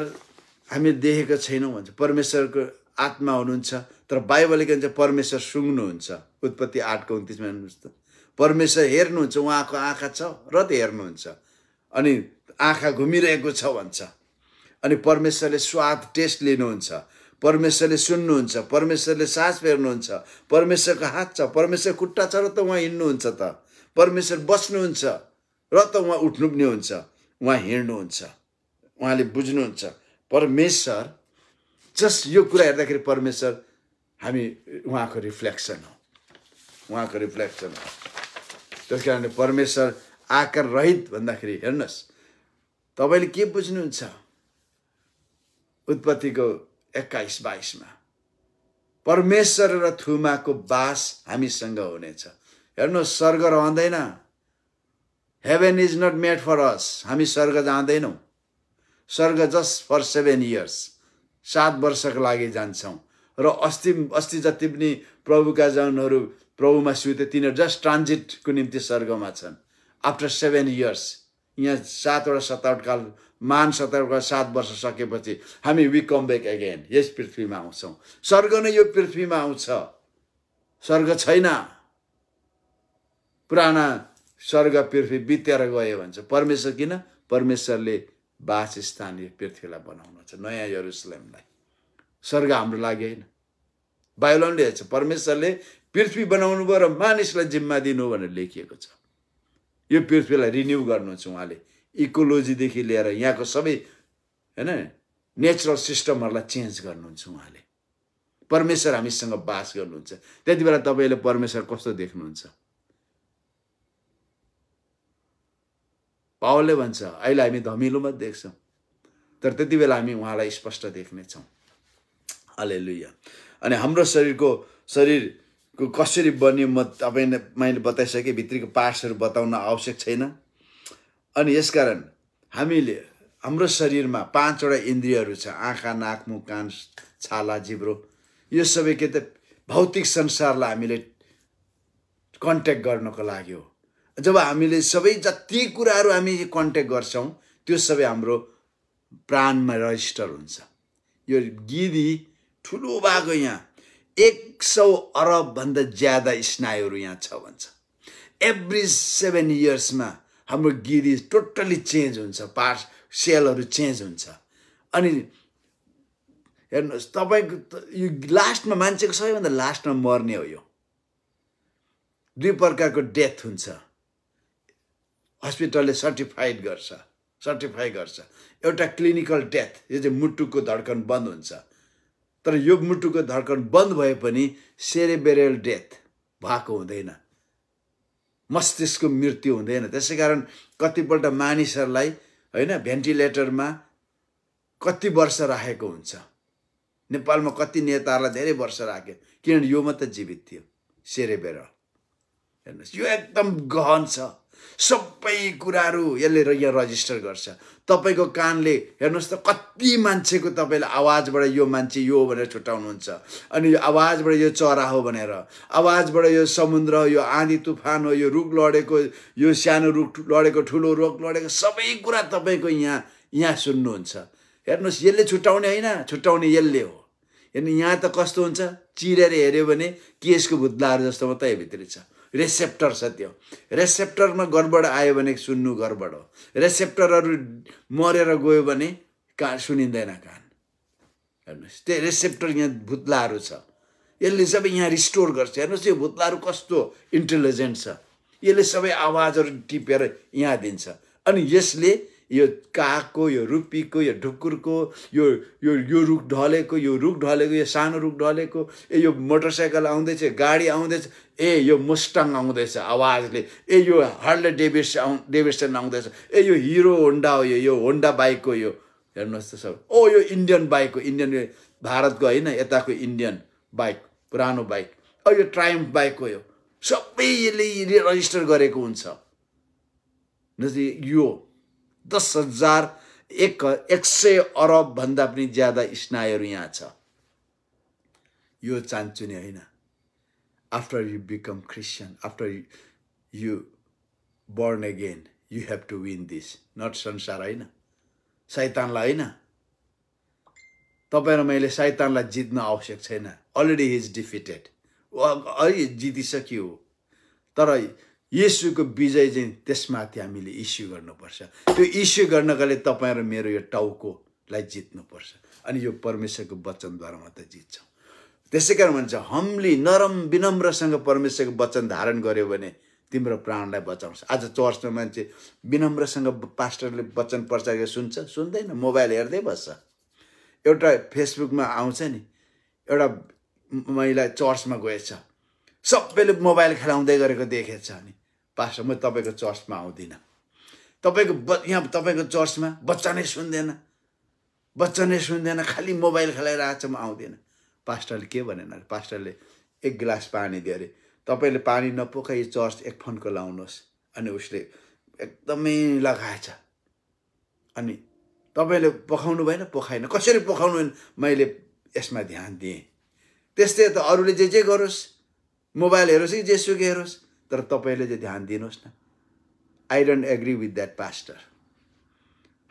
हामी देखेको छैनौँ भन्छ। परमेश्वरको आत्मा हुनुहुन्छ, तर बाइबलले के भन्छ? परमेश्वर सुँग्नुहुन्छ। उत्पत्ति 8:29 हेर्नुहोस् त। परमेश्वर हेर्नुहुन्छ, उहाँको आँखा छ र त हेर्नुहुन्छ, अनि आँखा घुमिरहेको छ भन्छ। अनि परमेश्वरले स्वाद टेस्ट लिनुहुन्छ, परमेश्वरले सुन्नुहुन्छ, परमेश्वरले सास फेर्नुहुन्छ, परमेश्वरको हात छ, परमेश्वर खुट्टा छ र त उहाँ हिँड्नुहुन्छ त, परमेश्वर बस्नुहुन्छ र त उहाँ उठ्नु पनि हुन्छ, उहाँ हिँड्नुहुन्छ, उहाँले बुझ्नुहुन्छ। परमेश्वर जस्ट यो कुरा हेर्दाखेरि परमेश्वर हामी उहाँको रिफ्लेक्सन हो, उहाँको रिफ्लेक्सन हो। त्यस कारणले परमेश्वर आकार रहित भन्दाखेरि हेर्नुहोस्, तपाईँले के बुझ्नुहुन्छ? उत्पत्तिको 21-22 परमेश्वर र थुमाको बास हामीसँग हुनेछ। हेर्नुहोस्, स्वर्ग रहँदैन। Heaven is not made for us. हामी स्वर्ग जाँदैनौँ। स्वर्ग जस्ट फर 7 इयर्स, 7 वर्षको लागि जान्छौँ। र अस्ति जति पनि प्रभुका जनहरू प्रभुमा सुते, तिनीहरू जस्ट ट्रान्जिटको निम्ति स्वर्गमा छन्। आफ्टर 7 इयर्स, यहाँ 7वटा शताब्दकाल, महान शताब्दकाल 7 वर्ष सकेपछि हामी वी कम ब्याक अगेन, यस पृथ्वीमा आउँछौँ। स्वर्ग नै यो पृथ्वीमा आउँछ, स्वर्ग छैन। पुराना स्वर्ग पृथ्वी बितेर गयो भन्छ परमेश्वर। किन? परमेश्वरले वासस्थान यो पृथ्वीलाई बनाउनु छ, नयाँ यरुसलेमलाई। स्वर्ग हाम्रो लागि होइन। बाइबलले छ परमेश्वरले पृथ्वी बनाउनु भयो र मानिसलाई जिम्मा दिनु भनेर लेखिएको छ। यो पृथ्वीलाई रिन्यू गर्नुहुन्छ उहाँले, इकोलोजीदेखि लिएर यहाँको सबै हैन नेचुरल सिस्टमहरूलाई चेन्ज गर्नुहुन्छ उहाँले। परमेश्वर हामीसँग बास गर्नुहुन्छ। त्यति बेला तपाईँले परमेश्वर कस्तो देख्नुहुन्छ? पावलले भन्छ अहिले हामी धमिलोमा देख्छौँ तर त्यति बेला हामी उहाँलाई स्पष्ट देख्नेछौँ। हालेलुया। अनि हाम्रो शरीरको कसरी बन्यो मैले बताइसकेँ, भित्रीको पार्ट्सहरू बताउन आवश्यक छैन। अनि यसकारण हाम्रो शरीरमा 5वटा इन्द्रियहरू छ, आँखा, नाक, मुख, कान, छाला, जिब्रो। यो सबै के त भौतिक संसारलाई हामीले कन्ट्याक्ट गर्नको लागि हो। जब हामीले सबै जति कुराहरू हामी कन्ट्याक्ट गर्छौँ त्यो सबै हाम्रो प्राणमा रजिस्टर हुन्छ। यो गिदी ठुलो भएको यहाँ 100 अरब भन्दा ज्यादा स्नायुहरू यहाँ छ भन्छ। एभ्री 7 इयर्समा हाम्रो गिदी टोटली चेन्ज हुन्छ, पार्ट्स सेलहरू चेन्ज हुन्छ। अनि हेर्नुहोस् तपाईँको यो लास्टमा मान्छेको सबैभन्दा लास्टमा मर्ने हो। यो 2 प्रकारको डेथ हुन्छ, हस्पिटलले सर्टिफाई गर्छ। एउटा क्लिनिकल डेथ, यो चाहिँ मुटुको धड्कन बन्द हुन्छ। तर यो मुटुको धड्कन बन्द भए पनि सेरेब्रल डेथ भएको हुँदैन, मस्तिष्कको मृत्यु हुँदैन। त्यसै कारण कतिपल्ट मानिसहरूलाई हैन भेन्टिलेटरमा कति वर्ष राखेको हुन्छ। नेपालमा कति नेताहरूलाई धेरै वर्ष राख्यो, किनभने यो मात्र जीवित थियो, सेरेब्रल। हेर्नुहोस् यो एकदम गहन छ, सबै कुराहरू यसले यहाँ रजिस्टर गर्छ। तपाईँको कानले हेर्नुहोस् त कति मान्छेको तपाईँले आवाजबाट यो मान्छे यो हो भनेर छुट्याउनुहुन्छ। अनि यो आवाजबाट यो चरा हो भनेर, आवाजबाट यो समुद्र हो, यो आँधी तुफान हो, यो रुख लडेको, यो सानो रुख लडेको, ठुलो रुख लडेको, सबै कुरा तपाईँको यहाँ सुन्नुहुन्छ। हेर्नुहोस् यसले छुट्याउने होइन, छुट्याउने यसले हो। हेर्नु यहाँ त कस्तो हुन्छ, चिरेर हेऱ्यो भने केसको भुत्लाहरू जस्तो मात्रै भित्री छ। रेसेप्टर छ, त्यो रेसेप्टरमा गडबड आयो भने सुन्नु गडबड हो। रेसेप्टरहरू मरेर गयो भने सुनिँदैन कान। हेर्नुहोस् त्यो रेसेप्टर यहाँ भुत्लाहरू छ, यसले सबै यहाँ रिस्टोर गर्छ। हेर्नुहोस् यो भुत्लाहरू कस्तो इन्टेलिजेन्ट छ, यसले सबै आवाजहरू टिपेर यहाँ दिन्छ। अनि यसले यो कागको, यो रुपीको, यो ढुकुरको, यो रुख ढलेको, यो सानो रुख ढलेको, यो मोटरसाइकल आउँदैछ, गाडी आउँदैछ, यो मुस्टाङ आउँदैछ आवाजले, यो हार्ले डेभिडसन आउँदैछ, यो हिरो होन्डा हो, यो होन्डा बाइक हो, यो हेर्नुहोस् त सब। यो इन्डियन बाइक हो, इन्डियन भारतको होइन, यताको इन्डियन बाइक, पुरानो बाइक। यो ट्रायम्फ बाइक हो, यो सबै यसले रजिस्टर गरेको हुन्छ। यो 100 अरब भन्दा पनि ज्यादा स्नायुहरू यहाँ छ। यो चान्चुने होइन। After you become Christian, after you born again, you have to win this. Not संसार होइन, शैतानलाई होइन। तपाईँ र मैले शैतानलाई जित्न आवश्यक छैन, अलरेडी हि इज डिफिटेड, अहिले जितिसक्यो। तर येशूको विजय चाहिँ त्यसमाथि हामीले इस्यु गर्नुपर्छ। त्यो इस्यु गर्नका लागि तपाईँ र मेरो यो टाउकोलाई जित्नुपर्छ। अनि यो परमेश्वरको वचनद्वारा मात्रै जित्छौँ। त्यसै कारण भन्छ हमले नरम विनम्रसँग परमेश्वरको वचन धारण गर्यो भने तिम्रो प्राणलाई बचाउँछ। आज चर्चमा मान्छे विनम्रसँग पास्टरले वचन प्रचार गरेर सुन्दैन, मोबाइल हेर्दै बस्छ। एउटा फेसबुकमा आउँछ नि, एउटा महिला चर्चमा गएछ, सबैले मोबाइल खेलाउँदै गरेको देखेछ। अनि पास्टर म तपाईँको चर्चमा आउँदिनँ, यहाँ तपाईँको चर्चमा बच्चा नै सुन्दैन, खालि मोबाइल खेलाइरहेको छ, म आउँदिनँ। पास्टरले के भनेन, पास्टरले 1 गिलास पानी दियो अरे, तपाईँले पानी नपोखाइ चर्च 1 फन्को लाउनुहोस्। अनि उसले एकदमै लगाएछ। अनि तपाईँले पोखाउनु भएन, पोखाएन, कसरी पोखाउनु भएन, मैले यसमा ध्यान दिएँ। त्यस्तै त अरूले जे गरोस्, मोबाइल हेरोस् कि जेसुकै हेरोस्, तर तपाईँले चाहिँ ध्यान दिनुहोस् न। I don't agree with that pastor.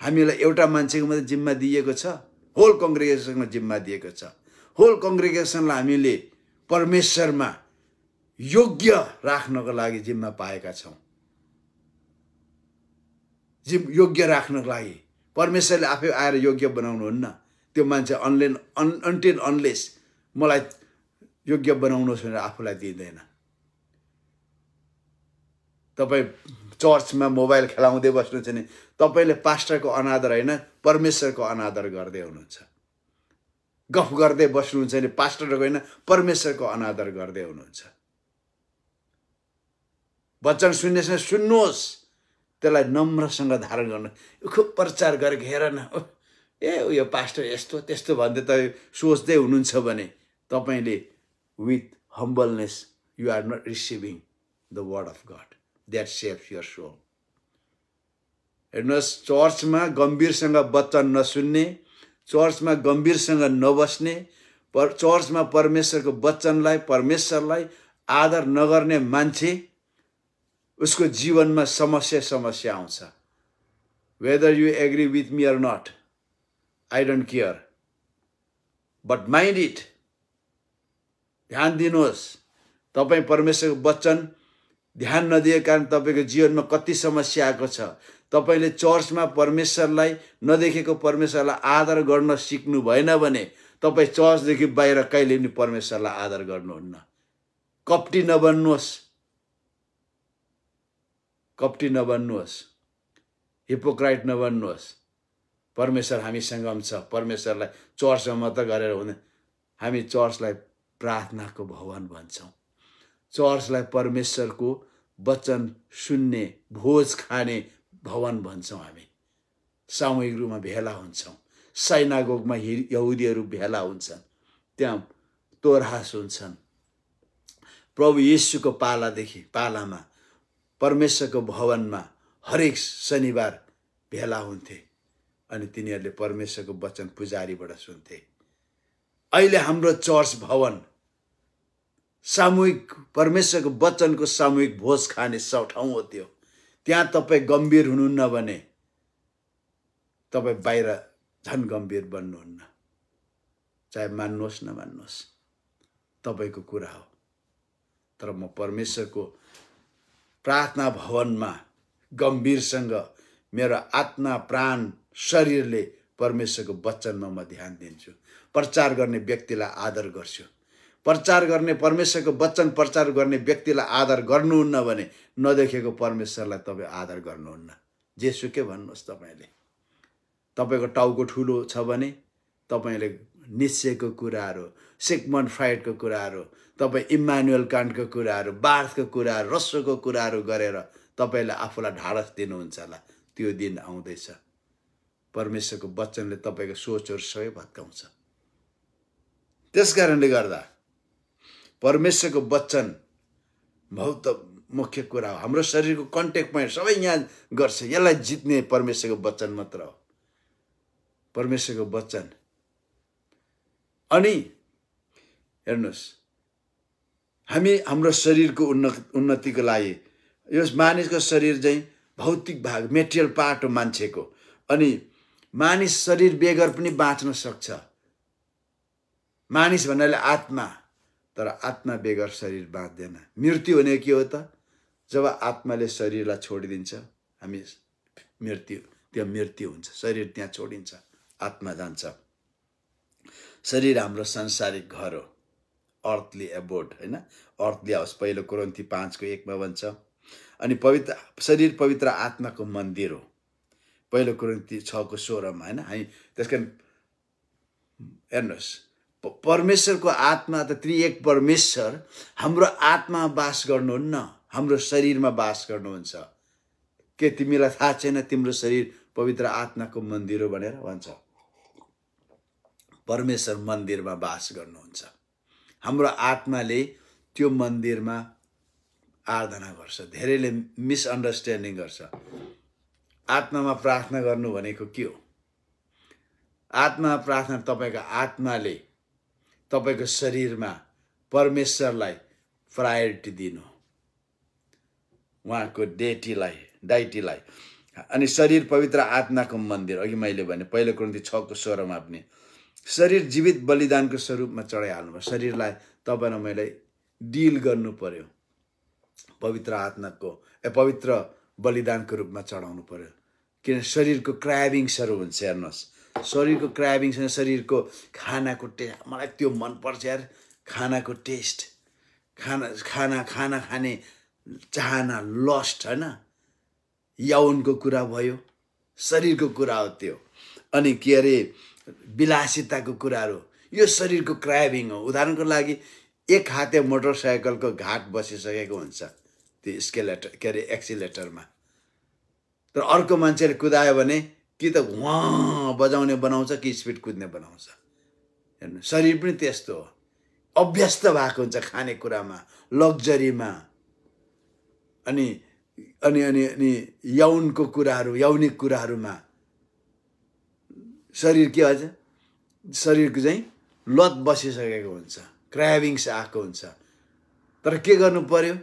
हामीलाई एउटा मान्छेको मात्रै जिम्मा दिएको छ, होल कङ्ग्रिगेसनमा जिम्मा दिएको छ। होल कङ्ग्रिगेसनलाई हामीले परमेश्वरमा योग्य राख्नको लागि जिम्मा पाएका छौँ। योग्य राख्नको लागि परमेश्वरले आफै आएर योग्य बनाउनुहुन्न। त्यो मान्छे अनटिल अनलेस मलाई योग्य बनाउनुहोस् भनेर आफूलाई दिँदैन। तपाईँ चर्चमा मोबाइल खेलाउँदै बस्नुहुन्छ भने तपाईँले पास्टरको अनादर होइन, परमेश्वरको अनादर गर्दै हुनुहुन्छ। गफ गर्दै बस्नुहुन्छ भने पास्टरको होइन, परमेश्वरको अनादर गर्दै हुनुहुन्छ। वचन सुन्नुहोस्, त्यसलाई नम्रसँग धारण गर्नु। खुब प्रचार गरेको हेर न, यो पास्टर यस्तो त्यस्तो भन्दै तपाईँ सोच्दै हुनुहुन्छ भने तपाईँले with humbleness you are not receiving the word of God that saves your soul. हेर्नुहोस्, चर्चमा गम्भीरसँग वचन नसुन्ने, चर्चमा गम्भीरसँग नबस्ने, चर्चमा परमेश्वरको वचनलाई परमेश्वरलाई आदर नगर्ने मान्छे, उसको जीवनमा समस्या आउँछ। Whether you agree with me or not, I don't care, but mind it. ध्यान दिनुहोस्, तपाईँ परमेश्वरको वचन ध्यान नदिएको कारण तपाईँको जीवनमा कति समस्या आएको छ। तपाईँले चर्चमा परमेश्वरलाई नदेखेको परमेश्वरलाई आदर गर्न सिक्नु भएन भने तपाईँ चर्चदेखि बाहिर कहिले पनि परमेश्वरलाई आदर गर्नुहुन्न। कपटी नबन्नुहोस्, कपटी नबन्नुहोस्, हिपोक्राइट नबन्नुहोस्। परमेश्वर हामीसँग हुन्छ। परमेश्वरलाई चर्चमा मात्र गरेर हुँदैन, हामी चर्चलाई प्रार्थनाको भवन भन्छौँ। चर्चलाई परमेश्वरको वचन सुन्ने, भोज खाने भवन भन्छौँ। हामी सामूहिक रूपमा भेला हुन्छौँ। साइनागोगमा यहुदीहरू भेला हुन्छन्, त्यहाँ तोरहास हुन्छन्। प्रभु येशूको पालामा परमेश्वरको भवनमा हरेक शनिबार भेला हुन्थे अनि तिनीहरूले परमेश्वरको वचन पुजारीबाट सुन्थे। अहिले हाम्रो चर्च भवन सामूहिक परमेश्वरको वचनको सामूहिक भोज खाने ठाउँ हो त्यो। त्यहाँ तपाईँ गम्भीर हुनुहुन्न भने तपाईँ बाहिर झन् गम्भीर बन्नुहुन्न। चाहे मान्नुहोस् नमान्नुहोस्, तपाईँको कुरा हो। तर म परमेश्वरको प्रार्थना भवनमा गम्भीरसँग मेरो आत्मा, प्राण, शरीरले परमेश्वरको वचनमा म ध्यान दिन्छु। प्रचार गर्ने व्यक्तिलाई आदर गर्छु। प्रचार गर्ने परमेश्वरको वचन प्रचार गर्ने व्यक्तिलाई आदर गर्नुहुन्न भने नदेखेको परमेश्वरलाई तपाईँ आदर गर्नुहुन्न। जेसुकै भन्नुहोस्, तपाईँको टाउको ठुलो छ भने तपाईँले निश्चयको कुराहरू, सिगमन्ड फ्राइडको कुराहरू, तपाईँ इम्मानुएल कान्टको कुराहरू, बार्थको कुराहरू, रस्सोको कुराहरू गरेर तपाईँले आफूलाई ढाडस दिनुहुन्छ होला। त्यो दिन आउँदैछ। परमेश्वरको वचनले तपाईँको सोचहरू सबै भत्काउँछ। त्यसकारणले गर्दा परमेश्वरको वचन बहुत मुख्य कुरा हो। हाम्रो शरीरको कन्ट्याक्ट पोइन्ट सबै यहाँ गर्छ। यसलाई जित्ने परमेश्वरको वचन मात्र हो। परमेश्वरको वचन। अनि हेर्नुहोस्, हामी हाम्रो शरीरको उन्नतिको लागि, यस मानिसको शरीर चाहिँ भौतिक भाग, मेटेरियल पार्ट हो मान्छेको। अनि मानिस शरीर बेगर पनि बाँच्न सक्छ। मानिस भन्नाले आत्मा, तर आत्मा बेगर शरीर बाँच्दैन। मृत्यु भने के हो त? जब आत्माले शरीरलाई छोडिदिन्छ, हामी त्यो मृत्यु हुन्छ। शरीर त्यहाँ छोडिन्छ, आत्मा जान्छ। शरीर हाम्रो सांसारिक घर हो, अर्थली एबोर्ड, होइन, अर्थली हाउस। पहिलो कोरिन्थी 5:1 भन्छ। अनि शरीर पवित्र आत्माको मन्दिर हो, पहिलो कोरिन्थी 6:16, होइन। हामी त्यसकारण हेर्नुहोस्, परमेश्वरको आत्मा त त्रिएक परमेश्वर हाम्रो आत्मा बास गर्नुहुन्न, हाम्रो शरीरमा बास गर्नुहुन्छ। के तिमीलाई थाहा छैन तिम्रो शरीर पवित्र आत्माको मन्दिर हो भनेर भन्छ? परमेश्वर मन्दिरमा बास गर्नुहुन्छ। हाम्रो आत्माले त्यो मन्दिरमा आराधना गर्छ। धेरैले मिसअन्डरस्ट्यान्डिङ गर्छ। आत्मामा प्रार्थना गर्नु भनेको के हो? आत्मा प्रार्थना तपाईँको आत्माले तपाईँको शरीरमा परमेश्वरलाई प्रायोरिटी दिनु, उहाँको डाइटीलाई। अनि शरीर पवित्र आत्माको मन्दिर, अघि मैले भने पहिलो कोरिन्थी 6:16 पनि शरीर जीवित बलिदानको स्वरूपमा चढाइहाल्नु। शरीरलाई तपाईँ र मैले डिल गर्नु पर्यो, पवित्र बलिदानको रूपमा चढाउनु पर्यो। किन? शरीरको क्राभिङ्सहरू हुन्छ। हेर्नुहोस्, शरीरको क्राभिङ्स, शरीरको खानाको टेस्ट, मलाई त्यो मनपर्छ यार, खानाको टेस्ट, खाना खाने चाहना, लस्ट, होइन, यौनको कुरा भयो, शरीरको कुरा हो त्यो। अनि के अरे विलासिताको कुराहरू, यो शरीरको क्राभिङ हो। उदाहरणको लागि एक हाते मोटरसाइकलको घाट बसिसकेको हुन्छ त्यो एक्सिलेटरमा, तर अर्को मान्छेले कुदायो भने कि त वहाँ बजाउने बनाउँछ कि स्पिड कुद्ने बनाउँछ। हेर्नु, शरीर पनि त्यस्तो हो, अभ्यस्त भएको हुन्छ खानेकुरामा, लग्जरीमा, अनि अनि अनि अनि यौनको कुराहरू, यौनिक कुराहरूमा शरीर के अझ शरीरको चाहिँ लत बसिसकेको हुन्छ, क्राभिङ्स आएको हुन्छ। तर के गर्नु पर्यो?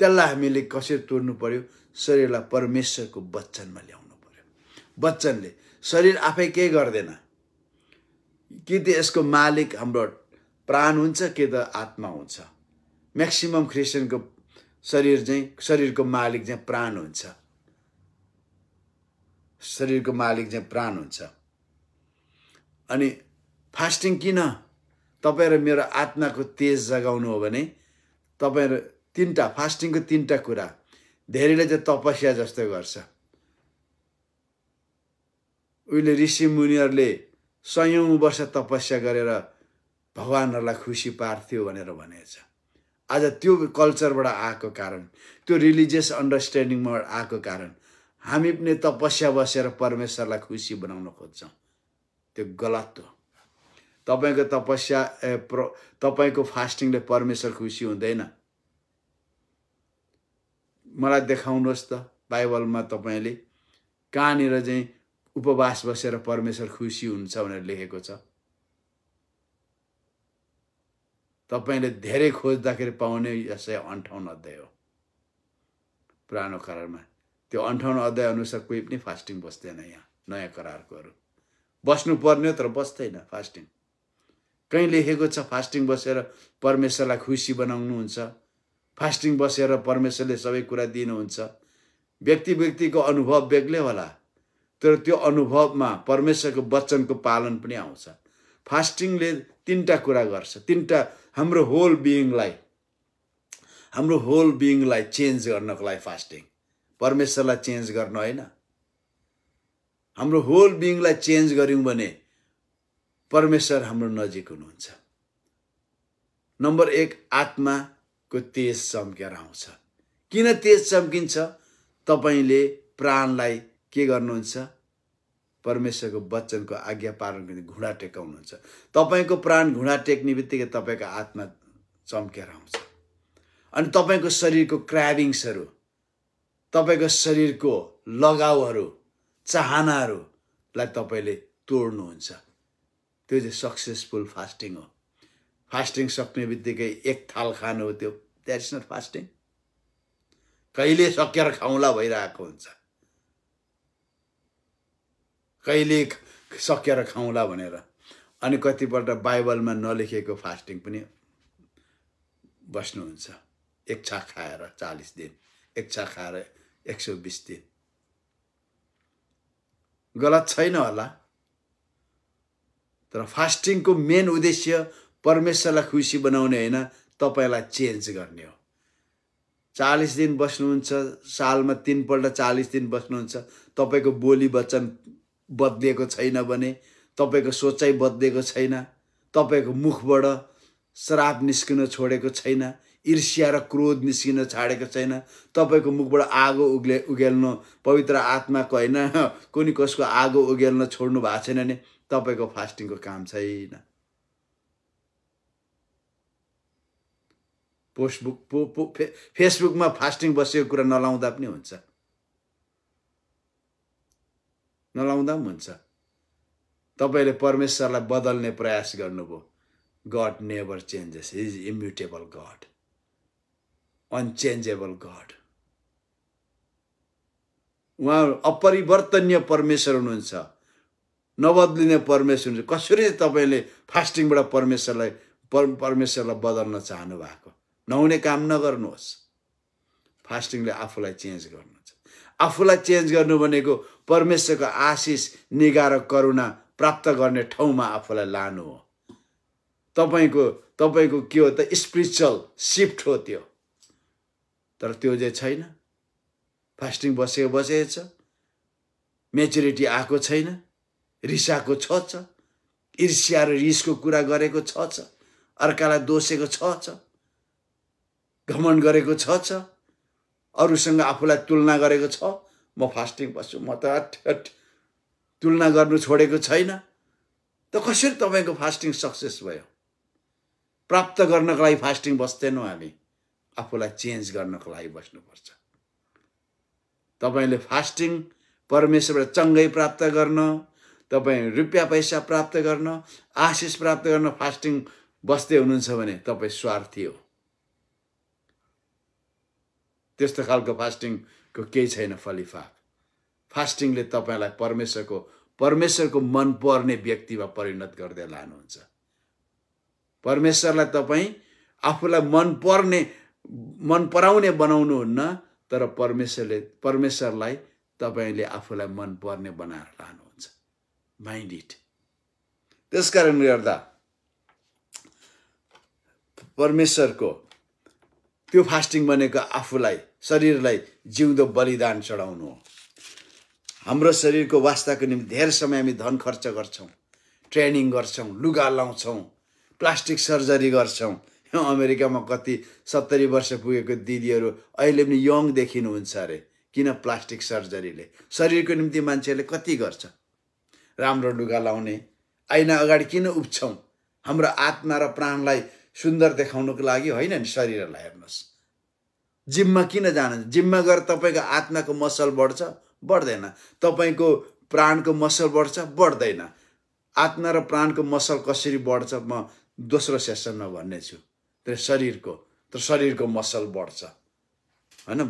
त्यसलाई हामीले कसरी तोड्नु पर्यो? शरीरलाई परमेश्वरको वचनमा ल्याउनु पर्यो। वचनले, शरीर आफै केही गर्दैन। कि त यसको मालिक हाम्रो प्राण हुन्छ कि त आत्मा हुन्छ। म्याक्सिमम क्रिस्चियनको शरीरको मालिक चाहिँ प्राण हुन्छ। शरीरको मालिक चाहिँ प्राण हुन्छ। अनि फास्टिङ किन? तपाईँ र मेरो आत्माको तेज जगाउनु हो भने तपाईँ फास्टिङको तीनटा कुरा। धेरैले चाहिँ तपस्या जस्तो गर्छ। उहिले ऋषि मुनिहरूले 100औं वर्ष तपस्या गरेर भगवानहरूलाई खुसी पार्थ्यो भनेर भनेछ। आज त्यो कल्चरबाट आएको कारण, त्यो रिलिजियस अन्डरस्ट्यान्डिङबाट आएको कारण हामी पनि तपस्या बसेर परमेश्वरलाई खुसी बनाउन खोज्छौँ। त्यो गलत हो। तपाईको तपस्या तपाईको फास्टिङले परमेश्वर खुसी हुँदैन। मलाई देखाउनुहोस् त बाइबलमा तपाईले कहाँनिर चाहिँ उपवास बसेर परमेश्वर खुसी हुन्छ भनेर लेखेको छ। तपाईले धेरै खोज्दाखेरि पाउने यसै 58 अध्याय हो पुरानो करारमा। त्यो 58 अध्याय अनुसार कोही पनि फास्टिङ बस्दैन। यहाँ नयाँ करारकोहरू बस्नु पर्ने तर बस्दैन फास्टिङ। कहीं लेखेको छ फास्टिङ बसेर परमेश्वरलाई खुसी बनाउनुहुन्छ, फास्टिङ बसेर परमेश्वरले सबै कुरा दिनुहुन्छ। व्यक्तिको अनुभव बेग्लै होला, तर त्यो अनुभवमा परमेश्वरको वचनको पालन पनि आउँछ। फास्टिङले तीनटा कुरा गर्छ। तीनटा हाम्रो होल बिइङलाई चेन्ज गर्नको लागि फास्टिङ। परमेश्वरलाई चेन्ज गर्न होइन, हाम्रो होल बिइङलाई चेन्ज गर्यौं भने परमेश्वर हाम्रो नजिक हुनुहुन्छ। नम्बर 1, आत्माको तेज चम्केर आउँछ। किन तेज चम्किन्छ? तपाईले प्राणलाई के गर्नुहुन्छ? परमेश्वरको वचनको आज्ञा पालन गर्ने घुँडा टेकाउनुहुन्छ। तपाईको प्राण घुँडा टेक्ने बित्तिकै तपाईको आत्मा चम्केर आउँछ। अनि तपाईको शरीरको क्राभिङ्सहरू, तपाईको शरीरको लगावहरू, चाहनाहरूलाई तपाईले तोड्नुहुन्छ। त्यो चाहिँ सक्सेसफुल फास्टिङ हो। फास्टिङ सक्ने बित्तिकै एक थाल खानु हो, त्यो द्याट्स नट फास्टिङ। कहिले सकेर खाउँला भइरहेको हुन्छ, कहिले सकेर खाउँला भनेर। अनि कतिपल्ट बाइबलमा नलेखेको फास्टिङ पनि बस्नुहुन्छ। एक छाक खाएर 40 दिन, एक छाक खाएर 120 दिन। गलत छैन होला, तर फास्टिङको मेन उद्देश्य परमेश्वरलाई खुसी बनाउने होइन, तपाईलाई चेन्ज गर्ने हो। 40 दिन बस्नुहुन्छ, सालमा 3 पल्ट 40 दिन बस्नुहुन्छ। तपाईको बोली वचन बदलिएको छैन भने, तपाईको सोचाइ बदलिएको छैन, तपाईको मुखबाट श्राप निस्किन छोडेको छैन, ईर्ष्या र क्रोध निस्किन छाडेको छैन, तपाईको मुखबाट आगो उगेल्न पवित्र आत्माको होइन कुनै कसको आगो उगेल्न छोड्नु भएको छैन भने तपाईको फास्टिङको काम छैन। फेसबुकमा फास्टिङ बसेको कुरा नलाउँदा पनि हुन्छ, नलाउँदा पनि हुन्छ। तपाईले परमेश्वरलाई बदल्ने प्रयास गर्नुभयो। God never changes. He is immutable God, unchangeable God. उहाँ अपरिवर्तनीय परमेश्वर हुनुहुन्छ, नबदलिने परमेश्वर हुनुहुन्छ। कसरी तपाईले फास्टिङबाट परमेश्वरलाई बदल्न चाहनु भएको? नहुने काम नगर्नुहोस्। फास्टिङले आफूलाई चेन्ज गर्नुहुन्छ। आफूलाई चेन्ज गर्नु भनेको परमेश्वरको आशिष, निगाह र करुणा प्राप्त गर्ने ठाउँमा आफूलाई लानु हो। तपाईको के हो त? स्पिरिचुअल शिफ्ट हो त्यो। तर त्यो चाहिँ छैन। फास्टिङ बसेको छ, मेच्युरिटी आएको छैन, रिसाको छ, ईर्ष्या र रिसको कुरा गरेको छ, अर्कालाई दोषेको छ, घमण्ड गरेको छ, अरूसँग आफूलाई तुलना गरेको छ, म फास्टिङ बस्छु, म त तुलना गर्नु छोडेको छैन, त कसरी तपाईँको फास्टिङ सक्सेस भयो? प्राप्त गर्नको लागि फास्टिङ बस्दैनौँ हामी, आफूलाई चेन्ज गर्नको लागि बस्नुपर्छ। तपाईँले फास्टिङ परमेश्वरबाट चङ्गाई प्राप्त गर्न, तपाईँ रुपियाँ पैसा प्राप्त गर्न, आशिष प्राप्त गर्न फास्टिङ बस्दै हुनुहुन्छ भने तपाईँ स्वार्थी हो। त्यस्तो खालको फास्टिङको केही छैन फलिफाप। फास्टिङले तपाईँलाई परमेश्वरको मन पर्ने व्यक्तिमा परिणत गर्दै लानुहुन्छ। परमेश्वरलाई तपाईँ आफूलाई मन पराउने बनाउनुहुन्न, तर परमेश्वरलाई तपाईँले आफूलाई मन पर्ने बनाएर लानुहुन्छ। Mind it. त्यस कारणले गर्दा परमेश्वरको त्यो फास्टिङ भनेको आफूलाई, शरीरलाई जिउँदो बलिदान चढाउनु हो। हाम्रो शरीरको वास्ताको निम्ति धेरै समय हामी धन खर्च गर्छौँ, ट्रेनिङ गर्छौँ, लुगा लाउँछौँ, प्लास्टिक सर्जरी गर्छौँ। अमेरिकामा कति 70 वर्ष पुगेको दिदीहरू अहिले पनि यङ देखिनुहुन्छ अरे, किन? प्लास्टिक सर्जरीले। शरीरको निम्ति मान्छेले कति गर्छ। राम्रो लुगा लाउने, ऐना अगाडि किन उभिन्छौँ? हाम्रो आत्मा र प्राणलाई सुन्दर देखाउनको लागि होइन नि, शरीरलाई हेर्नुहोस्। जिममा किन जानुहुन्छ? जिममा गएर तपाईँको आत्माको मसल बढ्छ? बढ्दैन। तपाईँको प्राणको मसल बढ्छ? बढ्दैन। आत्मा र प्राणको मसल कसरी बढ्छ म दोस्रो सेसनमा भन्ने छु। शरीरको मसल बढ्छ हैन,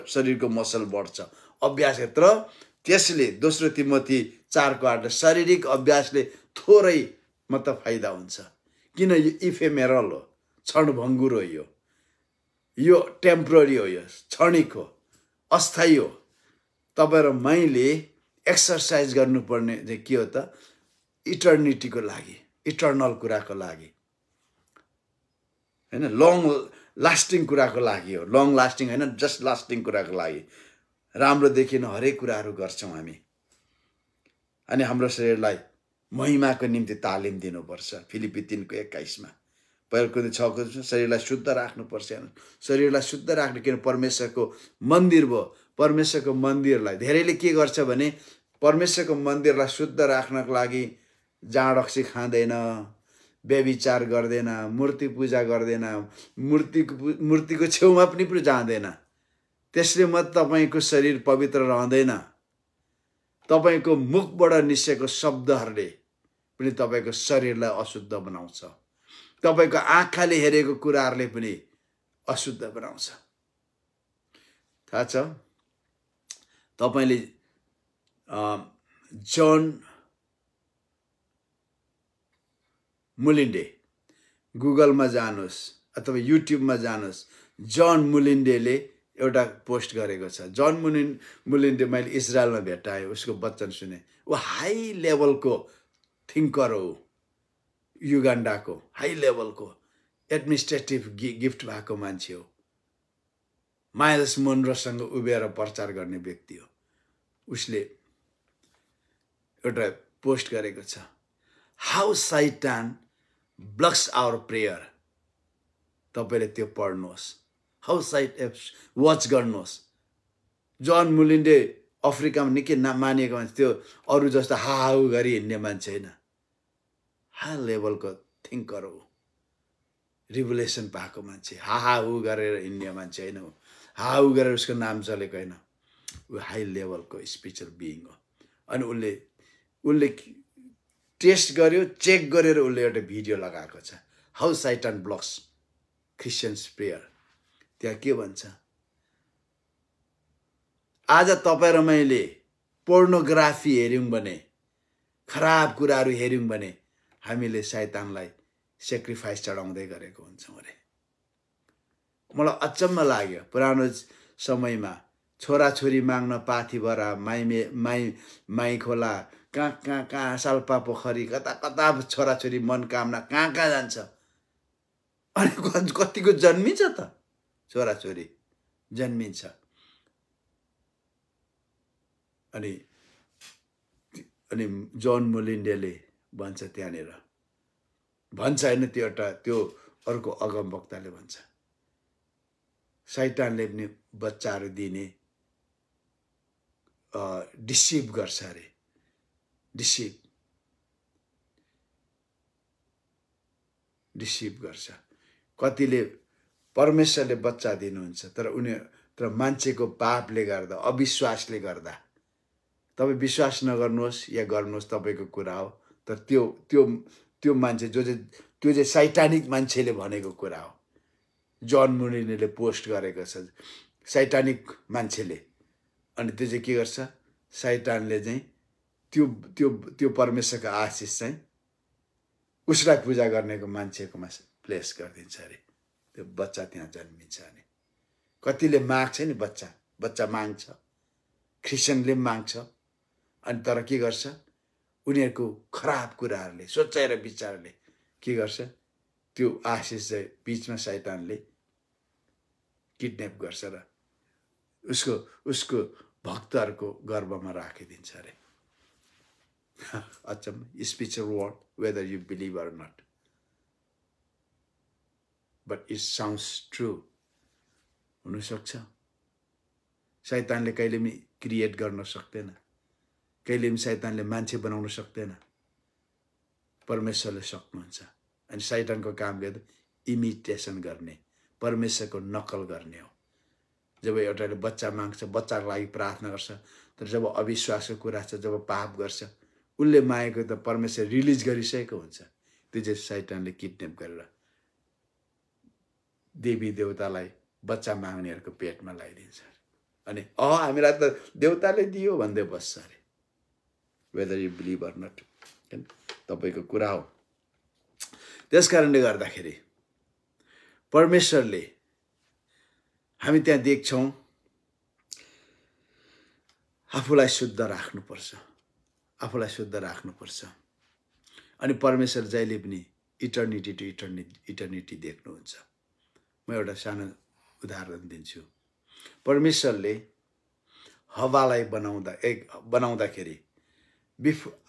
शरीरको मसल बढ्छ अभ्यास। तर त्यसले दोस्रो तिमोथी 4:8 शारीरिक अभ्यासले थोरै मात्र फाइदा हुन्छ। किन? यो इफेमेरल हो, क्षणभङ्गुर हो, यो टेम्पोररी हो, यो क्षणिक हो, अस्थायी हो। तपाईँ र मैले एक्सर्साइज गर्नुपर्ने चाहिँ के हो त? इटर्निटीको लागि, इटर्नल कुराको लागि हैन, लङ लास्टिङ कुराको लागि हो। लङ लास्टिङ हैन, जस्ट लास्टिङ कुराको लागि। राम्रो देखिन हरेक कुराहरू गर्छौँ हामी। अनि हाम्रो शरीरलाई महिमाको निम्ति तालिम दिनुपर्छ। फिलिपी 3:21 पहिलो कुरो 6 शरीरलाई शुद्ध राख्नुपर्छ। शरीरलाई शुद्ध राख्ने, किन? परमेश्वरको मन्दिर भयो। परमेश्वरको मन्दिरलाई धेरैले के गर्छ भने परमेश्वरको मन्दिरलाई शुद्ध राख्नको लागि जाँड रक्सी खाँदैन, व्यभिचार गर्दैन, मूर्ति पूजा गर्दैन, मूर्तिको छेउमा पनि जाँदैन। त्यसले मात्र तपाईँको शरीर पवित्र रहँदैन। तपाईँको मुखबाट निस्केको शब्दहरूले पनि तपाईँको शरीरलाई अशुद्ध बनाउँछ। तपाईँको आँखाले हेरेको कुराहरूले पनि अशुद्ध बनाउँछ। थाहा छ? तपाईँले जन मुलिन्डे गुगलमा जानुहोस् अथवा युट्युबमा जानुहोस्। जन मुलिन्डेले एउटा पोस्ट गरेको छ। जन मुलिन्डे मैले इजरायलमा भेटाएँ, उसको वचन सुने। ऊ हाई लेभलको थिङ्कर हो, युगान्डाको हाई लेभलको एडमिनिस्ट्रेटिभ गिफ्ट भएको मान्छे हो। माइल्स मोनरोसँग उभिएर प्रचार गर्ने व्यक्ति हो। उसले एउटा पोस्ट गरेको छ, हाउ साइटान ब्लक्स आवर प्रेयर। तपाईँले त्यो पढ्नुहोस्, हाउ वाच गर्नुहोस्। जन मुलिन्डे अफ्रिकामा निकै मानिएको मान्छे, त्यो अरू जस्तो हाउ गरी हिँड्ने मान्छे होइन, हाई लेभलको थिङ्कर हो, रिभुलेसन पाएको मान्छे। हाउ गरेर हिँड्ने मान्छे होइन, हाउ गरेर उसको नाम चलेको होइन। ऊ हाई लेभलको स्पिरिचुअल बिइङ हो। अनि उसले टेस्ट गर्यो, चेक गरेर उसले एउटा भिडियो लगाएको छ, हाउ साइटान ब्लक्स क्रिस्चियन्स प्रेयर। त्यहाँ के भन्छ? आज तपाईँ र मैले पोर्नोग्राफी हेऱ्यौँ भने, खराब कुराहरू हेऱ्यौँ भने हामीले शैतानलाई सेक्रिफाइस चढाउँदै गरेको हुन्छौँ अरे। मलाई अचम्म लाग्यो। पुरानो समयमा छोराछोरी माग्न पाथीभरा, माई खोला, कहाँ साल्पा पोखरी, कता छोराछोरी मनकामना कहाँ जान्छ। अनि कतिको जन्मिन्छ त छोराछोरी, जन्मिन्छ। अनि जन मुलिन्डेले भन्छ त्यहाँनिर, भन्छ होइन, त्यो अर्को अगमवक्ताले भन्छ, शैतानले पनि बच्चाहरू दिने, डिसिभ गर्छ अरे, डिसिभ गर्छ। कतिले परमेश्वरले बच्चा दिनुहुन्छ तर मान्छेको पापले गर्दा, अविश्वासले गर्दा, तपाईँ विश्वास नगर्नुहोस् या गर्नुहोस् तपाईँको कुरा हो, तर त्यो मान्छे त्यो चाहिँ साइटानिक मान्छेले भनेको कुरा हो। जन मुनिले पोस्ट गरेको छ, साइटानिक मान्छेले। अनि त्यो चाहिँ के गर्छ, शैतानले चाहिँ त्यो परमेश्वरको आशिष चाहिँ उसलाई पूजा गर्नेको मान्छेकोमा प्लेस गरिदिन्छ अरे। त्यो बच्चा त्यहाँ जन्मिन्छ अरे। कतिले माग्छ नि, बच्चा माग्छ, क्रिस्चियनले माग्छ। अनि तर के गर्छ, उनीहरूको खराब कुराहरूले, सोचाइ र विचारले के गर्छ, त्यो आशिष चाहिँ बिचमा शैतानले किडन्याप गर्छ र उसको भक्तहरूको गर्भमा राखिदिन्छ अरे। अचम्म, spiritual word, whether you believe or not, but it sounds true. हुनसक्छ शैतानले कहिले पनि क्रिएट गर्न सक्दैन, कहिले पनि शैतानले मान्छे बनाउन सक्दैन, परमेश्वरले सक्नुहुन्छ। अनि शैतानको काम के हो, इमिटेसन गर्ने, परमेश्वरको नकल गर्ने हो। जब एउटाले बच्चा माग्छ, बच्चाको लागि प्रार्थना गर्छ, तर जब अविश्वासको कुरा छ, जब पाप गर्छ, उसले मागेको त परमेश्वर रिलिज गरिसकेको हुन्छ। त्यो चाहिँ शैतानले किडन्याप गरेर देवी देवतालाई बच्चा माग्नेहरूको पेटमा लगाइदिन्छ। अनि हामीलाई त देवताले दियो भन्दै बस्छ अरे। Whether you believe or not, तपाईँको कुरा हो। त्यस कारणले गर्दाखेरि परमेश्वरले, हामी त्यहाँ देख्छौँ, आफूलाई शुद्ध राख्नुपर्छ, आफूलाई शुद्ध राख्नुपर्छ। अनि परमेश्वर जहिले पनि इटर्निटी टु इटर्निटी देख्नुहुन्छ। म एउटा सानो उदाहरण दिन्छु। परमेश्वरले हव्वालाई बनाउँदाखेरि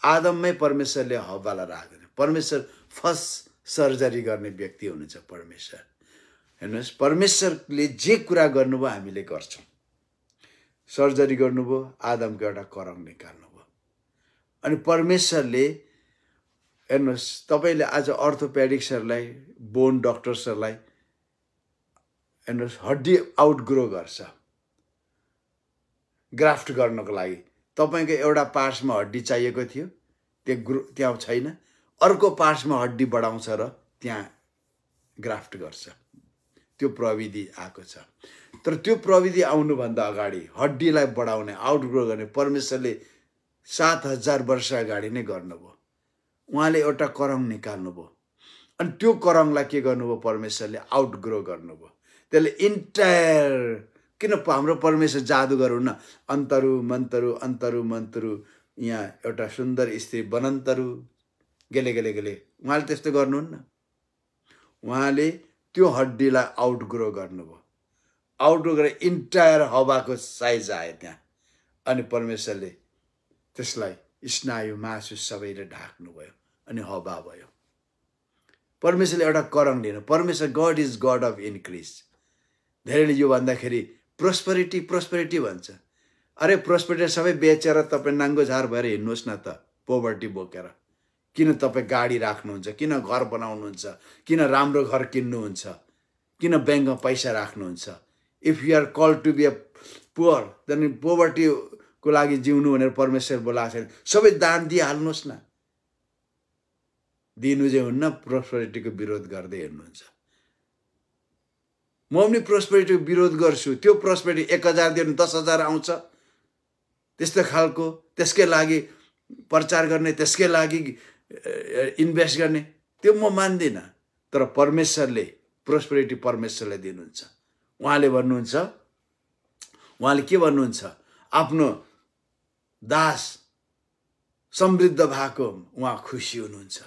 आदममै परमेश्वरले हव्वालाई राख्दैन। परमेश्वर फर्स्ट सर्जरी गर्ने व्यक्ति हुनुहुन्छ परमेश्वर। हेर्नुहोस्, परमेश्वरले जे कुरा गर्नुभयो हामीले गर्छौँ। सर्जरी गर्नुभयो, आदमको एउटा करङ निकाल्नुभयो। अनि परमेश्वरले हेर्नुहोस्, तपाईँले आज अर्थोपेडिक्सहरूलाई, बोन डक्टर्सहरूलाई हेर्नुहोस्, हड्डी आउटग्रो गर्छ ग्राफ्ट गर्नको लागि। तपाईँको एउटा पार्ट्समा हड्डी चाहिएको थियो, त्यहाँ छैन, अर्को पार्ट्समा हड्डी बढाउँछ र त्यहाँ ग्राफ्ट गर्छ। त्यो प्रविधि आएको छ। तर त्यो प्रविधि आउनुभन्दा अगाडि हड्डीलाई बढाउने, आउटग्रो गर्ने परमेश्वरले 7000 वर्ष अगाडि नै गर्नुभयो। उहाँले एउटा करङ निकाल्नुभयो। अनि त्यो करङलाई के गर्नुभयो, परमेश्वरले आउटग्रो गर्नुभयो। त्यसले इन्टायर, किन हाम्रो परमेश्वर जादुगर हुन्न, अन्तरु मन्तरु यहाँ एउटा सुन्दर स्त्री बनन्तरु गेले उहाँले त्यस्तो गर्नुहुन्न। उहाँले त्यो हड्डीलाई आउटग्रो गर्नुभयो। आउटग्रो गरेर इन्टायर हवाको साइज आयो त्यहाँ। अनि परमेश्वरले त्यसलाई स्नायु मासु सबैले ढाक्नुभयो अनि हवा भयो। परमेश्वरले एउटा करङ दिनु। परमेश्वर God is God of increase. धेरैले यो भन्दाखेरि प्रोस्पेरिटी भन्छ। अरे प्रोस्पेरिटी सबै बेचेर तपाईँ नाङ्गो झार भएर हिँड्नुहोस् न त, पोभर्टी बोकेर। किन तपाईँ गाडी राख्नुहुन्छ, किन घर बनाउनुहुन्छ, किन राम्रो घर किन्नुहुन्छ, किन ब्याङ्कमा पैसा राख्नुहुन्छ? If you are call to be a poor, then पोभर्टीको लागि जिउनु भनेर परमेश्वर बोलाएको छैन। सबै दान दिइहाल्नुहोस् न। दिनु चाहिँ हुन्न, प्रोस्पेरिटीको विरोध गर्दै हेर्नुहुन्छ। म पनि प्रोस्पेरिटीको विरोध गर्छु। त्यो प्रोस्पेरिटी 1000 दिनु 10,000 आउँछ, त्यस्तो खालको, त्यसकै लागि प्रचार गर्ने, त्यसकै लागि इन्भेस्ट गर्ने, त्यो म मान्दिनँ। तर परमेश्वरले प्रोस्पेरिटी परमेश्वरले दिनुहुन्छ। उहाँले भन्नुहुन्छ, उहाँले के भन्नुहुन्छ, आफ्नो दास समृद्ध भएको उहाँ खुसी हुनुहुन्छ।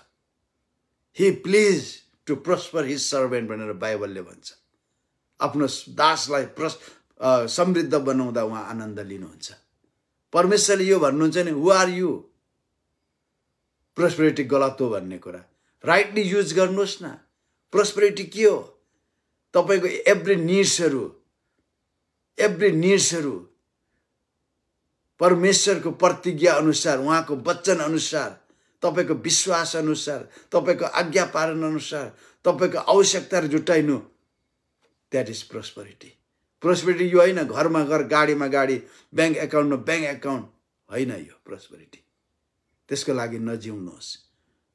He please to prosper his servant भनेर बाइबलले भन्छ। आफ्नो दासलाई समृद्ध बनाउँदा उहाँ आनन्द लिनुहुन्छ। परमेश्वरले यो भन्नुहुन्छ नि, हु आर यु? प्रोस्पेरिटी गलत हो भन्ने कुरा राइटली युज गर्नुहोस् न। प्रोस्पेरिटी के हो? तपाईँको एभ्री निड्सहरू परमेश्वरको प्रतिज्ञा अनुसार, उहाँको वचन अनुसार, तपाईको विश्वास अनुसार, तपाईको आज्ञा पालन अनुसार तपाईको आवश्यकताहरू जुटाइनु, द्याट इज प्रोस्पेरिटी। प्रोस्पेरिटी यो होइन घरमा घर, गाडीमा गाडी, ब्याङ्क एकाउन्टमा ब्याङ्क एकाउन्ट होइन यो प्रोस्पेरिटी। त्यसको लागि नजिउनुहोस्,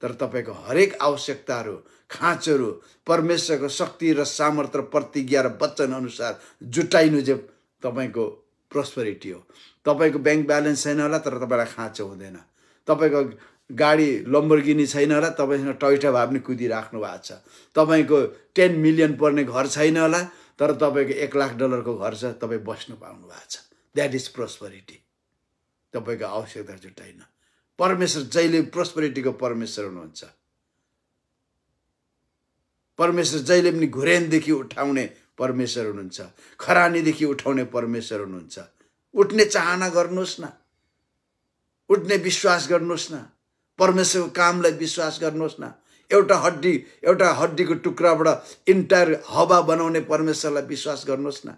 तर तपाईको हरेक आवश्यकताहरू, खाँचोहरू परमेश्वरको शक्ति र सामर्थ्य, प्रतिज्ञा र वचन अनुसार जुटाइनु चाहिँ तपाईको प्रोस्पेरिटी हो। तपाईको ब्याङ्क ब्यालेन्स छैन होला तर तपाईलाई खाँचो हुँदैन। तपाईको गाडी लम्बोर्गिनी छैन होला, तपाईसँग टोयोटा भए पनि कुदिराख्नु भएको छ। तपाईको 10 मिलियन पर्ने घर छैन होला तर तपाईको $1 लाख घर छ, तपाईँ बस्नु पाउनु भएको छ। That is prosperity. तपाईको आवश्यकता जुटाइन। परमेश्वर जहिले प्रोस्पेरिटीको परमेश्वर हुनुहुन्छ। परमेश्वर जहिले पनि घुरेनदेखि उठाउने परमेश्वर हुनुहुन्छ। खरानीदेखि उठाउने परमेश्वर हुनुहुन्छ। उठ्ने चाहना गर्नुहोस् न, उठ्ने विश्वास गर्नुहोस् न, परमेश्वरको कामलाई विश्वास गर्नुहोस् न। एउटा हड्डीको टुक्राबाट इन्टायर हवा बनाउने परमेश्वरलाई विश्वास गर्नुहोस् न।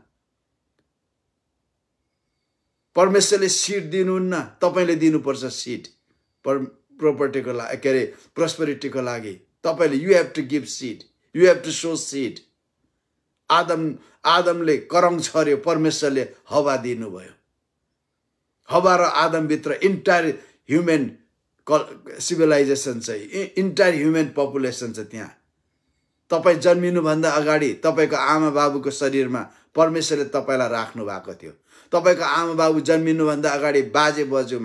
परमेश्वरले सिड दिनुहुन्न, तपाईले दिनुपर्छ सिड। प्रोपर्टीको लागि, के अरे प्रोस्पेरिटीको लागि तपाईले you have to give seed, you have to sow seed. आदमले करङ छर्यो, परमेश्वरले हवा दिनुभयो। हवा र आदमभित्र इन्टायर ह्युमन सिभिलाइजेसन छ, इन्टायर ह्युमन पपुलेसन छ। त्यहाँ तपाईँ जन्मिनुभन्दा अगाडि तपाईँको आमा बाबुको शरीरमा परमेश्वरले तपाईँलाई राख्नु भएको थियो। तपाईँको आमा बाबु जन्मिनुभन्दा अगाडि बाजे बजु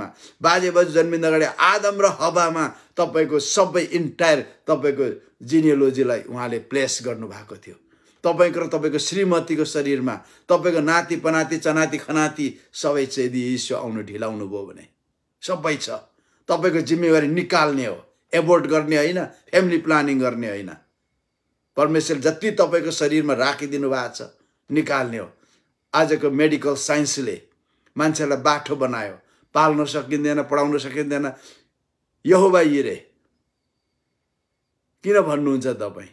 जन्मिँदा अगाडि आदम र हवामा तपाईँको सबै इन्टायर तपाईँको जिनियोलोजीलाई उहाँले प्लेस गर्नुभएको थियो। तपाईँको र तपाईँको श्रीमतीको शरीरमा तपाईँको नाति पनाति चनाति खनाति सबै चाहिँ यदि ईश्वर आउनु ढिलाउनु भयो भने सबै छ। तपाईको जिम्मेवारी निकाल्ने हो, एबोर्ट गर्ने होइन, फ्यामिली प्लानिङ गर्ने होइन। परमेश्वर जति तपाईँको शरीरमा राखिदिनु भएको छ निकाल्ने हो। आजको मेडिकल साइन्सले मान्छेलाई बाठो बनायो, पाल्न सकिँदैन, पढाउन सकिँदैन। यहोवा यिरे किन भन्नुहुन्छ तपाईँ?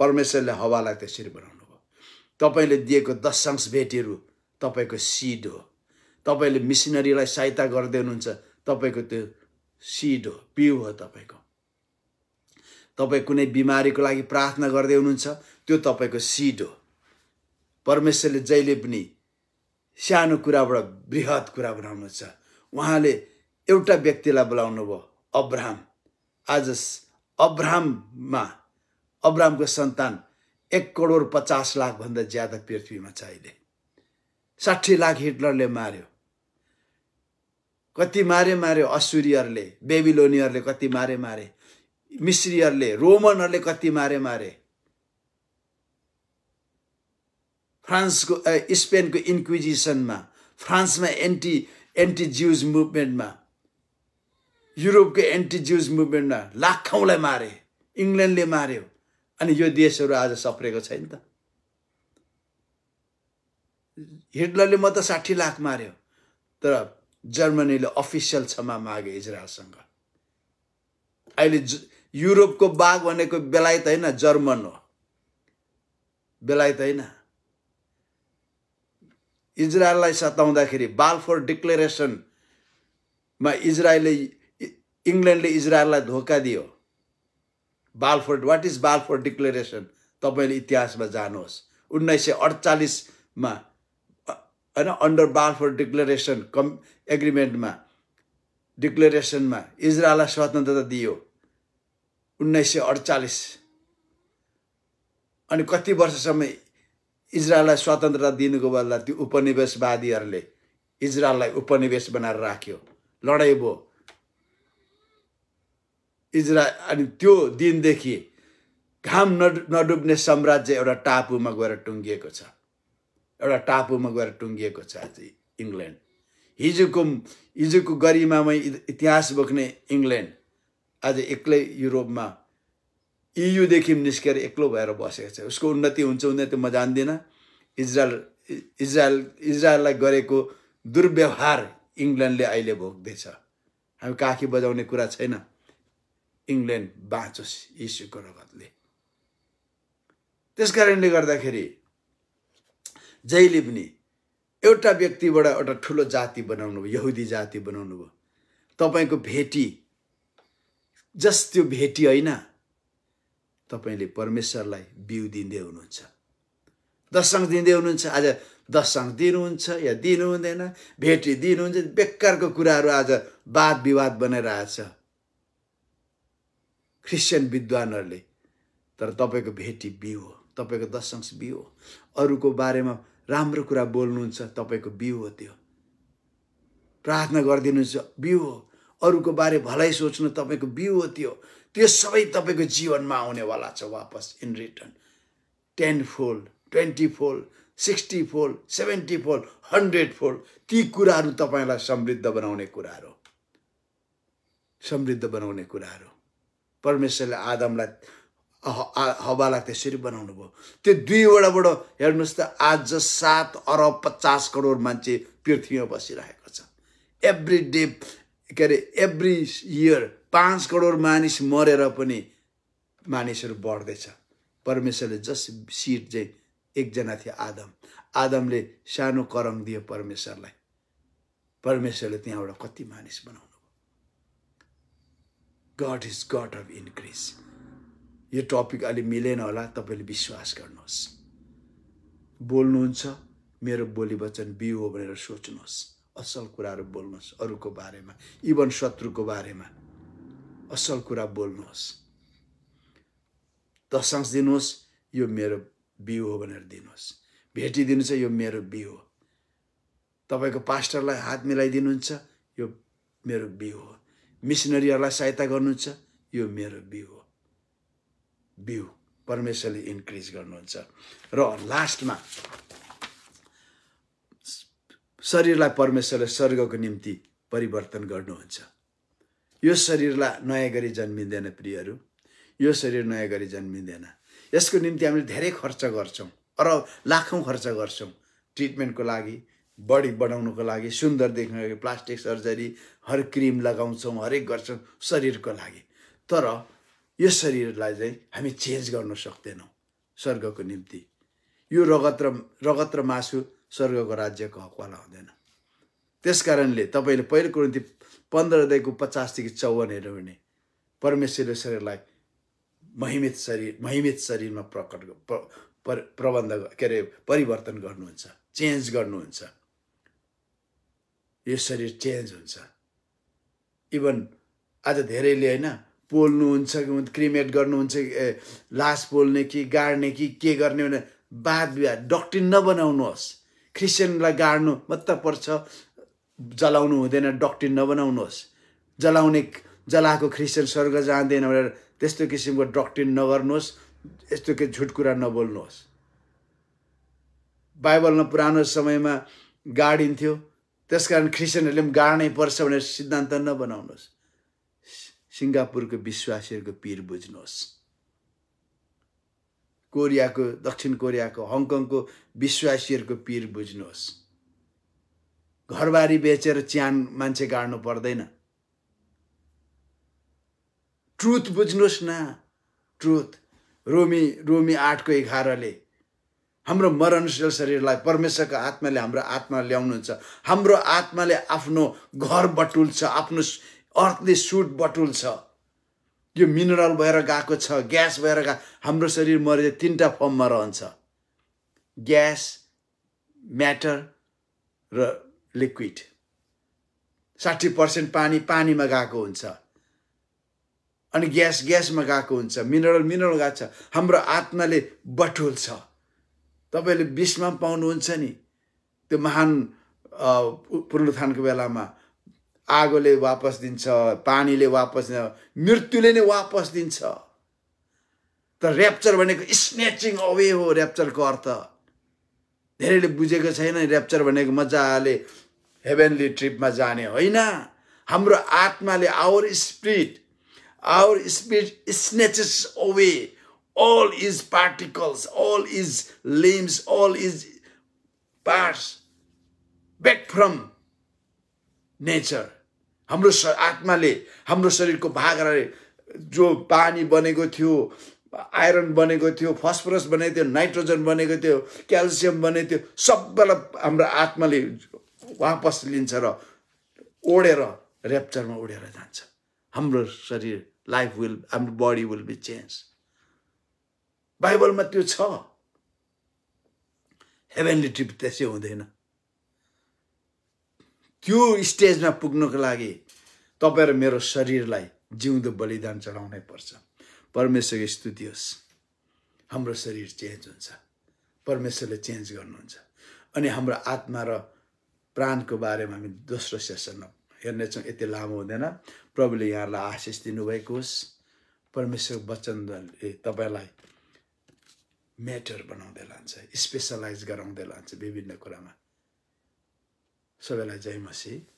परमेश्वरले हवालाई त्यसरी बनाउनु भयो। तपाईँले दिएको दशांश भेटीहरू तपाईँको सिड हो। तपाईँले मिसनरीलाई सहायता गर्दै हुनुहुन्छ, तपाईँको त्यो सिड हो, बिउ हो तपाईँको। तपाईँ कुनै बिमारीको लागि प्रार्थना गर्दै हुनुहुन्छ, त्यो तपाईँको सिड हो। परमेश्वरले जहिले पनि सानो कुराबाट बृहत कुरा बनाउनुहुन्छ। उहाँले एउटा व्यक्तिलाई बोलाउनु भयो, अब्राहम। आज अब्राहमको सन्तान 1,50,00,000 भन्दा ज्यादा पृथ्वीमा छ अहिले। 60 लाख हिटलरले मार्यो। कति मारे असुरियरले, बेबिलोनियरले कति मारे, मिस्रीहरूले, रोमनहरूले कति मारे। फ्रान्सको स्पेनको इन्क्विजिसनमा, फ्रान्समा एन्टी ज्युज मुभमेन्टमा, युरोपको एन्टी ज्युज मुभमेन्टमा लाखौँलाई मारे। इङ्ल्यान्डले मार्यो। अनि यो देशहरू आज सप्रेको छैन त। हिटलरले मात्र 60 लाख मार्यो, तर जर्मनीले अफिसियल क्षमा मागे इजरायलसँग। अहिले युरोपको बाघ भनेको बेलायत होइन, जर्मन हो। बेलायत होइन। इजरायललाई सताउँदाखेरि बाल्फोर डिक्लेरेसनमा इङ्ल्यान्डले इजरायललाई धोका दियो। What is Balfour declaration? तपाईँले इतिहासमा जानुहोस्। 1948 मा होइन, अन्डर बाल्फोर डिक्लेरेसनमा इजरायललाई स्वतन्त्रता दियो 1948। अनि कति वर्षसम्म इजरायललाई स्वतन्त्रता दिनुको बदला त्यो उपनिवेशवादीहरूले इजरायललाई उपनिवेश बनाएर राख्यो, लडाइँ भयो। अनि त्यो दिनदेखि घाम नडुब्ने साम्राज्य एउटा टापुमा गएर टुङ्गिएको छ। आज इङ्ल्यान्ड। हिजोको गरिमामै इतिहास बोक्ने इङ्ल्यान्ड आज एक्लै युरोपमा इयुदेखि निस्केर एक्लो भएर बसेको छ। उसको उन्नति हुन्छ हुँदैन त्यो म जान्दिनँ। इजरायललाई गरेको दुर्व्यवहार इङ्ल्यान्डले अहिले भोग्दैछ। हामी काखी बजाउने कुरा छैन। इङ्ल्यान्ड बाँचोस् यीशुको रगतले। त्यसकारणले गर्दाखेरि जहिले पनि एउटा व्यक्तिबाट एउटा ठुलो जाति बनाउनु भयो, यहुदी जाति बनाउनु भयो। तपाईको भेटी जस्ट त्यो भेटी होइन, तपाईले परमेश्वरलाई बिउ दिँदै हुनुहुन्छ, दशंश दिँदै हुनुहुन्छ। आज दशंश दिनुहुन्छ या दिनु हुँदैन, भेटी दिनुहुन्छ, बेकारको कुराहरू आज वाद विवाद बनाइरहेछ क्रिस्चियन विद्वानहरूले। तर तपाईको भेटी बिउ हो, तपाईको दशंश बिउ हो। अरूको बारेमा राम्रो कुरा बोल्नुहुन्छ, तपाईको बिउ हो। त्यो प्रार्थना गरिदिनुहुन्छ, बिउ हो। अरूको बारे भलाइ सोच्नु, तपाईको बिउ हो। त्यो सबै तपाईको जीवनमा आउनेवाला छ वापस in return, 10 fold, 20 fold, 60 fold, 70 fold, 100 fold. ती कुराहरू तपाईलाई समृद्ध बनाउने कुराहरू, समृद्ध बनाउने कुराहरू। परमेश्वरले आदमलाई हवालाई त्यसरी बनाउनु भयो। त्यो दुईवटाबाट हेर्नुहोस् त, आज 7 अरब 50 करोड मान्छे पृथ्वीमा बसिरहेको छ। एभ्री डे के अरे एभ्री इयर 5 करोड मानिस मरेर पनि मानिसहरू बढ्दैछ। परमेश्वरले जस्ट सिड चाहिँ एकजना थियो आदम। आदमले सानो करङ दियो परमेश्वरलाई, परमेश्वरले त्यहाँबाट कति मानिस बनाउनु। God is God of increase. यो टपिक अलि मिलेन होला, तपाईले विश्वास गर्नुहोस्। बोल्नुहुन्छ, मेरो बोली वचन बिउ हो भनेर सोच्नुहोस्। असल कुराहरू बोल्नुहोस्, अरूको बारेमा, इभन शत्रुको बारेमा असल कुरा बोल्नुहोस्। दशंश दिनुहोस्, यो मेरो बिउ हो भनेर दिनुहोस्। भेटी दिनुहुन्छ, यो मेरो बिउ हो। तपाईको पास्टरलाई हात मिलाइदिनुहुन्छ, यो मेरो बिउ हो। मिसनरीहरूलाई सहायता गर्नुहुन्छ, यो मेरो बिउ हो। बिउ परमेश्वरले इन्क्रिज गर्नुहुन्छ। र लास्टमा शरीरलाई परमेश्वरले स्वर्गको निम्ति परिवर्तन गर्नुहुन्छ। यो शरीरलाई नयाँ गरी जन्मिँदैन प्रियहरू, यो शरीर नयाँ गरी जन्मिँदैन। यसको निम्ति हामीले धेरै खर्च गर्छौँ, लाखौं खर्च गर्छौँ। ट्रिटमेन्टको लागि, बडी बढाउनको लागि, सुन्दर देख्नको लागि प्लास्टिक सर्जरी, हर क्रिम लगाउँछौँ, हरेक गर्छौँ शरीरको लागि। तर यो शरीरलाई चाहिँ हामी चेन्ज गर्न सक्दैनौँ स्वर्गको निम्ति। यो रगत र मासु स्वर्गको राज्यको हकवाला हुँदैन। त्यसकारणले तपाईले पहिलो कोरिन्थी 15:50-54 हेर्नु भने परमेश्वरले शरीरलाई महिमित शरीरमा परिवर्तन गर्नुहुन्छ, चेन्ज गर्नुहुन्छ। यो शरीर चेन्ज हुन्छ। इभन आज धेरैले होइन पोल्नुहुन्छ, क्रिमेट गर्नुहुन्छ, लास पोल्ने कि गाड्ने कि के गर्ने भने वाद विवाद डक्ट्रिन नबनाउनुहोस्। क्रिस्चियनलाई गाड्नु मात्र पर्छ, जलाउनु हुँदैन, डक्ट्रिन नबनाउनुहोस्। जलाएको क्रिस्चियन स्वर्ग जाँदैन भनेर त्यस्तो किसिमको डक्ट्रिन नगर्नुहोस्, यस्तो के झुट कुरा नबोल्नुहोस्। बाइबलमा पुरानो समयमा गाडिन्थ्यो, त्यसकारण क्रिस्चियनहरूले पनि गाड्नै पर्छ भनेर सिद्धान्त नबनाउनुहोस्। सिङ्गापुरको विश्वासीहरूको पीर बुझ्नुहोस्, कोरियाको, दक्षिण कोरियाको, हङकङको विश्वासीहरूको पीर बुझ्नुहोस्। घरबारी बेचेर च्यान मान्छे गाड्नु पर्दैन। ट्रुथ बुझ्नुहोस् न, ट्रुथ। रोमी 8:11 हाम्रो मरणशील शरीरलाई परमेश्वरको आत्माले हाम्रो आत्मा ल्याउनुहुन्छ। हाम्रो आत्माले आफ्नो घर बटुल्छ, आफ्नो अर्थले सुट बटुल्छ। यो मिनरल भएर गएको छ, ग्यास भएर गएको। हाम्रो शरीर मरे 3टा फर्ममा रहन्छ, ग्यास, म्याटर र लिक्विड। 60% पानी पानीमा गएको हुन्छ, अनि ग्यासमा गएको हुन्छ, मिनरल गएको छ। हाम्रो आत्माले बटुल्छ। तपाईले 20मा पाउनुहुन्छ नि त्यो महान पुनरुत्थानको बेलामा आगोले वापस दिन्छ, पानीले वापस दिन्छ, मृत्युले नै वापस दिन्छ। तर र्याप्चर भनेको स्नेचिङ अवे हो। र्याप्चरको अर्थ धेरैले बुझेको छैन। र्याप्चर भनेको मजाले हेभेनली ट्रिपमा जाने होइन। हाम्रो आत्माले our spirit snatches away all his particles, all his limbs, all his parts back from nature. हाम्रो आत्माले हाम्रो शरीरको भागले जो पानी बनेको थियो, आइरन बनेको थियो, फस्फरस बनेको थियो, नाइट्रोजन बनेको थियो, क्याल्सियम बनेको थियो, सबैलाई हाम्रो आत्माले वापस लिन्छ र ओढेर ऱ्याप्चरमा उडेर जान्छ। हाम्रो शरीर हाम्रो बडी विल बी चेन्ज। बाइबलमा त्यो छ। हेभेनली ट्रिप त्यसै हुँदैन। त्यो स्टेजमा पुग्नको लागि तपाईँ र मेरो शरीरलाई जिउँदो बलिदान चढाउनै पर्छ। परमेश्वरको स्तुति होस्। हाम्रो शरीर चेन्ज हुन्छ, परमेश्वरले चेन्ज गर्नुहुन्छ। अनि हाम्रो आत्मा र प्राणको बारेमा हामी दोस्रो सेसनमा हेर्नेछौँ। यति लामो हुँदैन। प्रभुले यहाँलाई आशिष दिनुभएको होस्। परमेश्वरको वचनले तपाईँलाई म्याटर बनाउँदै लान्छ, स्पेसलाइज गराउँदै लान्छ विभिन्न कुरामा। सबैलाई जय मसीह।